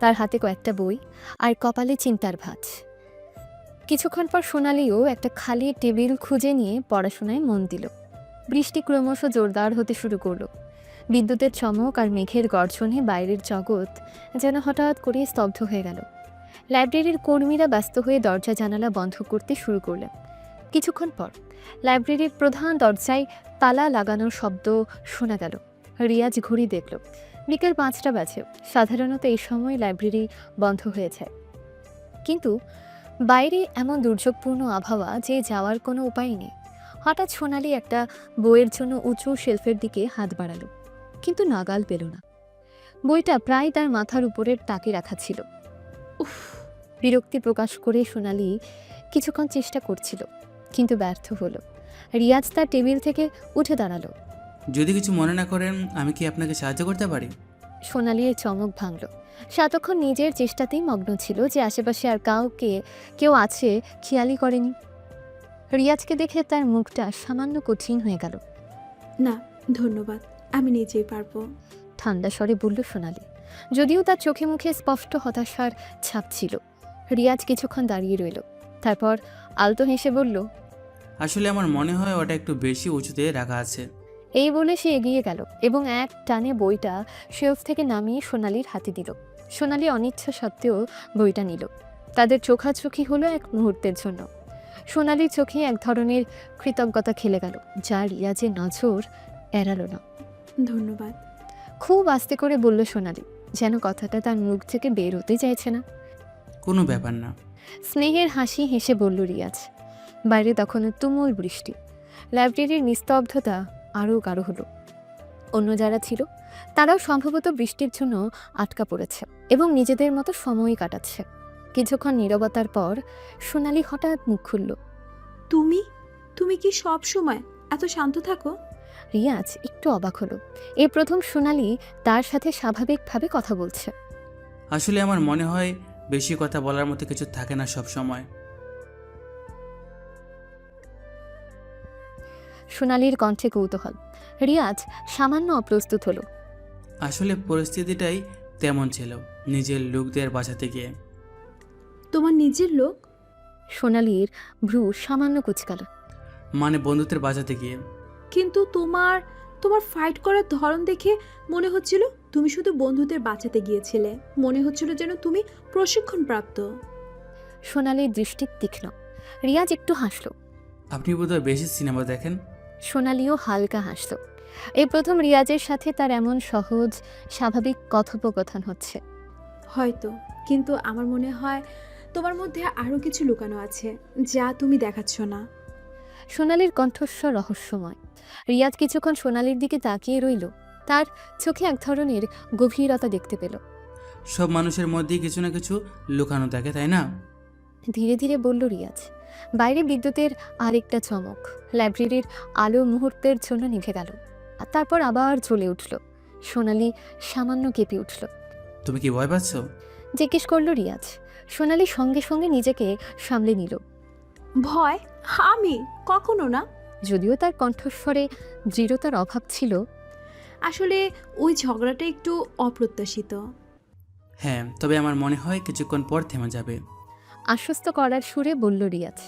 তার হাতে কয়েকটা বই আর কপালে চিন্তার ভাঁজ। কিছুক্ষণ পর সোনালিও একটা খালি টেবিল খুঁজে নিয়ে পড়াশোনায় মন দিল। বৃষ্টি ক্রমশ জোরদার হতে শুরু করলো। বিদ্যুতের চমক আর মেঘের গর্জনে বাইরের জগৎ যেন হঠাৎ করে স্তব্ধ হয়ে গেল। লাইব্রেরির কর্মীরা ব্যস্ত হয়ে দরজা জানালা বন্ধ করতে শুরু করলেন। কিছুক্ষণ পর লাইব্রেরির প্রধান দরজায় তালা লাগানোর শব্দ শোনা গেল। রিয়াজ ঘড়ি দেখল, বিকেল 5টা বাজে। সাধারণত এই সময় লাইব্রেরি বন্ধ হয়ে যায়, কিন্তু বাইরে এমন দুর্যোগপূর্ণ আবহাওয়া যে যাওয়ার কোনো উপায় নেই। হঠাৎ সোনালি একটা বইয়ের জন্য উঁচু শেলফের দিকে হাত বাড়ালো, কিন্তু নাগাল পেল না। বইটা প্রায় তার মাথার উপরের তাকে রাখা ছিল। উফ! বিরক্তি প্রকাশ করে সোনালি কিছুক্ষণ চেষ্টা করছিল, কিন্তু ব্যর্থ হলো। রিয়াজ তার টেবিল থেকে উঠে দাঁড়ালো। যদি কিছু মনে না করেন, আমি কি আপনাকে সাহায্য করতে পারি? সোনালির চমক ভাঙল। সে এতক্ষণ নিজের চেষ্টাতেই মগ্ন ছিল যে আশেপাশে আর কেউ আছে খেয়ালই করেনি। রিয়াজকে দেখে তার মুখটা সামান্য কঠিন হয়ে গেল। না ধন্যবাদ, আমি নিজেই পারবো, ঠান্ডা স্বরে বলল সোনালি, যদিও তার চোখে মুখে স্পষ্ট হতাশার ছাপ ছিল। রিয়াজ কিছুক্ষণ দাঁড়িয়ে রইল, তারপর আলতো হেসে বলল, আসলে আমার মনে হয় ওটা একটু বেশি উঁচুতে রাখা আছে। এই বলে সে এগিয়ে গেল এবং এক টানে বইটা শেলফ থেকে নামিয়ে সোনালির হাতে দিল। সোনালি অনিচ্ছা সত্ত্বেও বইটা নিল। তাদের চোখাচোখি হলো এক মুহূর্তের জন্য। সোনালির চোখে এক ধরনের কৃতজ্ঞতা খেলে গেল, যা রিয়াজের নজর এড়ালো না। ধন্যবাদ, খুব আস্তে করে বলল সোনালি, যেন কথাটা তার মুখ থেকে বের হতে চাইছে না। কোনো ব্যাপার না। স্নেহের হাসি হেসে বলল রিয়াজ। বাইরে তখনও তুমুল বৃষ্টি। লাইব্রেরির নিস্তব্ধতা আরও গাঢ় হলো। অন্য যারা ছিল তারাও সম্ভবত বৃষ্টির জন্য আটকা পড়েছে এবং নিজেদের মতো সময় কাটাচ্ছে। কিছুক্ষণ নীরবতার পর সোনালি হঠাৎ মুখ খুলল। তুমি কি সব সময় এত শান্ত থাকো? রিয়াজ একটু অবাক হলো। এই প্রথম সোনালি তার সাথে স্বাভাবিকভাবে কথা বলছে। আসলে আমার মনে হয় বেশি কথা বলার মতো কিছু থাকে না সব সময়। সোনালির কণ্ঠে কৌতূহল। রিয়াজ সামান্য অপ্রস্তুত হলো। আসলে পরিস্থিতিটাই তেমন ছিল, নিজের লোকদের বাঁচাতে গিয়ে। তোমার নিজের লোক? সোনালির ভ্রু সামান্য কুচকাল। মানে বন্ধুত্বের বাঁচাতে গিয়ে। কিন্তু তোমার ফাইট করার ধরন দেখে মনে হচ্ছিল তুমি শুধু বন্ধুদের বাঁচাতে গিয়েছিলে। মনে হচ্ছিল যেন তুমি প্রশিক্ষণপ্রাপ্ত। সোনালির দৃষ্টি তীক্ষ্ণ। রিয়াজ একটু হাসল। আপনি বোধহয় বেশি সিনেমা দেখেন। সোনালিও হালকা হাসল। এই প্রথম রিয়াজের সাথে তার এমন সহজ স্বাভাবিক কথোপকথন হচ্ছে। হয়তো, কিন্তু আমার মনে হয় তোমার মধ্যে আরও কিছু লুকানো আছে যা তুমি দেখাচ্ছ না। সোনালির কণ্ঠস্বর রহস্যময়। রিয়াজ কিছুক্ষণ সোনালির দিকে তাকিয়ে রইল। তার চোখে এক ধরনের গভীরতা দেখতে পেল। সব মানুষের মধ্যেই কিছু না কিছু লুকানো থাকে, তাই না? ধীরে ধীরে বলল রিয়াজ। বাইরে বিদ্যুতের আরেকটা চমক। লাইব্রেরির আলো মুহূর্তের জন্য নিভে গেল, আর তারপর আবার জ্বলে উঠল। সোনালি সামান্য কেঁপে উঠল। তুমি কি ভয় পাচ্ছ? জিজ্ঞেস করলো রিয়াজ। সোনালি সঙ্গে সঙ্গে নিজেকে সামলে নিল। ভয়? আমি কখনো না। যদিও তার কণ্ঠস্বরে দৃঢ়তার অভাব ছিল। আসলে ওই ঝগড়াটা একটু অপ্রত্যাশিত। হ্যাঁ, তবে আমার মনে হয় কিছুক্ষণ পর থেমে যাবে। আশ্বস্ত করার সুরে বলল রিয়াজ।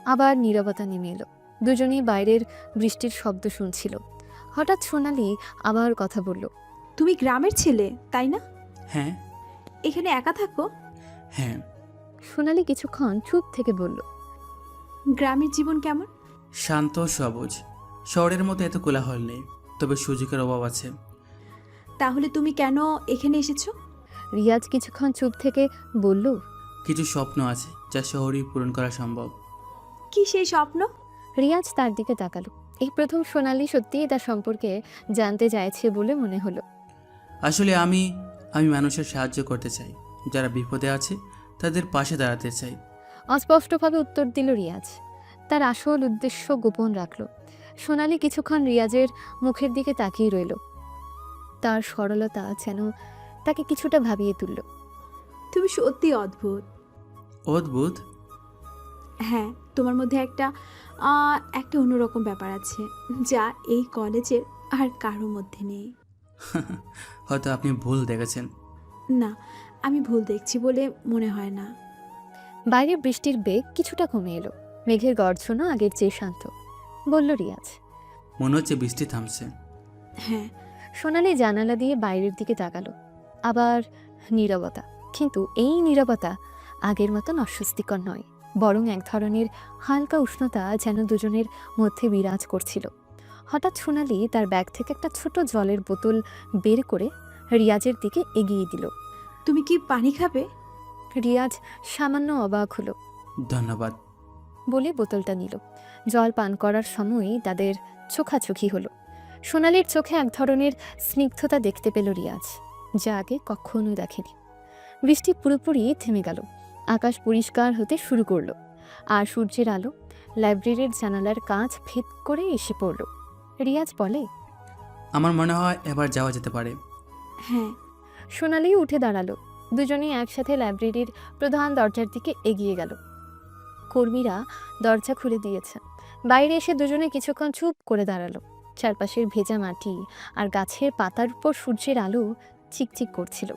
আবার নীরবতা নেমে এলো। দুজনেই বাইরের বৃষ্টির শব্দ শুনছিল। হঠাৎ সোনালি আবার কথা বলল। তুমি গ্রামের ছেলে, তাই না? হ্যাঁ। এখানে একা থাকো? হ্যাঁ। সোনালি কিছুক্ষণ চুপ থেকে বলল, গ্রামের জীবন কেমন? শান্ত ও সবুজ। শহরের মতো এত কোলাহল নেই, তবে সুযোগের অভাব আছে। তাহলে তুমি কেন এখানে এসেছো? রিয়াজ কিছুক্ষণ চুপ থেকে বলল, কিছু স্বপ্ন আছে যা শহরেই পূরণ করা সম্ভব। কি সেই স্বপ্ন? রিয়াজ তার দিকে তাকালো। এই প্রথম সোনালি সত্যিই তার সম্পর্কে জানতে চাইছে বলে মনে হলো। আসলে আমি মানুষের সাহায্য করতে চাই, যারা বিপদে আছে তাদের পাশে দাঁড়াতে চাই। অস্পষ্টভাবে উত্তর দিল রিয়াজ। তার আসল উদ্দেশ্য গোপন রাখল। সোনালি কিছুক্ষণ রিয়াজের মুখের দিকে তাকিয়ে রইল। তার সরলতা যেন তাকে কিছুটা ভাবিয়ে তুলল। তুমি সত্যি অদ্ভুত। অদ্ভুত? হ্যাঁ, তোমার মধ্যে একটা অন্যরকম ব্যাপার আছে যা এই কলেজের আর কারো মধ্যে নেই। হয়তো আপনি ভুল দেখেছেন। না, আমি ভুল দেখছি বলে মনে হয় না। বাইরে বৃষ্টির বেগ কিছুটা কমে এলো। মেঘের গর্জনও আগের চেয়ে শান্ত, বলল রিয়াজ। মনে হচ্ছে বৃষ্টি থামছে। হ্যাঁ। সোনালি জানালা দিয়ে বাইরের দিকে তাকালো। আবার নীরবতা, কিন্তু এই নীরবতা আগের মতন অস্বস্তিকর নয়, বরং এক ধরনের হালকা উষ্ণতা যেন দুজনের মধ্যে বিরাজ করছিল। হঠাৎ সোনালি তার ব্যাগ থেকে একটা ছোট জলের বোতল বের করে রিয়াজের দিকে এগিয়ে দিল। তুমি কি পানি খাবে? রিয়াজ সামান্য অবাক হলো। ধন্যবাদ বলে বোতলটা নিল। জল পান করার সময়ই তাদের চোখাচোখি হলো। সোনালির চোখে এক ধরনের স্নিগ্ধতা দেখতে পেল রিয়াজ, যা আগে কখনো দেখেনি। বৃষ্টি পুরোপুরি থেমে গেল। আকাশ পরিষ্কার হতে শুরু করলো, আর সূর্যের আলো লাইব্রেরির জানালার কাঁচ ভেদ করে এসে পড়ল। রিয়াজ বলে, আমার মনে হয় এবার যাওয়া যেতে পারে। হ্যাঁ। সোনালি উঠে দাঁড়ালো। দুজনেই একসাথে লাইব্রেরির প্রধান দরজার দিকে এগিয়ে গেল। কর্মীরা দরজা খুলে দিয়েছে। বাইরে এসে দুজনে কিছুক্ষণ চুপ করে দাঁড়ালো। চারপাশের ভেজা মাটি আর গাছের পাতার উপর সূর্যের আলো চিকচিক করছিল।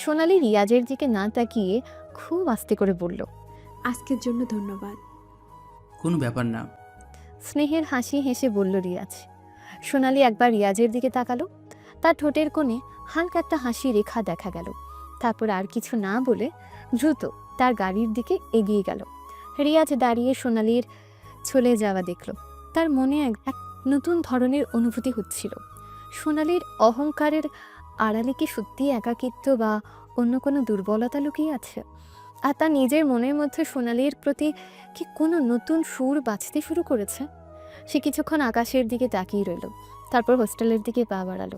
সোনালি রিয়াজের দিকে না তাকিয়ে খুব আস্তে করে বলল, আজকের জন্য ধন্যবাদ। কোনো ব্যাপার না। স্নেহের হাসি হেসে বলল রিয়াজ। সোনালি একবার রিয়াজের দিকে তাকালো। তার ঠোঁটের কোণে হালকা একটা হাসি রেখা দেখা গেল। তারপর আর কিছু না বলে দ্রুত তার গাড়ির দিকে এগিয়ে গেল। রিয়াজ দাঁড়িয়ে সোনালির চলে যাওয়া দেখল। তার মনে এক নতুন ধরনের অনুভূতি হচ্ছিল। সোনালির অহংকারের আড়ালে কি সত্যি একাকিত্ব বা অন্য কোনো দুর্বলতা লুকিয়ে আছে? আর তার নিজের মনের মধ্যে সোনালির প্রতি কি কোনো নতুন সুর বাজতে শুরু করেছে? সে কিছুক্ষণ আকাশের দিকে তাকিয়ে রইল, তারপর হোস্টেলের দিকে পা বাড়ালো।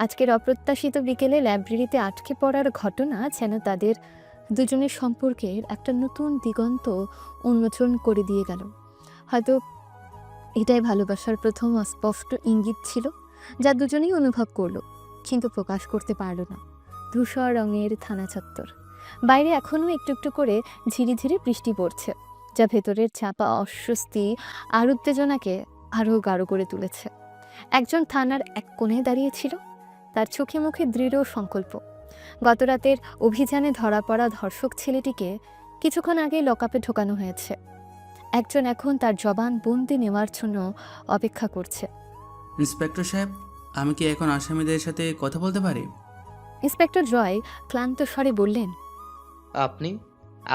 আজকের অপ্রত্যাশিত বিকেলে লাইব্রেরিতে আটকে পড়ার ঘটনা যেন তাদের দুজনের সম্পর্কের একটা নতুন দিগন্ত উন্মোচন করে দিয়ে গেল। হয়তো এটাই ভালোবাসার প্রথম অস্পষ্ট ইঙ্গিত ছিল, যা দুজনেই অনুভব করলো কিন্তু প্রকাশ করতে পারল না। ধূসর রঙের থানা চত্বর, বাইরে এখনও একটু একটু করে ঝিরি ঝিরি বৃষ্টি পড়ছে, যা ভেতরের চাপা অস্বস্তি আর উত্তেজনাকে আরও গাঢ় করে তুলেছে। একজন থানার এক কোণে দাঁড়িয়েছিল, তার চোখে মুখে দৃঢ় সংকল্প। গতরাতের অভিযানে ধরা পড়া ধর্ষক ছেলেটিকে কিছুক্ষণ আগে লকআপে ঢোকানো হয়েছে। একজন এখন তার জবানবন্দি নেওয়ার জন্য অপেক্ষা করছে। ইন্সপেক্টর সাহেব, আমি কি এখন আসামিদের সাথে কথা বলতে পারি? ইন্সপেক্টর জয় ক্লান্ত স্বরে বললেন,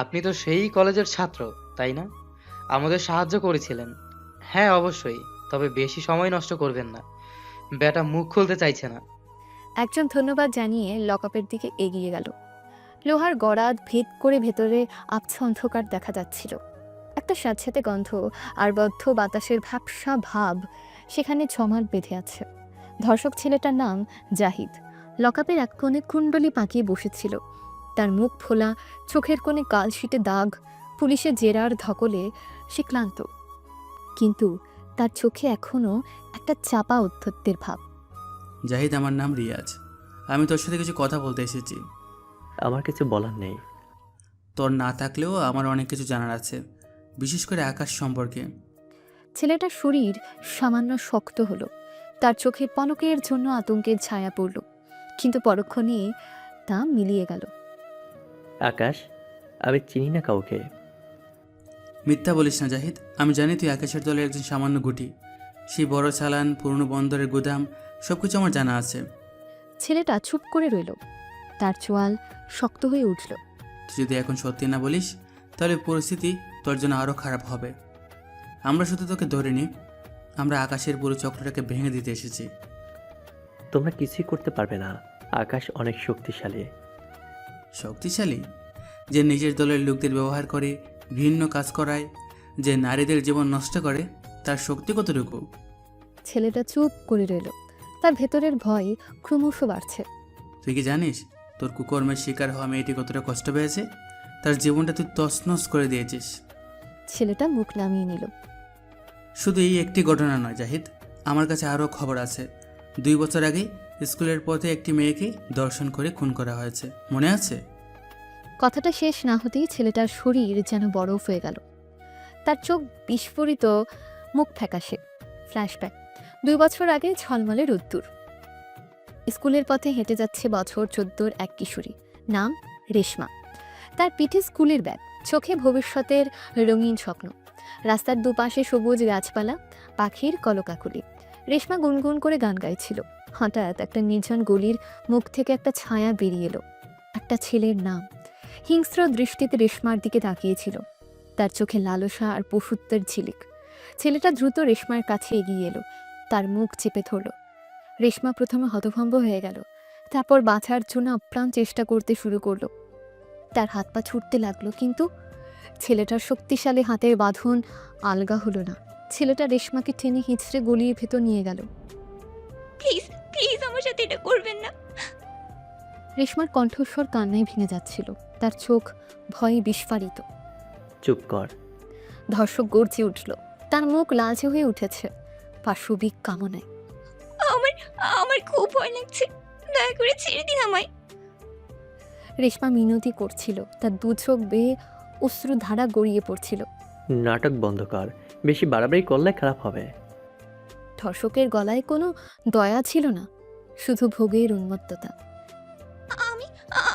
আপনি তো সেই কলেজের ছাত্র, তাই না? আমাদের সাহায্য করেছিলেন। হ্যাঁ অবশ্যই, তবে বেশি সময় নষ্ট করবেন না, বেটা মুখ খুলতে চাইছে না। একজন ধন্যবাদ জানিয়ে লকআপের দিকে এগিয়ে গেল। লোহার গরাদ ভেদ করে ভেতরে আবছা অন্ধকার দেখা যাচ্ছিল। একটা স্যাঁতস্যাঁতে গন্ধ আর বদ্ধ বাতাসের ভ্যাপসা ভাব সেখানে জমাট বেঁধে আছে। ধর্ষক ছেলেটার নাম জাহিদ। লকআপের এক কোণে কুণ্ডলি পাকিয়ে বসেছিল। তার মুখ ফোলা, চোখের কোণে কালশিটে দাগ। পুলিশের জেরার ধকলে সে ক্লান্ত, কিন্তু তার চোখে এখনও একটা চাপা ঔদ্ধত্যের ভাব। জাহিদ, আমার নাম রিয়াজ। আমি তোর সাথে কিছু কথা বলতে এসেছি। আমার কিছু বলার নেই। তোর না থাকলেও আমার অনেক কিছু জানার আছে, বিশেষ করে আকাশ সম্পর্কে। ছেলেটার শরীর সামান্য শক্ত হলো। তার চোখে পলকের জন্য আতঙ্কের ছায়া পড়ল, কিন্তু পরক্ষণেই তা মিলিয়ে গেল। আকাশ, আমি চিনি না কাউকে। মিথ্যা বলিস না জাহিদ, আমি জানি তুই আকাশের দলের একজন সামান্য গুটি। সেই বড় চালান, পুরনো বন্দরের গুদাম, সব কিছু আমার জানা আছে। ছেলেটা চুপ করে রইল, তার চোয়াল শক্ত হয়ে উঠল। তুই যদি এখন সত্যি না বলিস, তাহলে পরিস্থিতি তোর জন্য আরও খারাপ হবে। আমরা শুধু তোকে ধরিনি, আমরা আকাশের পুরো চক্রটাকে ভেঙে দিতে এসেছি। তোমরা কিছুই করতে পারবে না। আকাশ অনেক শক্তিশালী। শক্তিশালী? যে নিজের দলের লোকদের ব্যবহার করে ভিন্ন কাজ করায়, যে নারীদের জীবন নষ্ট করে, তার শক্তি কতটুকু? ছেলেটা চুপ করে রইল। তার ভেতরের ভয় ক্রমশ বাড়ছে। তুই কি জানিস তোর কুকর্মের শিকার হওয়া মেয়েটি কতটা কষ্ট পেয়েছে? তার জীবনটা তুই তছনছ করে দিয়েছিস। ছেলেটা মুখ নামিয়ে নিল। শুধু এই একটি ঘটনা নয় জাহিদ, আমার কাছে আরও খবর আছে। 2 বছর আগে স্কুলের পথে একটি মেয়েকে ধর্ষণ করে খুন করা হয়েছে, মনে আছে? কথাটা শেষ না হতেই ছেলেটার শরীর যেন বরফ হয়ে গেল। তার চোখ বিস্ফোরিত, মুখ ফ্যাকাশে। ফ্ল্যাশব্যাক 2 বছর আগে ঝলমলে রোদ্দুর। স্কুলের পথে হেঁটে যাচ্ছে বছর 14 এক কিশোরী, নাম রেশমা। তার পিঠে স্কুলের ব্যাগ, চোখে ভবিষ্যতের রঙিন স্বপ্ন। রাস্তার দুপাশে সবুজ গাছপালা, পাখির কলকাকলি। রেশমা গুনগুন করে গান গাইছিল। হঠাৎ একটা নির্জন গলির মুখ থেকে একটা ছায়া বেরিয়ে এলো। একটা ছেলের নাম। হিংস্র দৃষ্টিতে রেশমার দিকে তাকিয়েছিল। তার চোখে লালসা আর পশুত্বের ঝিলিক। ছেলেটা দ্রুত রেশমার কাছে এগিয়ে এলো, তার মুখ চেপে ধরল। রেশমা প্রথমে হতভম্ব হয়ে গেল, তারপর বাঁচার জন্য আপ্রাণ চেষ্টা করতে শুরু করলো। তার হাত পা ছুটতে লাগলো, কিন্তু ছেলেটার শক্তিশালী হাতের বাঁধন আলগা হলো না। ছেলেটা রেশমাকে টেনে হিঁচড়ে গলির ভেতর নিয়ে গেল। প্লিজ প্লিজ আমার সাথে এটা করবেন না। রেশমার কণ্ঠস্বর কান্নায় ভেঙে যাচ্ছিল, তার চোখ ভয়ে বিস্ফারিত। চুপ কর। ধর্ষক গর্জে উঠল, তার মুখ লালচে হয়ে উঠেছে পাশবিক কামনায়। আমার আমার খুব ভয় লাগছে, দয়া করে ছেড়ে দিন আমায়। রেশমা মিনতি করছিল, তার 2 চোখ বেয়ে অশ্রুধারা গড়িয়ে পড়ছিল। নাটক বন্ধ কর, বেশি বাড়াবাড়ি করলে খারাপ হবে। ধর্ষকের গলায় কোনো দয়া ছিল না, শুধু ভোগের উন্মত্ততা। আমি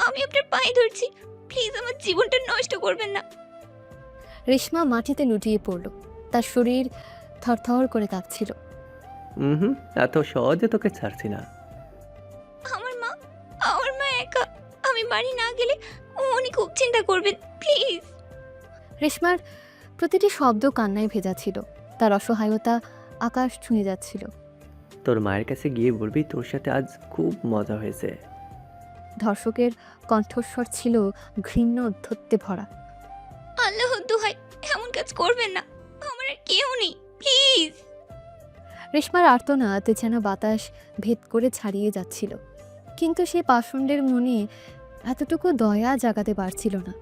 আমি আপনার পায়ে ধরছি, প্লিজ আমার জীবনটা নষ্ট করবেন না। রেশমা মাটিতে লুটিয়ে পড়ল, তার শরীর থরথর করে কাঁপছিল। এত সহজে তোকে ছাড়ছি না। আমার মা একা, আমি বাড়ি না গেলে উনি খুব চিন্তা করবেন, প্লিজ। রেশমার প্রতিটি শব্দ কান্নায় ভেজা ছিল, তার অসহায়তা আকাশ ছুঁয়ে যাচ্ছিল। তোর মায়ের কাছে গিয়ে বলবি তোর সাথে আজ খুব মজা হয়েছে। ধর্ষকের কণ্ঠস্বর ছিল ঘৃণ্য অধ্যত্বে ভরা। আল্লাহ দোহাই, এমন কাজ করবেন না, আমার আর কেউ নেই, প্লিজ। রেশমার আর্তনাদ যেন বাতাস ভেদ করে ছাড়িয়ে যাচ্ছিল, কিন্তু সে পাষণ্ডের মনে এতটুকু দয়া জাগাতে পারছিল না।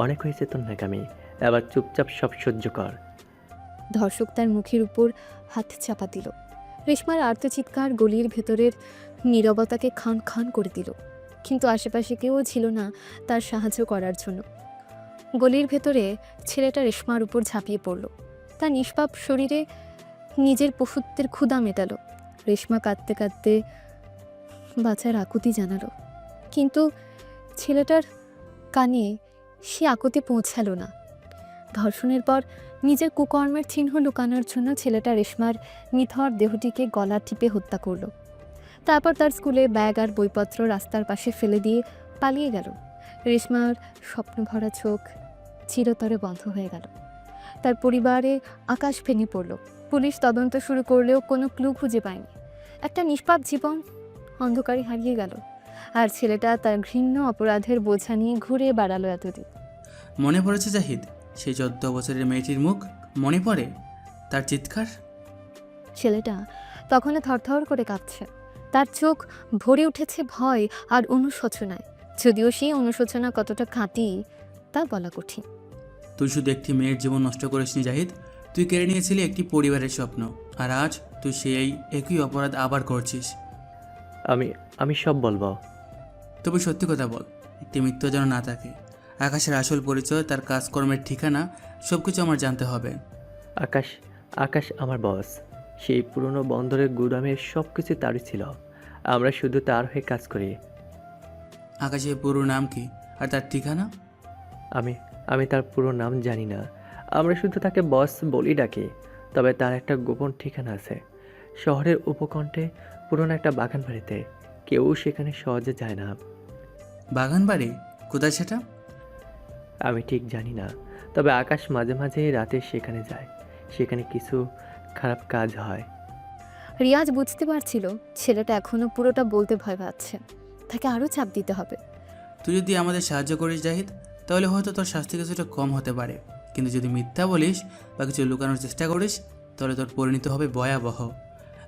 অনেক হয়েছে তোর নাকামি, এবার চুপচাপ সব সহ্য কর। ধর্ষক তার মুখের উপর হাত চাপা দিল। রেশমার আর্তচিৎকার গলির ভেতরের নীরবতাকে খান খান করে দিল, কিন্তু আশেপাশে কেউ ছিল না তার সাহায্য করার জন্য। গলির ভেতরে ছেলেটা রেশমার উপর ঝাঁপিয়ে পড়ল, তার নিষ্পাপ শরীরে নিজের পশুত্বের ক্ষুধা মেটালো। রেশমা কাঁদতে কাঁদতে বাঁচার আকুতি জানালো, কিন্তু ছেলেটার কানে সে আকুতি পৌঁছালো না। ধর্ষণের পর নিজের কুকর্মের চিহ্ন লুকানোর জন্য ছেলেটা রেশমার নিথর দেহটিকে গলা টিপে হত্যা করলো। তারপর তার স্কুলে ব্যাগ আর বইপত্র রাস্তার পাশে ফেলে দিয়ে পালিয়ে গেল। রেশমার স্বপ্নভরা চোখ চিরতরে বন্ধ হয়ে গেল। তার পরিবারে আকাশ ভেঙে পড়ল। পুলিশ তদন্ত শুরু করলেও কোনো ক্লু খুঁজে পায়নি। একটা নিষ্পাপ জীবন অন্ধকারে হারিয়ে গেল, আর ছেলেটা তার ঘৃণ্য অপরাধের বোঝা নিয়ে ঘুরে বেড়ালো এতদিন। মনে পড়েছে জাহিদ সেই 14 বছরের মেয়েটির মুখ? মনে পড়ে তার চিৎকার? ছেলেটা তখনও থরথর করে কাঁপছে, তার চোখ ভরে উঠেছে ভয় আর অনুশোচনায়, যদিও সেই অনুশোচনা কতটা খাঁটি তা বলা কঠিন। তুই শুধু একটি মেয়ের জীবন নষ্ট করিসনি জাহিদ, তুই কেড়ে নিয়েছিলি একটি পরিবারের স্বপ্ন, আর আজ তুই সেই একই অপরাধ আবার করছিস। আমি সব বলবো। তবে সত্যি কথা বল, একটি মৃত্যু যেন না থাকে। আকাশের আসল পরিচয়, তার কাজকর্মের ঠিকানা, সব কিছু আমার জানতে হবে। আকাশ আমার বস। সেই পুরনো বন্দরের গুদামের সব কিছু তারই ছিল, আমরা শুধু তার হয়ে কাজ করি। আকাশের পুরো নাম কি আর তার ঠিকানা? আমি তার পুরো নাম জানি না, আমরা শুধু তাকে বস বলি ডাকি। তবে তার একটা গোপন ঠিকানা আছে, শহরের উপকণ্ঠে পুরনো একটা বাগান বাড়িতে। কেউ সেখানে সহজে যায় না। বাগান বাড়ি? কোথায় সেটা? আমি ঠিক জানি না, তবে আকাশ মাঝে মাঝে রাতে সেখানে যায়। সেখানে কিছু খারাপ কাজ হয়। রিয়াজ বুঝতে পারছিল ছেলেটা এখনো পুরোটা বলতে ভয় পাচ্ছে, তাকে আরও চাপ দিতে হবে। তুই যদি আমাদের সাহায্য করিস জাহিদ, তাহলে হয়তো তোর শাস্তি কিছুটা কম হতে পারে, কিন্তু যদি মিথ্যা বলিস বা কিছু লুকানোর চেষ্টা করিস তাহলে তোর পরিণতি হবে ভয়াবহ।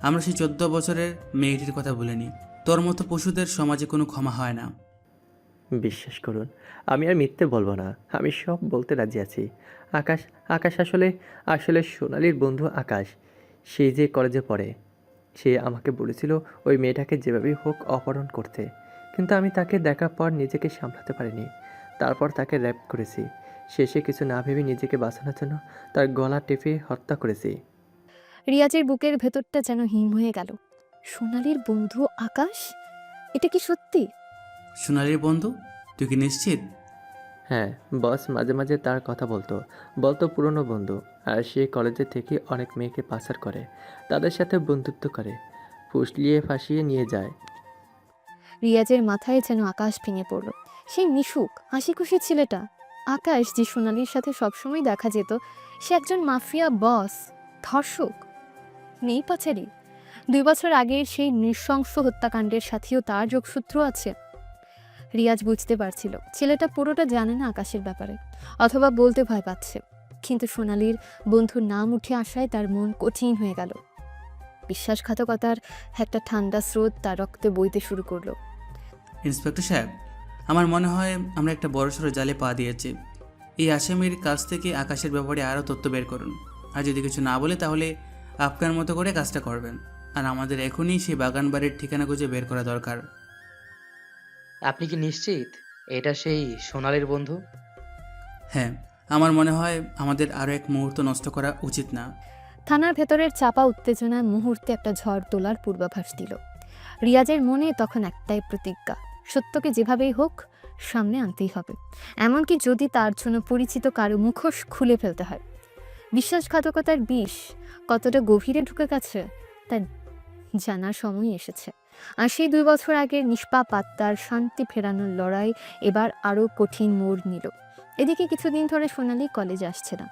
আমরা সেই 14 বছরের মেয়েটির কথা বলিনি। তোর মতো পশুদের সমাজে কোনো ক্ষমা হয় না। বিশ্বাস করুন, আমি আর মিথ্যে বলবো না, আমি সব বলতে রাজি আছি। আকাশ আকাশ আসলে আসলে সোনালির বন্ধু আকাশ। সেই যে কলেজে পড়ে, সে আমাকে বলেছিল ওই মেয়েটাকে যেভাবেই হোক অপহরণ করতে, কিন্তু আমি তাকে দেখার পর নিজেকে সামলাতে পারিনি। তারপর তাকে র্যাপ করেছি। শেষে কিছু না ভেবে নিজেকে বাঁচানোর জন্য তার গলা টেপে হত্যা করেছি। রিয়াজের বুকের ভেতরটা যেন হিম হয়ে গেল। সোনালির বন্ধু আকাশ, এটা কি সত্যি? সোনালির বন্ধু? তুই কি নিশ্চিত? হ্যাঁ, বস মাঝে মাঝে তার কথা বলতো পুরনো বন্ধু। আর সে কলেজে থেকে অনেক মেয়েকে পাচার করে, তাদের সাথে বন্ধুত্ব করে, ফুসলিয়ে ফাঁসিয়ে নিয়ে যায়। রিয়াজের মাথায় যেন আকাশ ভেঙে পড়ল। সেই মিশুক হাসি খুশি ছেলেটা আকাশ, যে সোনালির সাথে সবসময় দেখা যেত, সে একজন মাফিয়া বস, ধর্ষক, নেই পাচারি। 2 বছর আগের সেই নৃশংস হত্যাকাণ্ডের সাথেও তার যোগসূত্র আছে। রিয়াজ বুঝতে পারছিল ছেলেটা পুরোটা জানে না আকাশের ব্যাপারে, অথবা বলতে ভয় পাচ্ছে। কিন্তু সোনালির বন্ধুর নাম উঠে আসায় তার মন কঠিন হয়ে গেল। বিশ্বাসঘাতকতার একটা ঠান্ডা স্রোত তার রক্তে বইতে শুরু করলো। ইন্সপেক্টর সাহেব, আমার মনে হয় আমরা একটা বড়সড় জালে পা দিয়েছি। এই আসামির কাছ থেকে আকাশের ব্যাপারে আরও তথ্য বের করুন। আর যদি কিছু না বলে তাহলে আপনার মতো করে কাজটা করবেন। আর আমাদের এখনই সেই বাগান বাড়ির ঠিকানা খুঁজে বের করা দরকার। আপনি কি নিশ্চিত এটা সেই সোনালির বন্ধু? হ্যাঁ, আমার মনে হয় আমাদের আরও এক মুহূর্ত নষ্ট করা উচিত না। থানার ভেতরের চাপা উত্তেজনার মুহূর্তে একটা ঝড় তোলার পূর্বাভাস দিল। রিয়াজের মনে তখন একটাই প্রতিজ্ঞা, সত্যকে যেভাবেই হোক সামনে আনতেই হবে, এমনকি যদি তার জন্য পরিচিত কারো মুখোশ খুলে ফেলতে হয়। বিশ্বাসঘাতকতার বিষ কতটা গভীরে ঢুকে গেছে তা জানার সময় এসেছে। আর সেই 2 বছর আগের নিষ্পাপ আত্মার শান্তি ফেরানোর লড়াই এবার আরও কঠিন মোড় নিল। এদিকে কিছুদিন ধরে সোনালি কলেজে আসছে না,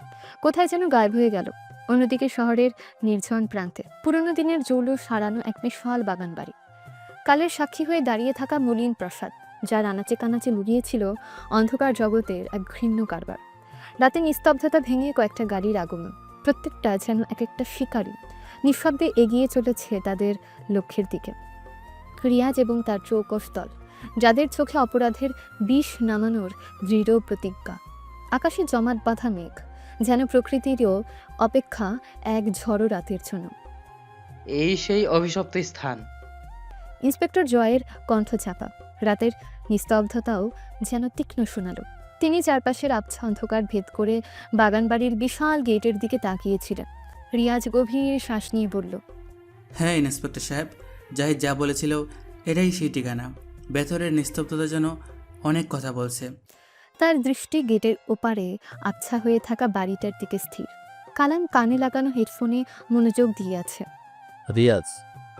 কোথায় যেন গায়েব হয়ে গেল। অন্যদিকে শহরের নির্জন প্রান্তে পুরনো দিনের জৌলুস হারানো এক বিশাল বাগান বাড়ি, কালের সাক্ষী হয়ে দাঁড়িয়ে থাকা মলিন প্রাসাদ, যার আনাচে কানাচে লুকিয়েছিল অন্ধকার জগতের এক ঘৃণ্য কারবার। রাতে নিস্তব্ধতা ভেঙে কয়েকটা গাড়ির আগমন, প্রত্যেকটা যেন এক একটা শিকারী, নিঃশব্দে এগিয়ে চলেছে তাদের লক্ষ্যের দিকে। রিয়াজ এবং তার চৌকস দল, যাদের চোখে অপরাধের বিষ নামানোর দৃঢ় প্রতিজ্ঞা। আকাশে জমাট বাঁধা মেঘ, যেন প্রকৃতিরও অপেক্ষা এক ঝড়ো রাতের জন্য। এই সেই অভিশপ্ত স্থান। ইন্সপেক্টর জয়ের কণ্ঠ চাপা, রাতের নিস্তব্ধতাও যেন তীক্ষ্ণ শোনালো। তিনি চারপাশের আবছা অন্ধকার ভেদ করে বাগানবাড়ির বিশাল গেটের দিকে তাকিয়েছিলেন। রিয়াজ গভীর শ্বাস নিয়ে বলল, হ্যাঁ ইন্সপেক্টর সাহেব, জাহিদ যা বলেছিল এটাই সেই ঠিকানা। ভেতরের নিস্তব্ধতা যেন অনেক কথা বলছে। তার দৃষ্টি গেটের ওপারে আবছা হয়ে থাকা বাড়িটার দিকে স্থির। কালাম কানে লাগানো হেডফোনে মনোযোগ দিয়ে আছে। রিয়াজ,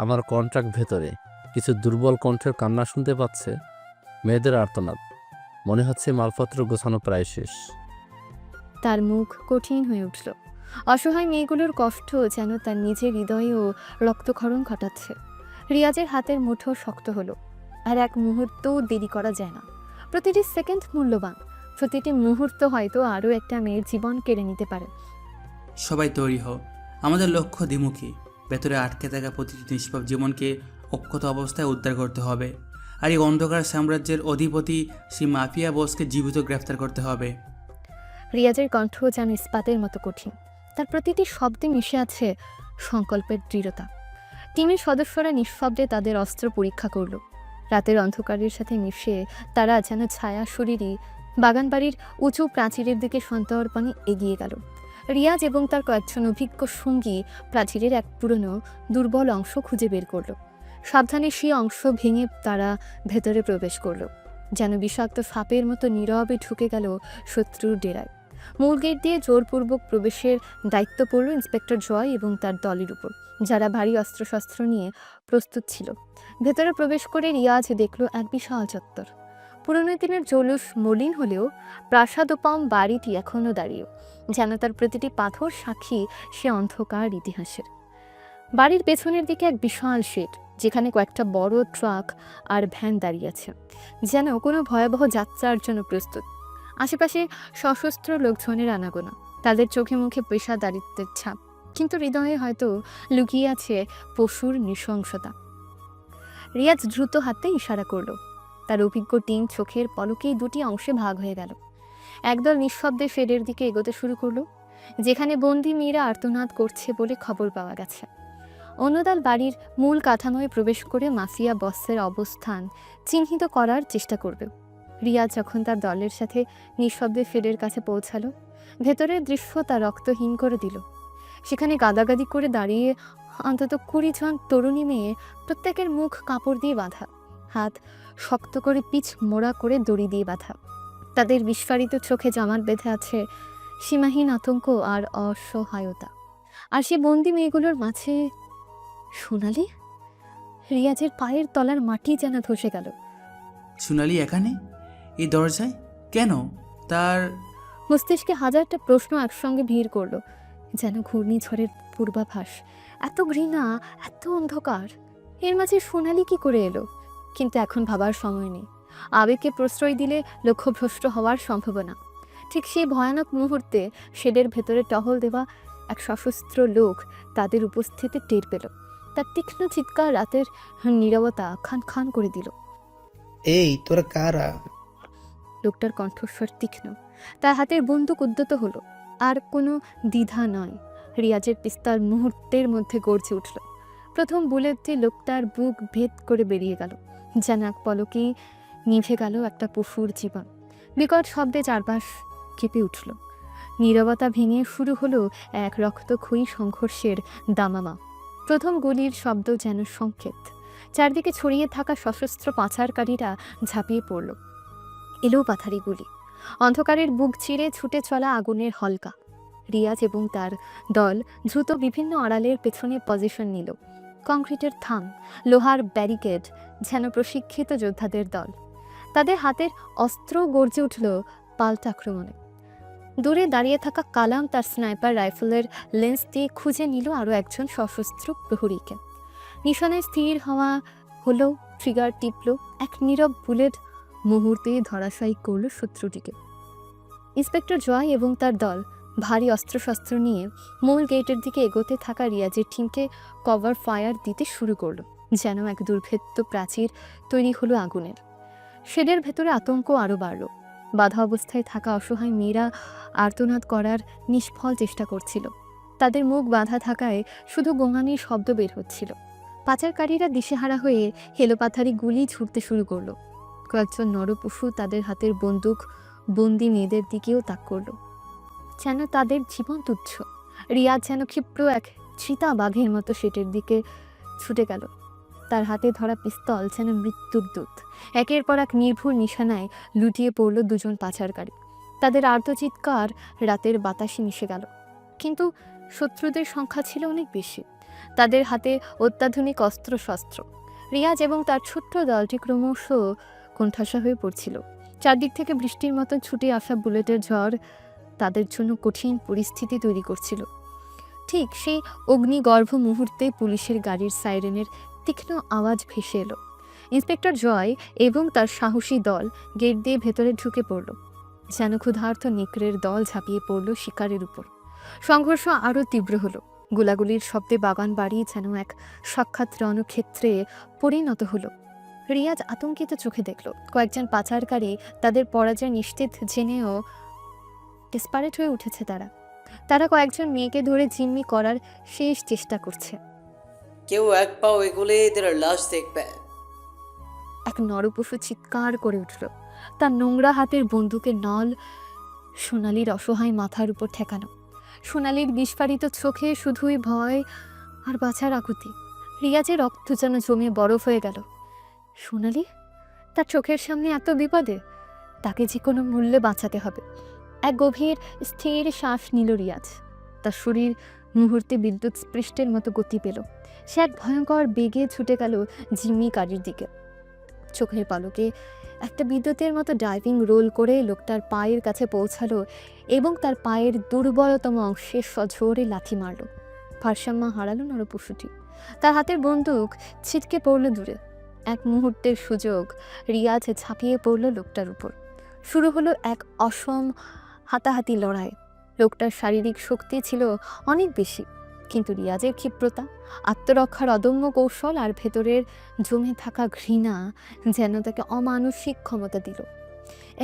আমার কন্ট্রাক্ট ভেতরে কিছু দুর্বল কণ্ঠের কান্না শুনতে পাচ্ছে, মেয়েদের আর্তনাদ। মনে হচ্ছে মালপত্র গোছানো প্রায় শেষ। তার মুখ কঠিন হয়ে উঠল। অসহায় মেয়েগুলোর কষ্ট যেন তার নিজের হৃদয়েও রক্তক্ষরণ ঘটাচ্ছে। রিয়াজের হাতের মুঠো শক্ত হলো। আর এক মুহূর্তও দেরি করা যায় না। প্রতিটি সেকেন্ড মূল্যবান, প্রতিটি মুহূর্ত হয়তো আরও একটা মেয়ের জীবন কেড়ে নিতে পারে। সবাই তৈরি হও, আমাদের লক্ষ্য দ্বিমুখী। ভেতরে আটকে থাকা প্রতিটি নিষ্পাপ জীবনকে অক্ষত অবস্থায় উদ্ধার করতে হবে। আর এই অন্ধকার সাম্রাজ্যের অধিপতি সেই মাফিয়া বসকে জীবিত গ্রেফতার করতে হবে। রিয়াজের কণ্ঠ যেন ইস্পাতের মতো কঠিন, তার প্রতিটি শব্দে মিশে আছে সংকল্পের দৃঢ়তা। টিমের সদস্যরা নিঃশব্দে তাদের অস্ত্র পরীক্ষা করল। রাতের অন্ধকারের সাথে মিশে তারা যেন ছায়া শরীরই বাগানবাড়ির উঁচু প্রাচীরের দিকে সন্তর্পণে এগিয়ে গেল। রিয়াজ এবং তার কয়েকজন অভিজ্ঞ সঙ্গী প্রাচীরের এক পুরনো দুর্বল অংশ খুঁজে বের করল। সাবধানে সেই অংশ ভেঙে তারা ভেতরে প্রবেশ করল, যেন বিষাক্ত সাপের মতো নীরবে ঢুকে গেল শত্রুর ডেরায়। মূল গেট দিয়ে জোরপূর্বক প্রবেশের দায়িত্ব পড়ল ইন্সপেক্টর জয় এবং তার দলের উপর, যারা ভারী অস্ত্রশস্ত্র নিয়ে প্রস্তুত ছিল। ভেতরে প্রবেশ করে রিয়াজ দেখল এক বিশাল চত্বর। পুরনো দিনের জৌলুস মলিন হলেও প্রাসাদোপম বাড়িটি এখনও দাঁড়িয়ে, যেন তার প্রতিটি পাথর সাক্ষী সে অন্ধকার ইতিহাসের। বাড়ির পেছনের দিকে এক বিশাল শেড, যেখানে কয়েকটা বড় ট্রাক আর ভ্যান দাঁড়িয়ে আছে, যেন কোনো ভয়াবহ যাত্রার জন্য প্রস্তুত। আশেপাশে সশস্ত্র লোকজনের আনাগোনা, তাদের চোখে মুখে পেশাদারিত্বের ছাপ, কিন্তু হৃদয়ে হয়তো লুকিয়ে আছে পশুর নৃশংসতা। রিয়াজ দ্রুত হাতে ইশারা করলো। তার অভিজ্ঞ টিম চোখের পলকেই দুটি অংশে ভাগ হয়ে গেল। একদল নিঃশব্দে শেডের দিকে এগোতে শুরু করলো, যেখানে বন্দি মেয়েরা আর্তনাদ করছে বলে খবর পাওয়া গেছে। অন্যদল বাড়ির মূল কাঠামোয় প্রবেশ করে মাফিয়া বসের অবস্থান চিহ্নিত করার চেষ্টা করবে। রিয়াজ যখন তার দলের সাথে নিঃশব্দে শেডের কাছে পৌঁছালো, ভেতরের দৃশ্য তা রক্তহীন করে দিল। সেখানে গাদাগাদি করে দাঁড়িয়ে অন্তত 20 জন তরুণী মেয়ে, প্রত্যেকের মুখ কাপড় দিয়ে বাঁধা, হাত শক্ত করে পিচ মোড়া করে দড়ি দিয়ে বাঁধা। তাদের বিস্ফারিত চোখে জমাট বেঁধে আছে সীমাহীন আতঙ্ক আর অসহায়তা। আর সে বন্দি মেয়েগুলোর মাঝে সোনালি। রিয়াজের পায়ের তলার মাটি যেন ধসে গেল। সোনালি এখানে, এই দরজায় কেন? তার মস্তিষ্কে হাজারটা প্রশ্ন একসঙ্গে ভিড় করলো, যেন ঘূর্ণিঝড়ের পূর্বাভাস। এত ঘৃণা, এত অন্ধকার, এর মাঝে সোনালি কি করে এলো? কিন্তু এখন ভাবার সময় নেই। আবেগকে প্রশ্রয় দিলে লক্ষ্যভ্রষ্ট হওয়ার সম্ভাবনা। ঠিক সেই ভয়ানক মুহূর্তে শেডের ভেতরে টহল দেওয়া এক সশস্ত্র লোক তাদের উপস্থিতি টের পেল। তার তীক্ষ্ণ চিৎকার রাতের নীরবতা খান খান করে দিল। এই তোরা কারা? লোকটার কণ্ঠস্বর তীক্ষ্ণ, তার হাতের বন্দুক উদ্যত হলো। আর কোনো দ্বিধা নয়, রিয়াজের পিস্তল মুহূর্তের মধ্যে গর্জে উঠল। প্রথম বুলেটটি লোকটার বুক ভেদ করে বেরিয়ে গেল, যেন এক পলকেই নিভে গেল একটা পশুর জীবন। বিকট শব্দে চারপাশ কেঁপে উঠল। নীরবতা ভেঙে শুরু হলো এক রক্তক্ষয়ী সংঘর্ষের দামামা। প্রথম গুলির শব্দ যেন সংকেত। চারদিকে ছড়িয়ে থাকা সশস্ত্র পাচারকারীরা ঝাঁপিয়ে পড়ল। এলো পাথারি গুলি, অন্ধকারের বুক চিরে ছুটে চলা আগুনের হলকা। রিয়াজ এবং তার দল দ্রুত বিভিন্ন আড়ালের পেছনে পজিশন নিল। কংক্রিটের থাম, লোহার ব্যারিকেড, যেন প্রশিক্ষিত যোদ্ধাদের দল। তাদের হাতের অস্ত্র গর্জে উঠল পাল্টা আক্রমণে। দূরে দাঁড়িয়ে থাকা কালাম তার স্নাইপার রাইফেলের লেন্স দিয়ে খুঁজে নিল আরও একজন সশস্ত্র প্রহরীকে। নিশানায় স্থির হওয়া হলো, ট্রিগার টিপল, এক নীরব বুলেট মুহূর্তেই ধরাশায়ী করল শত্রুটিকে। ইন্সপেক্টর জয় এবং তার দল ভারী অস্ত্রশস্ত্র নিয়ে মূল গেটের দিকে এগোতে থাকা রিয়াজের টিমকে কভার ফায়ার দিতে শুরু করলো, যেন এক দুর্ভেদ্য প্রাচীর তৈরি হলো আগুনের। শেডের ভেতরে আতঙ্ক আরও বাড়ল। বাধা অবস্থায় থাকা অসহায় মেয়েরা আর্তনাদ করার নিষ্ফল চেষ্টা করছিল। তাদের মুখ বাঁধা থাকায় শুধু গোঙানির শব্দ বের হচ্ছিল। পাচারকারীরা দিশেহারা হয়ে হেলোপাথারি গুলি ছুটতে শুরু করলো। কয়েকজন নরপশু তাদের হাতের বন্দুক বন্দি মেয়েদের দিকেও তাক করলো, যেন তাদের জীবন তুচ্ছ। রিয়াজ যেন ক্ষিপ্র এক চিতা বাঘের মতো সেটের দিকে ছুটে গেল। তার হাতে ধরা পিস্তল যেন মৃত্যুর দূত। একের পর এক নির্ভুল নিশানায় লুটিয়ে পড়ল দুজন পাচারকারী। তাদের আর্তচিৎকার রাতের বাতাসে মিশে গেল। কিন্তু শত্রুদের সংখ্যা ছিল অনেক বেশি। তাদের হাতে অত্যাধুনিক অস্ত্রশস্ত্র। রিয়াজ এবং তার ছোট্ট দলটি ক্রমশ কোণঠাসা হয়ে পড়ছিল। চারদিক থেকে বৃষ্টির মতো ছুটে আসা বুলেটের ঝড় তাদের জন্য কঠিন পরিস্থিতি তৈরি করছিল। ঠিক সেই অগ্নিগর্ভ মুহূর্তে পুলিশের গাড়ির সাইরেনের তীক্ষ্ণ আওয়াজ ভেসে এলো। ইন্সপেক্টর জয় এবং তার সাহসী দল গেট দিয়ে ভেতরে ঢুকে পড়ল, যেন ক্ষুধার্ত নেকড়ের দল ঝাঁপিয়ে পড়ল শিকারের উপর। সংঘর্ষ আরও তীব্র হলো। গোলাগুলির শব্দে বাগান বাড়ি যেন এক সাক্ষাৎ রণক্ষেত্রে পরিণত হলো। রিয়াজ আতঙ্কিত চোখে দেখল কয়েকজন পাচারকারী তাদের পরাজয় নিশ্চিত জেনেও ডেসপারেট হয়ে উঠেছে। তারা কয়েকজন মেয়েকে ধরে জিম্মি করার শেষ চেষ্টা করছে। কেউ এক পাও এগুলে এদের লাশ দেখবে। এক নরপশু চিৎকার করে উঠল, তার নোংরা হাতের বন্দুকের নল সোনালির অসহায় মাথার উপর ঠেকানো। সোনালির বিস্ফারিত চোখে শুধুই ভয় আর বাঁচার আকুতি। রিয়াজের রক্ত যেন জমে বরফ হয়ে গেল। সোনালি, তার চোখের সামনে এত বিপদে, তাকে যে কোনো মূল্যে বাঁচাতে হবে। এক গভীর স্থির শ্বাস নিল রিয়াজ। তার শরীর মুহূর্তে বিদ্যুৎ স্পৃষ্টের মতো গতি পেল। সে এক ভয়ঙ্কর বেগে ছুটে গেল জিম্মি গাড়ির দিকে। চোখের পলকে একটা বিদ্যুতের মতো ডাইভিং রোল করে লোকটার পায়ের কাছে পৌঁছালো এবং তার পায়ের দুর্বলতম অংশে সজোরে লাথি মারল। ভারসাম্য হারালো নরপশুটি। তার হাতের বন্দুক ছিটকে পড়ল দূরে। এক মুহূর্তের সুযোগ, রিয়াজ ঝাঁপিয়ে পড়ল লোকটার উপর। শুরু হলো এক অসম হাতাহাতি লড়াই। লোকটার শারীরিক শক্তি ছিল অনেক বেশি, কিন্তু রিয়াজের ক্ষিপ্রতা, আত্মরক্ষার অদম্য কৌশল আর ভেতরের জমে থাকা ঘৃণা যেন তাকে অমানসিক ক্ষমতা দিল।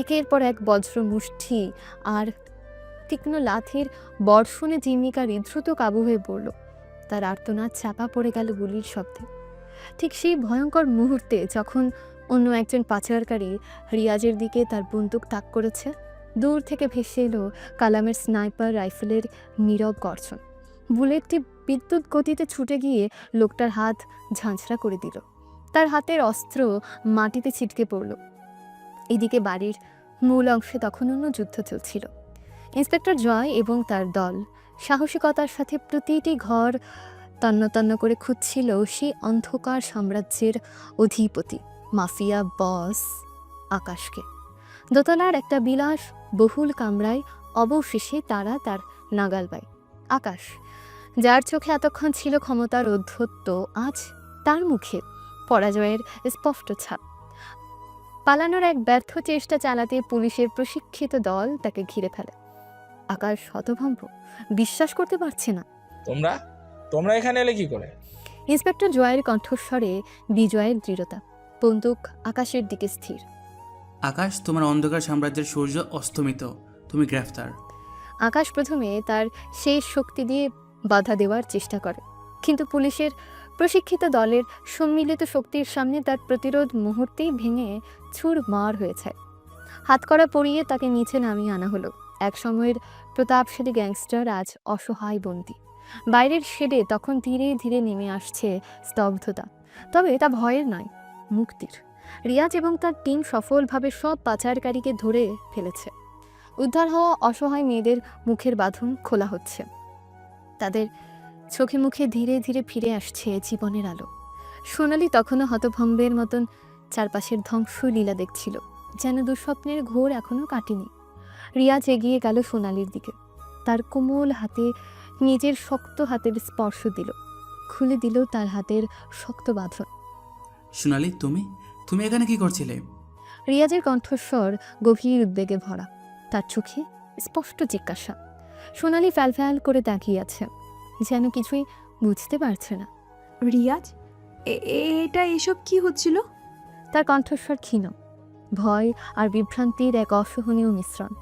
একের পর এক বজ্র মুষ্টি আর তীক্ষ্ণ লাথির বর্ষণে জিম্মিকা হৃদ্রুত কাবু হয়ে পড়ল। তার আর্তনাদ চাপা পড়ে গেল গুলির শব্দে। ঠিক সেই ভয়ঙ্কর মুহূর্তে যখন অন্য একজন পাচারকারী রিয়াজের দিকে তার বন্দুক তাক করেছে, দূর থেকে ভেসে এলো কালামের স্নাইপার রাইফেলের নীরব গর্জন। বুলেটটি বিদ্যুৎ গতিতে ছুটে গিয়ে লোকটার হাত ঝাঁঝরা করে দিল। তার হাতের অস্ত্র মাটিতে ছিটকে পড়ল। এদিকে বাড়ির মূল অংশে তখন অন্য যুদ্ধ চলছিল। ইন্সপেক্টর জয় এবং তার দল সাহসিকতার সাথে প্রতিটি ঘর তন্ন তন্ন করে খুঁজছিল সেই অন্ধকার সাম্রাজ্যের অধিপতি মাফিয়া বস আকাশকে। দোতলার একটা বিলাস বহুল কামরায় অবশেষে তারা তার নাগাল পায়। আকাশ, যার চোখে এতক্ষণ ছিল ক্ষমতার ঔদ্ধত্য, আজ তার মুখে পরাজয়ের স্পষ্ট ছাপ। পালানোর এক ব্যর্থ চেষ্টা চালাতে পুলিশের প্রশিক্ষিত দল তাকে ঘিরে ফেলে। আকাশ হতভম্ব, বিশ্বাস করতে পারছে না। তোমরা তোমরা এখানে এলে কি করে? ইন্সপেক্টর জয়ের কণ্ঠস্বরে বিজয়ের দৃঢ়তা। বন্দুক আকাশের দিকে স্থির। আকাশ, তোমার অন্ধকার সাম্রাজ্যের সূর্য অস্তমিত, তুমি গ্রেফতার। আকাশ প্রথমে তার শেষ শক্তি দিয়ে বাধা দেওয়ার চেষ্টা করে, কিন্তু পুলিশের প্রশিক্ষিত দলের সম্মিলিত শক্তির সামনে তার প্রতিরোধ মুহূর্তেই ভেঙে চুরমার হয়েছে। হাতকড়া পরিয়ে তাকে নিচে নামিয়ে আনা হলো। এক সময়ের প্রতাপশালী গ্যাংস্টার আজ অসহায় বন্দী। বাইরের শেডে তখন ধীরে ধীরে নেমে আসছে স্তব্ধতা, তবে তা ভয়ের নয়, মুক্তির। রিয়াজ এবং তার টিম সফলভাবে সব পাচারকারীকে ধরে ফেলেছে। উদ্ধার হওয়া অসহায় মেয়েদের মুখের বাঁধন খোলা হচ্ছে। তাদের চোখে মুখে ধীরে ধীরে ফিরে আসছে জীবনের আলো। সোনালি তখনও হতভম্বের মতন চারপাশের ধ্বংসলীলা দেখছিল, যেন দুঃস্বপ্নের ঘোর এখনো কাটেনি। রিয়াজ এগিয়ে গেল সোনালির দিকে। তার কোমল হাতে নিজের শক্ত হাতের স্পর্শ দিল, খুলে দিল তার হাতের শক্ত বাঁধন। সোনালি, তুমি তুমি এখানে কি করছিলে? রিয়াজের কণ্ঠস্বর গভীর উদ্বেগে ভরা, তার চোখে স্পষ্ট জিজ্ঞাসা। সোনালি ফ্যাল করে তাকিয়ে আছে, যেন কিছুই বুঝতে পারছে না। রিয়াজ, এটা এসব কি হচ্ছিল? তার কণ্ঠস্বর ক্ষীণ, ভয় আর বিভ্রান্তির এক অসহনীয় মিশ্রণ।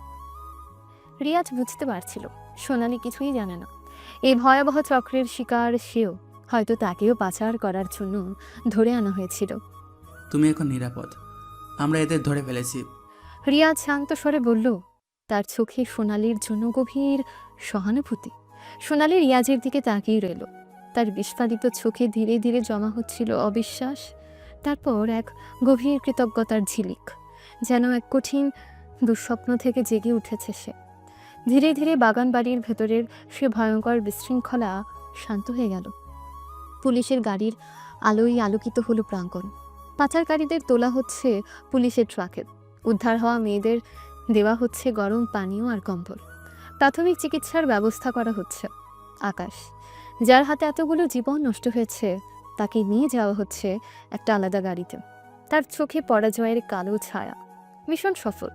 রিয়াজ বুঝতে পারছিল সোনালি কিছুই জানে না। এই ভয়াবহ চক্রের শিকার সেও, হয়তো তাকেও পাচার করার জন্য ধরে আনা হয়েছিল। তুমি এখন নিরাপদ, আমরা এদের ধরে ফেলেছি। রিয়াজ শান্ত স্বরে বলল, তার চোখে সোনালির জন্য গভীর সহানুভূতি। সোনালি রিয়াজের দিকে তাকিয়ে রইল, তার বিস্ফারিত চোখে ধীরে ধীরে জমা হচ্ছিল অবিশ্বাস, তারপর এক গভীর কৃতজ্ঞতার ঝিলিক, যেন এক কঠিন দুঃস্বপ্ন থেকে জেগে উঠেছে সে। ধীরে ধীরে বাগান বাড়ির ভেতরের সে ভয়ঙ্কর বিশৃঙ্খলা শান্ত হয়ে গেল। পুলিশের গাড়ির আলোয় আলোকিত হলো প্রাঙ্গণ। পাচারকারীদের তোলা হচ্ছে পুলিশের ট্রাকে। উদ্ধার হওয়া মেয়েদের দেওয়া হচ্ছে গরম পানীয় আর কম্বল। প্রাথমিক চিকিৎসার ব্যবস্থা করা হচ্ছে। আকাশ, যার হাতে এতগুলো জীবন নষ্ট হয়েছে, তাকে নিয়ে যাওয়া হচ্ছে একটা আলাদা গাড়িতে। তার চোখে পরাজয়ের কালো ছায়া। মিশন সফল।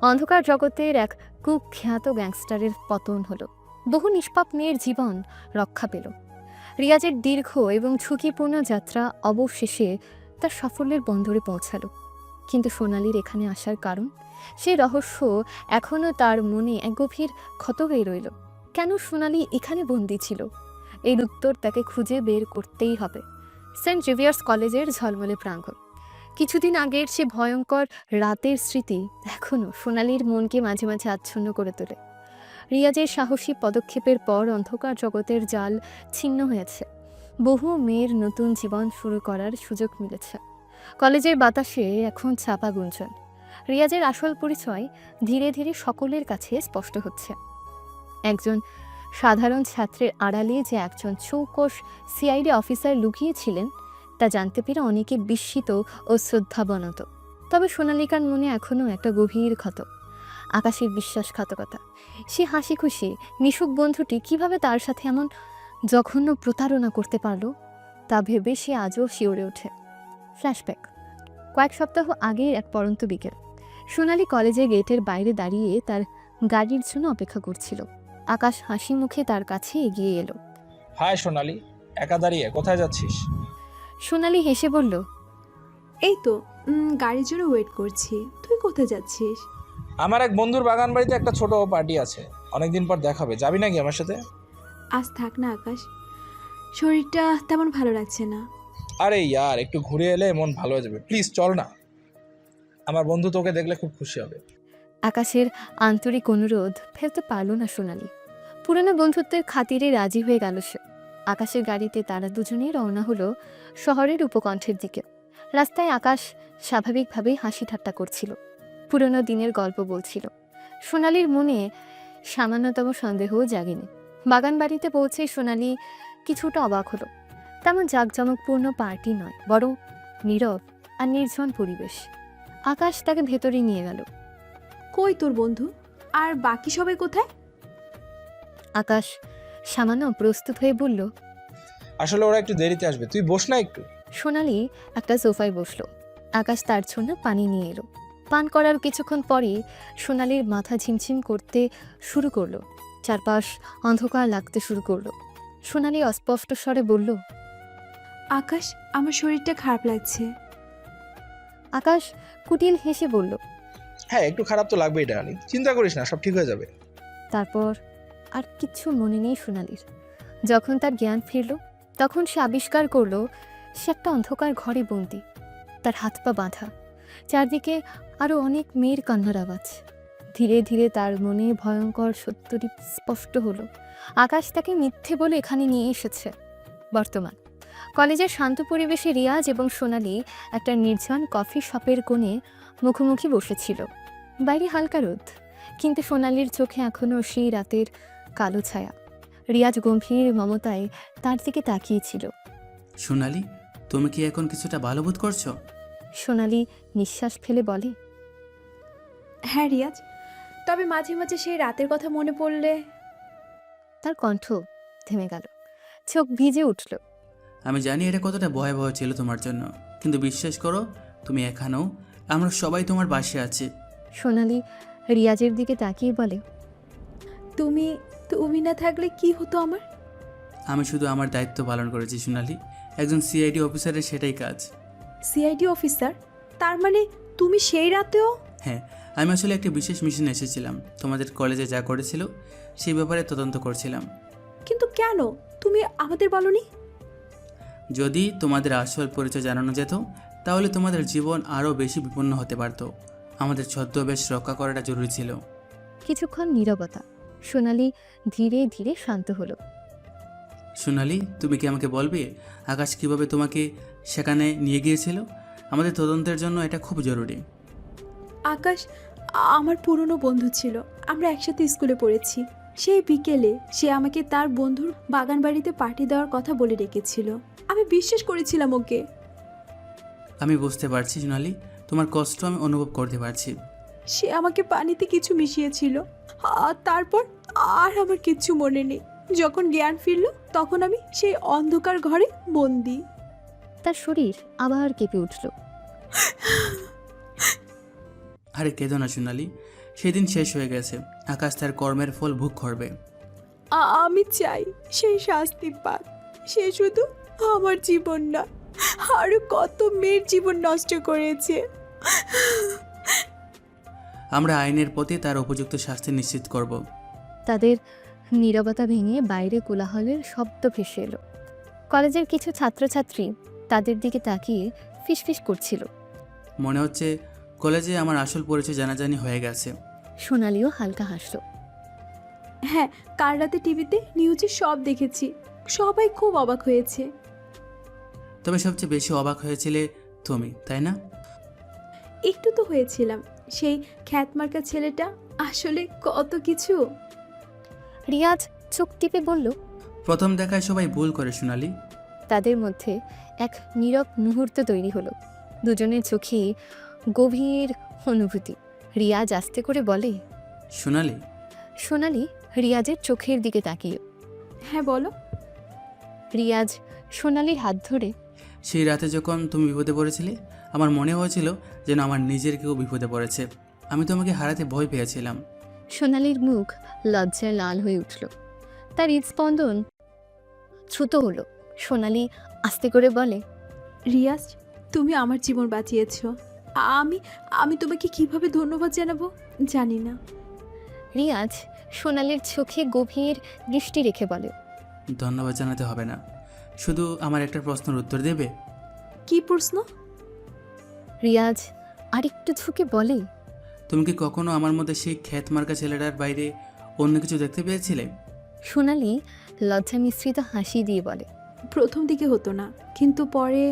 অন্ধকার জগতের এক কুখ্যাত গ্যাংস্টারের পতন হলো। বহু নিষ্পাপ মেয়ের জীবন রক্ষা পেল। রিয়াজের দীর্ঘ এবং ঝুঁকিপূর্ণ যাত্রা অবশেষে তার সাফল্যের বন্দরে পৌঁছালো। কিন্তু সোনালির এখানে আসার কারণ, সেই রহস্য এখনও তার মনে এক গভীর ক্ষত হয়ে রইল। কেন সোনালি এখানে বন্দী ছিল? এর উত্তর তাকে খুঁজে বের করতেই হবে। সেন্ট জেভিয়ার্স কলেজের ঝলমলে প্রাঙ্গণ, কিছুদিন আগের সে ভয়ঙ্কর রাতের স্মৃতি এখনও সোনালির মনকে মাঝে মাঝে আচ্ছন্ন করে তোলে। রিয়াজের সাহসী পদক্ষেপের পর অন্ধকার জগতের জাল ছিন্ন হয়েছে। বহু মেয়ের নতুন জীবন শুরু করার সুযোগ মিলেছে। কলেজের বাতাসে এখন ছাপা গুঞ্জন। রিয়াজের আসল পরিচয় ধীরে ধীরে সকলের কাছে স্পষ্ট হচ্ছে। একজন সাধারণ ছাত্রের আড়ালে যে একজন চৌকস সিআইডি অফিসার লুকিয়েছিলেন, তা জানতে পেরে অনেকে বিস্মিত ও শ্রদ্ধাবনত। তবে সোনালিকার মনে এখনও একটা গভীর ক্ষত, আকাশের বিশ্বাসঘাতকতা। সে হাসি খুশি মিশুক বন্ধুটি কিভাবে তার সাথে এমন জঘন্য প্রতারণা করতে পারল তা ভেবে সে আজও শিউরে ওঠে। ফ্ল্যাশব্যাক কয়েক সপ্তাহ আগের এক পড়ন্ত বিকেল। সোনালি কলেজের গেটের বাইরে দাঁড়িয়ে তার গাড়ির জন্য অপেক্ষা করছিল। আকাশ হাসি মুখে তার কাছে এগিয়ে এলো। হাই সোনালি, একা দাঁড়িয়ে কোথায় যাচ্ছিস? সোনালি হেসে বলল, এই তো গাড়ির জন্য ওয়েট করছি। তুই কোথায় যাচ্ছিস? আমার এক বন্ধুর বাগান বাড়িতে একটা ছোট পার্টি আছে, অনেকদিন পর দেখাবে, যাবি নাকি আমার সাথে? আজ থাক না আকাশ, শরীরটা তেমন ভালো লাগছে না। আরে ইয়ার, একটু ঘুরে এলে মন ভালো হয়ে যাবে, প্লিজ চল না। আমার বন্ধু তোকে দেখলে খুব খুশি হবে। আকাশের আন্তরিক অনুরোধ ফেলতে পারল না সোনালি। পুরনো বন্ধুত্বের খাতিরে রাজি হয়ে গেল সে। আকাশের গাড়িতে তারা দুজনেই রওনা হলো শহরের উপকণ্ঠের দিকে। রাস্তায় আকাশ স্বাভাবিকভাবেই হাসি ঠাট্টা করছিল, পুরনো দিনের গল্প বলছিল। সোনালির মনে সামান্যতম সন্দেহও জাগেনি। বাগান বাড়িতে পৌঁছে সোনালি কিছুটা অবাক হলো। তেমন জাঁকজমকপূর্ণ পার্টি নয়, বরং নীরব আর নির্জন পরিবেশ। আকাশ তাকে ভেতরে নিয়ে গেল। কই তোর বন্ধু আর বাকি সবাই কোথায়? আকাশ সামান্য প্রস্তুত হয়ে বলল, আসলে ওরা একটু দেরিতে আসবে, তুই বস না একটু। সোনালি একটা সোফায় বসলো। আকাশ তার জন্য পানি নিয়ে এলো। পান করার কিছুক্ষণ পরই সোনালির মাথা ঝিমঝিম করতে শুরু করলো, চারপাশ অন্ধকার লাগতে শুরু করলো। সোনালি অস্পষ্ট স্বরে বলল, আকাশ, আমার শরীরটা খারাপ লাগছে। আকাশ কুটিল হেসে বলল, হ্যাঁ, একটু খারাপ তো লাগবেই ডার্লিং, চিন্তা করিস না, সব ঠিক হয়ে যাবে। তারপর আর কিচ্ছু মনে নেই সোনালির। যখন তার জ্ঞান ফিরল তখন সে আবিষ্কার করলো সে একটা অন্ধকার ঘরে বন্দি। তার হাত পা বাঁধা, চারদিকে আরও অনেক মেয়ের কান্নার আওয়াজ। ধীরে ধীরে তার মনে ভয়ঙ্কর সত্যটি স্পষ্ট হলো। আকাশ তাকে মিথ্যে বলে এখানে নিয়ে এসেছে। বর্তমান কলেজের শান্ত পরিবেশে রিয়াজ এবং সোনালি একটা নির্জন কফি শপের কোণে মুখোমুখি বসেছিল। বাইরে হালকা রোদ, কিন্তু সোনালির চোখে এখনও সেই রাতের কালো ছায়া। রিয়াজ গম্ভীর মমতায় তার দিকে তাকিয়েছিল। সোনালি, তুমি কি এখন কিছুটা ভালো বোধ করছো? সোনালি নিঃশ্বাস ফেলে বলে, হ্যাঁ রিয়াজ, তবে মাঝে মাঝে সেই রাতের কথা মনে পড়লে। তার কণ্ঠ থেমে গেল, চোখ ভিজে উঠল। আমি জানি এটা কতটা ভয়াবহ ছিল তোমার জন্য, কিন্তু বিশ্বাস করো, তুমি এখানেও, আমরা সবাই তোমার পাশে আছি। সোনালি রিয়াজের দিকে তাকিয়ে বলে, তুমি তুমি না থাকলে কি হতো আমার? আমি শুধু আমার দায়িত্ব পালন করেছি সোনালি, একজন সিআইডি অফিসারের সেটাই কাজ। CID officer? তার মানে তুমি সেই রাতেও? হ্যাঁ, আমি আসলে একটা বিশেষ মিশনে এসেছিলাম, তোমাদের কলেজে যা করেছিল সেই ব্যাপারে তদন্ত করছিলাম। কিন্তু কেন তুমি আমাদের বলনি? যদি তোমাদের আসল পরিচয় জানানো যেত তাহলে তোমাদের জীবন আরও বেশি বিপন্ন হতে পারত। আমাদের ছদ্মবেশ রক্ষা করাটা জরুরি ছিল। কিছুক্ষণ নীরবতা। সোনালি ধীরে ধীরে শান্ত হলো। সোনালি, তুমি কি আমাকে বলবে আকাশ কিভাবে তোমাকে সেখানে নিয়ে গিয়েছিল? আমাদের তদন্তের জন্য এটা খুব জরুরি। আকাশ আমার পুরনো বন্ধু ছিল, আমরা একসাথে স্কুলে পড়েছি। সেই বিকেলে সে আমাকে তার বন্ধুর বাগান বাড়িতে পার্টি দেওয়ার কথা বলে রেখেছিল। আমি বিশ্বাস করেছিলাম ওকে। আমি বুঝতে পারছি সোনালি, তোমার কষ্ট আমি অনুভব করতে পারছি। সে আমাকে পানিতে কিছু মিশিয়েছিল, আর তারপর আর আমার কিচ্ছু মনে নেই। যখন জ্ঞান ফিরল তখন আমি সেই অন্ধকার ঘরে বন্দি। তার শরীর আবার কেঁপে উঠল। আরে কেঁদো না সোনালি, সেদিন শেষ হয়ে গেছে, আকাশ তার কর্মের ফল ভোগ করবে। আমি চাই সেই শাস্তি পাক। সে শুধু আমার জীবন না, আরো কত মেয়ের জীবন নষ্ট করেছে। আমরা আইনের পথে তার উপযুক্ত শাস্তি নিশ্চিত করব। তাদের নীরবতা ভেঙে বাইরে কোলাহলের শব্দ ভেসে এলো। কলেজের কিছু ছাত্রছাত্রী তাদের দিকে তাকিয়ে ফিসফিস করছিল। মনে হচ্ছে কলেজে আমার আসল পরিচয় জানাজানি হয়ে গেছে। সোনালিও হালকা হাসলো। হ্যাঁ, কাল রাতে টিভিতে নিউজে সব দেখেছি, সবাই খুব অবাক হয়েছে। তবে সবচেয়ে বেশি অবাক হয়েছিলে তুমি, তাই না? একটু তো হয়েছিলাম। সেই খ্যাতমার্কা ছেলেটা আসলে কত কিছু। রিয়াজ চোখ টিপে বলল, প্রথম দেখায় সবাই ভুল করে সোনালি। তাদের মধ্যে এক নীরব মুহূর্ত তৈরি হলো। দুজনের চোখেই গভীর অনুভূতি। রিয়াজ আস্তে করে বলে, সোনালি, সোনালি রিয়াজের চোখের দিকে তাকিয়ে। হ্যাঁ বলো। রিয়াজ সোনালির হাত ধরে। সেই রাতে যখন তুমি বিপদে পড়েছিলে, আমার মনে হয়েছিল যেন আমার নিজের কেউ বিপদে পড়েছে। আমি তোমাকে হারাতে ভয় পেয়েছিলাম। সোনালির মুখ লজ্জায় লাল হয়ে উঠল, তার হৃদস্পন্দন দ্রুত হলো। সোনালি আস্তে করে বলে, রিয়াজ, তুমি আমার জীবন বাঁচিয়েছো। আমি আমি তোমাকে কিভাবে ধন্যবাদ জানাবো জানি না। রিয়াজ সোনালির চোখে গভীর দৃষ্টি রেখে বলে, ধন্যবাদ জানাতে হবে না, শুধু আমার একটা প্রশ্নের উত্তর দেবে। কি প্রশ্ন? রিয়াজ আরেকটু ঝুঁকে বলে, তুমি কি কখনো আমার মধ্যে সেই খ্যাত মার্কা ছেলেটার বাইরে অন্য কিছু দেখতে পেয়েছিলে? সোনালি লজ্জা মিশ্রিত হাসি দিয়ে বলে, প্রথম দিকে হতো না, কিন্তু পরে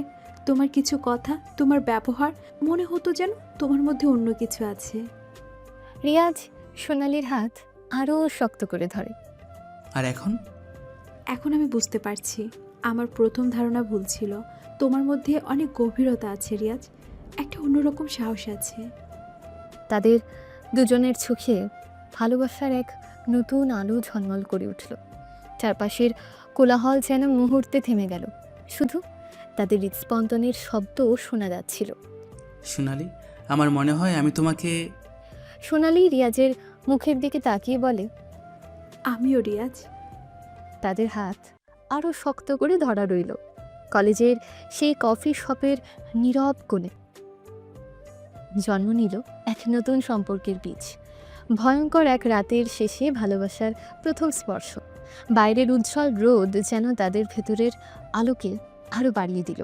তোমার কিছু কথা, তোমার ব্যবহার, মনে হতো যেন তোমার মধ্যে অন্য কিছু আছে। রিয়াজ সোনালির হাত আরও শক্ত করে ধরে। আর এখন? এখন আমি বুঝতে পারছি আমার প্রথম ধারণা ভুল ছিল। তোমার মধ্যে অনেক গভীরতা আছে রিয়াজ, একটা অন্যরকম সাহস আছে। তাদের দুজনের চোখে ভালোবাসার এক নতুন আলো ঝলমল করে উঠল। চারপাশের কোলাহল যেন মুহূর্তে থেমে গেল, শুধু তাদের হৃদস্পন্দনের শব্দও শোনা যাচ্ছিল। সোনালি, আমার মনে হয় আমি তোমাকে। সোনালি রিয়াজের মুখের দিকে তাকিয়ে বলে, আমিও রিয়াজ। তাদের হাত আরও শক্ত করে ধরা রইল। কলেজের সেই কফি শপের নীরব কোণে জন্ম নিল এক নতুন সম্পর্কের বীজ। ভয়ঙ্কর এক রাতের শেষে ভালোবাসার প্রথম স্পর্শ। বাইরের উজ্জ্বল রোদ যেন তাদের ভেতরের আলোকে আরও বাড়িয়ে দিল।